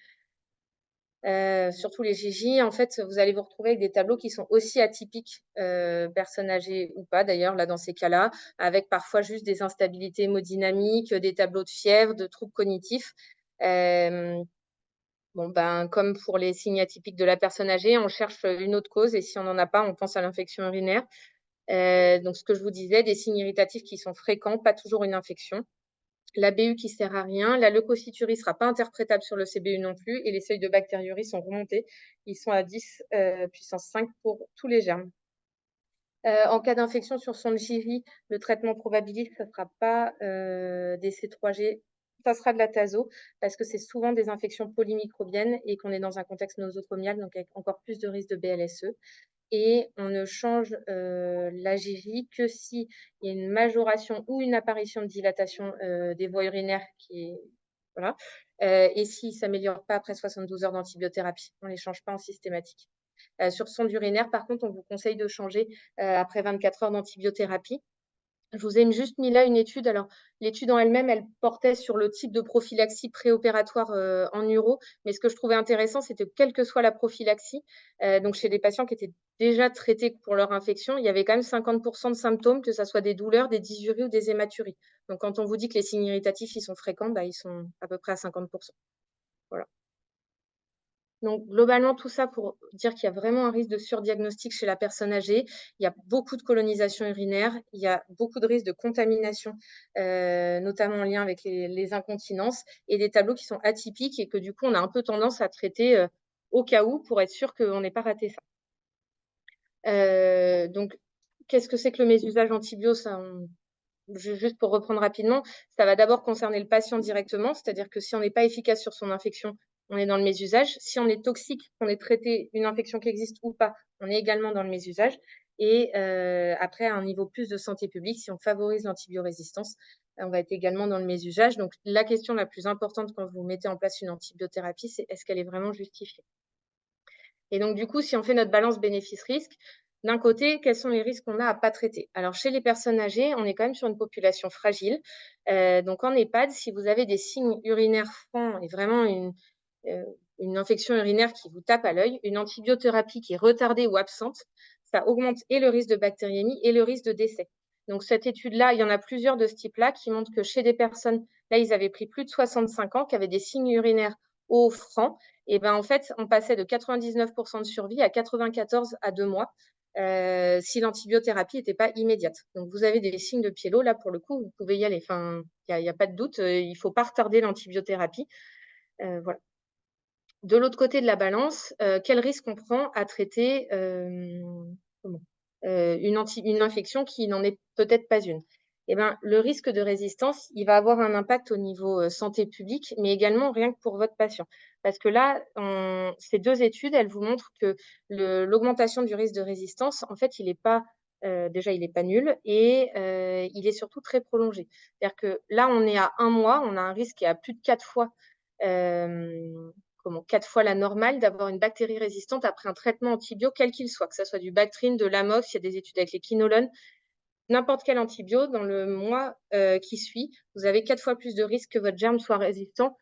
surtout les JJ, en fait, vous allez vous retrouver avec des tableaux qui sont aussi atypiques, personnes âgées ou pas d'ailleurs, là dans ces cas-là, avec parfois juste des instabilités hémodynamiques, des tableaux de fièvre, de troubles cognitifs. Comme pour les signes atypiques de la personne âgée, on cherche une autre cause, et si on n'en a pas, on pense à l'infection urinaire. Donc, ce que je vous disais, des signes irritatifs qui sont fréquents, pas toujours une infection. La BU qui sert à rien, la leucocyturie ne sera pas interprétable sur le CBU non plus, et les seuils de bactériurie sont remontés. Ils sont à 10 puissance 5 pour tous les germes. En cas d'infection sur son JJ, le traitement probabiliste, ce ne sera pas des C3G, ça sera de la taso, parce que c'est souvent des infections polymicrobiennes et qu'on est dans un contexte nosocomial, donc avec encore plus de risque de BLSE. Et on ne change la JJ que s'il y a une majoration ou une apparition de dilatation des voies urinaires voilà. Et s'il ne s'améliore pas après 72 heures d'antibiothérapie. On ne les change pas en systématique. Sur sonde urinaire, par contre, on vous conseille de changer après 24 heures d'antibiothérapie. Je vous ai juste mis là une étude. Alors, l'étude en elle-même, elle portait sur le type de prophylaxie préopératoire en uro. Mais ce que je trouvais intéressant, c'était que quelle que soit la prophylaxie, donc chez des patients qui étaient déjà traités pour leur infection, il y avait quand même 50% de symptômes, que ce soit des douleurs, des dysuries ou des hématuries. Donc, quand on vous dit que les signes irritatifs, ils sont fréquents, bah, ils sont à peu près à 50%. Voilà. Donc, globalement, tout ça pour dire qu'il y a vraiment un risque de surdiagnostic chez la personne âgée. Il y a beaucoup de colonisation urinaire, il y a beaucoup de risques de contamination, notamment en lien avec les incontinences, et des tableaux qui sont atypiques et que du coup, on a un peu tendance à traiter au cas où pour être sûr qu'on n'ait pas raté ça. Donc, qu'est-ce que c'est que le mésusage antibio? Juste pour reprendre rapidement, ça va d'abord concerner le patient directement, c'est-à-dire que si on n'est pas efficace sur son infection, on est dans le mésusage. Si on est toxique, qu'on ait traité une infection qui existe ou pas, on est également dans le mésusage. Et après, à un niveau plus de santé publique, si on favorise l'antibiorésistance, on va être également dans le mésusage. Donc, la question la plus importante quand vous mettez en place une antibiothérapie, c'est est-ce qu'elle est vraiment justifiée? Et donc, du coup, si on fait notre balance bénéfice-risque, d'un côté, quels sont les risques qu'on a à pas traiter? Alors, chez les personnes âgées, on est quand même sur une population fragile. Donc, en EHPAD, si vous avez des signes urinaires francs et vraiment une infection urinaire qui vous tape à l'œil, une antibiothérapie qui est retardée ou absente, ça augmente et le risque de bactériémie et le risque de décès. Donc, cette étude-là, il y en a plusieurs de ce type-là qui montrent que chez des personnes, là, ils avaient pris plus de 65 ans, qui avaient des signes urinaires hauts francs, et ben en fait, on passait de 99% de survie à 94 à 2 mois si l'antibiothérapie n'était pas immédiate. Donc, vous avez des signes de pyélo, là, pour le coup, vous pouvez y aller. Enfin, il n'y a pas de doute, il ne faut pas retarder l'antibiothérapie. Voilà. De l'autre côté de la balance, quel risque on prend à traiter une infection qui n'en est peut-être pas une? Eh ben, le risque de résistance, il va avoir un impact au niveau santé publique, mais également rien que pour votre patient. Parce que là, ces deux études, elles vous montrent que l'augmentation du risque de résistance, en fait, il n'est pas déjà, il n'est pas nul et il est surtout très prolongé. C'est-à-dire que là, on est à 1 mois, on a un risque qui est à plus de 4 fois 4 fois la normale d'avoir une bactérie résistante après un traitement antibio, quel qu'il soit, que ce soit du Bactrim, de l'Amox, il y a des études avec les quinolones, n'importe quel antibio, dans le mois qui suit, vous avez 4 fois plus de risque que votre germe soit résistant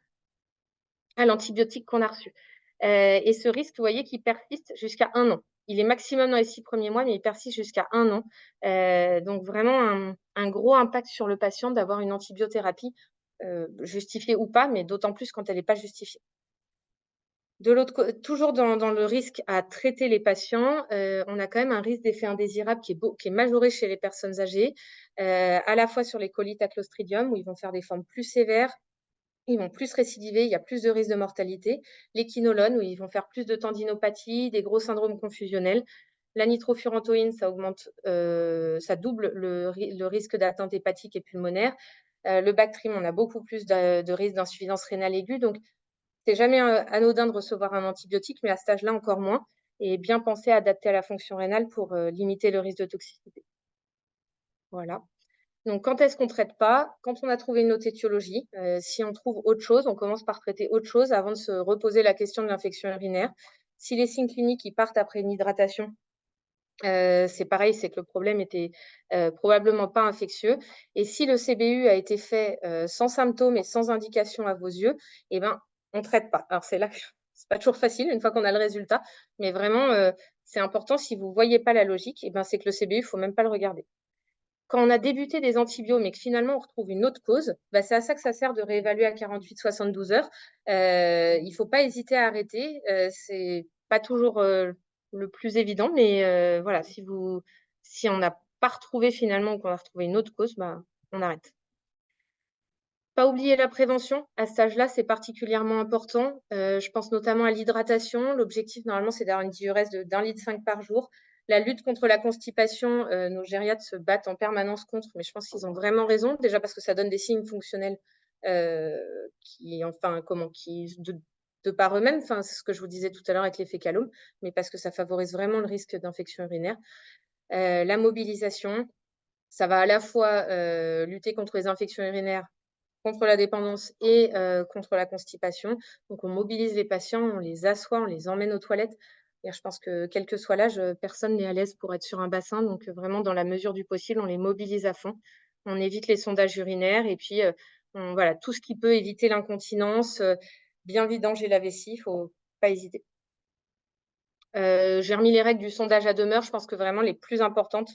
à l'antibiotique qu'on a reçu. Et ce risque, vous voyez, qui persiste jusqu'à 1 an. Il est maximum dans les 6 premiers mois, mais il persiste jusqu'à 1 an. Donc vraiment un gros impact sur le patient d'avoir une antibiothérapie justifiée ou pas, mais d'autant plus quand elle n'est pas justifiée. De l'autre côté, toujours dans le risque à traiter les patients, on a quand même un risque d'effet indésirable qui est majoré chez les personnes âgées, à la fois sur les colites à Clostridium, où ils vont faire des formes plus sévères, ils vont plus récidiver, il y a plus de risque de mortalité. Les quinolones, où ils vont faire plus de tendinopathie, des gros syndromes confusionnels. La nitrofurantoïne, ça augmente, ça double le risque d'atteinte hépatique et pulmonaire. Le Bactrim, on a beaucoup plus de risque d'insuffisance rénale aiguë. Donc, c'est jamais anodin de recevoir un antibiotique, mais à cet âge-là, encore moins. Et bien penser à adapter à la fonction rénale pour limiter le risque de toxicité. Voilà. Donc, quand est-ce qu'on ne traite pas? Quand on a trouvé une autre étiologie. Si on trouve autre chose, on commence par traiter autre chose avant de se reposer la question de l'infection urinaire. Si les signes cliniques ils partent après une hydratation, c'est pareil, c'est que le problème était probablement pas infectieux. Et si le CBU a été fait sans symptômes et sans indication à vos yeux, eh ben, on ne traite pas. Alors, c'est là que c'est pas toujours facile une fois qu'on a le résultat, mais vraiment, c'est important. Si vous ne voyez pas la logique, eh ben, c'est que le CBU, il ne faut même pas le regarder. Quand on a débuté des antibiotiques, mais que finalement on retrouve une autre cause, bah, c'est à ça que ça sert de réévaluer à 48-72 heures. Il ne faut pas hésiter à arrêter. C'est pas toujours le plus évident, mais voilà, si on n'a pas retrouvé finalement ou qu'on a retrouvé une autre cause, bah, on arrête. Pas oublier la prévention. À cet âge-là, c'est particulièrement important. Je pense notamment à l'hydratation. L'objectif, normalement, c'est d'avoir une diurèse d'1,5 litre par jour. La lutte contre la constipation, nos gériatres se battent en permanence contre, mais je pense qu'ils ont vraiment raison. Déjà parce que ça donne des signes fonctionnels de par eux-mêmes. Enfin, c'est ce que je vous disais tout à l'heure avec les fécalomes, mais parce que ça favorise vraiment le risque d'infection urinaire. La mobilisation, ça va à la fois lutter contre les infections urinaires, contre la dépendance et contre la constipation. Donc, on mobilise les patients, on les assoit, on les emmène aux toilettes. Et je pense que quel que soit l'âge, personne n'est à l'aise pour être sur un bassin. Donc, vraiment, dans la mesure du possible, on les mobilise à fond. On évite les sondages urinaires et puis, voilà, tout ce qui peut éviter l'incontinence, bien vidanger la vessie, il ne faut pas hésiter. J'ai remis les règles du sondage à demeure. Je pense que vraiment les plus importantes,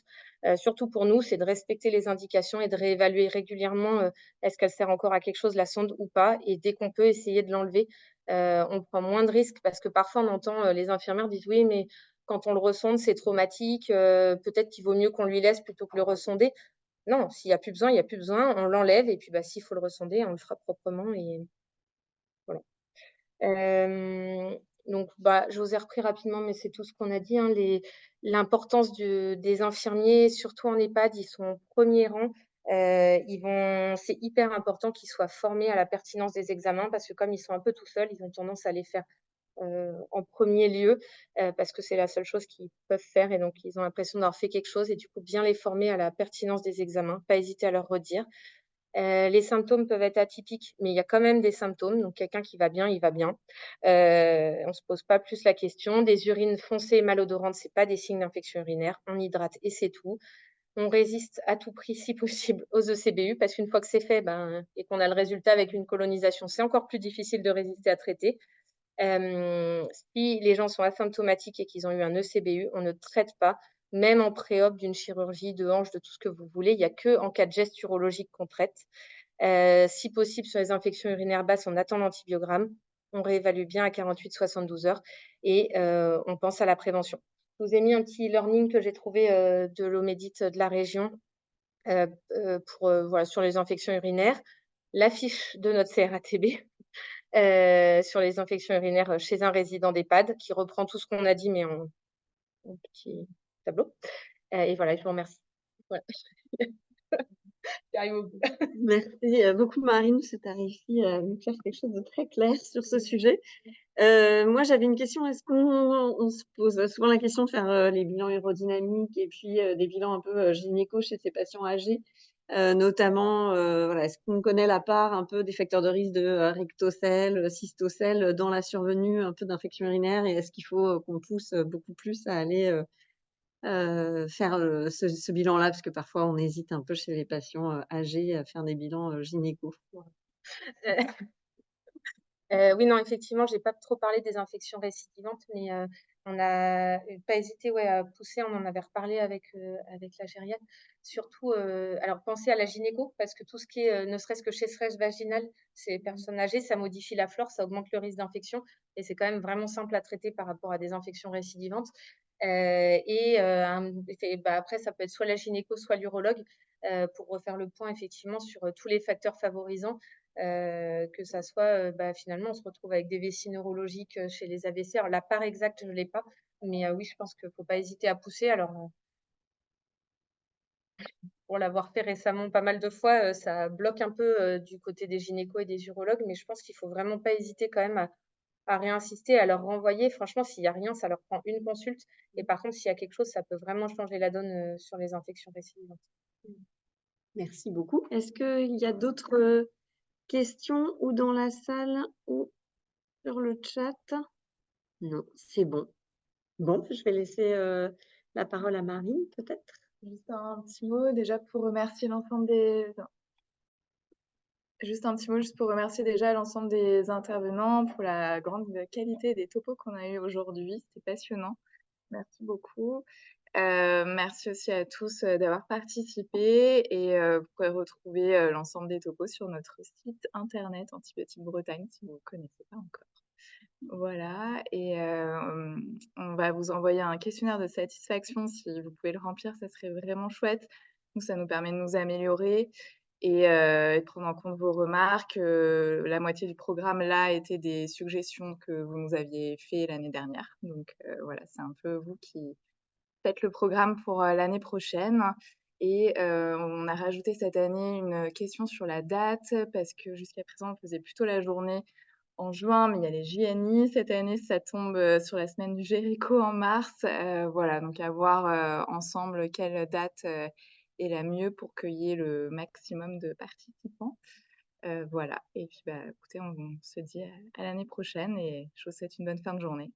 surtout pour nous, c'est de respecter les indications et de réévaluer régulièrement est-ce qu'elle sert encore à quelque chose, la sonde ou pas. Et dès qu'on peut, essayer de l'enlever. On prend moins de risques parce que parfois on entend les infirmières dire oui, mais quand on le resonde, c'est traumatique. Peut-être qu'il vaut mieux qu'on lui laisse plutôt que le ressonder. Non, s'il n'y a plus besoin, il n'y a plus besoin. On l'enlève et puis bah, s'il faut le ressonder, on le fera proprement. Et voilà. Donc, bah, je vous ai repris rapidement, mais c'est tout ce qu'on a dit. Hein, l'importance des infirmiers, surtout en EHPAD, ils sont au premier rang. C'est hyper important qu'ils soient formés à la pertinence des examens parce que comme ils sont un peu tout seuls, ils ont tendance à les faire en premier lieu parce que c'est la seule chose qu'ils peuvent faire et donc ils ont l'impression d'avoir fait quelque chose et du coup bien les former à la pertinence des examens, pas hésiter à leur redire. Les symptômes peuvent être atypiques, mais il y a quand même des symptômes. Donc, quelqu'un qui va bien, il va bien. On ne se pose pas plus la question. Des urines foncées et malodorantes, ce n'est pas des signes d'infection urinaire. On hydrate et c'est tout. On résiste à tout prix, si possible, aux ECBU, parce qu'une fois que c'est fait et qu'on a le résultat avec une colonisation, c'est encore plus difficile de résister à traiter. Si les gens sont asymptomatiques et qu'ils ont eu un ECBU, on ne traite pas, même en pré-op d'une chirurgie de hanche, de tout ce que vous voulez. Il n'y a qu'en cas de geste urologique qu'on traite. Si possible, sur les infections urinaires basses, on attend l'antibiogramme. On réévalue bien à 48-72 heures et on pense à la prévention. Je vous ai mis un petit learning que j'ai trouvé de l'Omédit de la région sur les infections urinaires. L'affiche de notre CRATB sur les infections urinaires chez un résident d'EHPAD qui reprend tout ce qu'on a dit, mais en petit tableau. Et voilà, je vous remercie. Voilà. J'arrive au bout. Merci beaucoup, Marine, parce que tu as réussi à nous faire quelque chose de très clair sur ce sujet. Moi, j'avais une question. Est-ce qu'on se pose souvent la question de faire les bilans urodynamiques et puis des bilans un peu gynéco chez ces patients âgés, notamment, voilà, est-ce qu'on connaît la part un peu des facteurs de risque de rectocèle, cystocèle dans la survenue un peu d'infection urinaire et est-ce qu'il faut qu'on pousse beaucoup plus à aller faire ce bilan-là parce que parfois on hésite un peu chez les patients âgés à faire des bilans gynéco. Oui, non, effectivement, je n'ai pas trop parlé des infections récidivantes, mais on n'a pas hésité à pousser. On en avait reparlé avec la gériatre. Surtout, alors pensez à la gynéco, parce que tout ce qui est, ne serait-ce que sécheresse vaginale, ces personnes âgées, ça modifie la flore, ça augmente le risque d'infection, et c'est quand même vraiment simple à traiter par rapport à des infections récidivantes. Après, ça peut être soit la gynéco, soit l'urologue, pour refaire le point effectivement sur tous les facteurs favorisants. Que ça soit, finalement, on se retrouve avec des vessies neurologiques chez les AVC. Alors, la part exacte, je ne l'ai pas, mais oui, je pense qu'il ne faut pas hésiter à pousser. Alors, pour l'avoir fait récemment pas mal de fois, ça bloque un peu du côté des gynécos et des urologues, mais je pense qu'il ne faut vraiment pas hésiter quand même à réinsister, à leur renvoyer. Franchement, s'il n'y a rien, ça leur prend une consulte. Et par contre, s'il y a quelque chose, ça peut vraiment changer la donne sur les infections récidivantes. Merci beaucoup. Est-ce qu'il y a d'autres questions ou dans la salle ou sur le chat? Non, c'est bon. Bon, je vais laisser la parole à Marine, peut-être. Juste un petit mot déjà pour remercier l'ensemble des... Juste un petit mot juste pour remercier déjà l'ensemble des intervenants pour la grande qualité des topos qu'on a eu aujourd'hui. C'était passionnant. Merci beaucoup. Merci aussi à tous d'avoir participé et vous pourrez retrouver l'ensemble des topos sur notre site internet Antibiotiques Bretagne si vous ne connaissez pas encore. Voilà, et on va vous envoyer un questionnaire de satisfaction. Si vous pouvez le remplir, ça serait vraiment chouette. Nous, ça nous permet de nous améliorer et de prendre en compte vos remarques. La moitié du programme, là, était des suggestions que vous nous aviez fait l'année dernière. Donc voilà, c'est un peu vous qui faites le programme pour l'année prochaine. Et on a rajouté cette année une question sur la date parce que jusqu'à présent, on faisait plutôt la journée en juin, mais il y a les JNI. Cette année, ça tombe sur la semaine du Jéricho en mars. Voilà, donc à voir ensemble quelle date est la mieux pour qu'il y ait le maximum de participants. Voilà, et puis écoutez, on se dit à l'année prochaine et je vous souhaite une bonne fin de journée.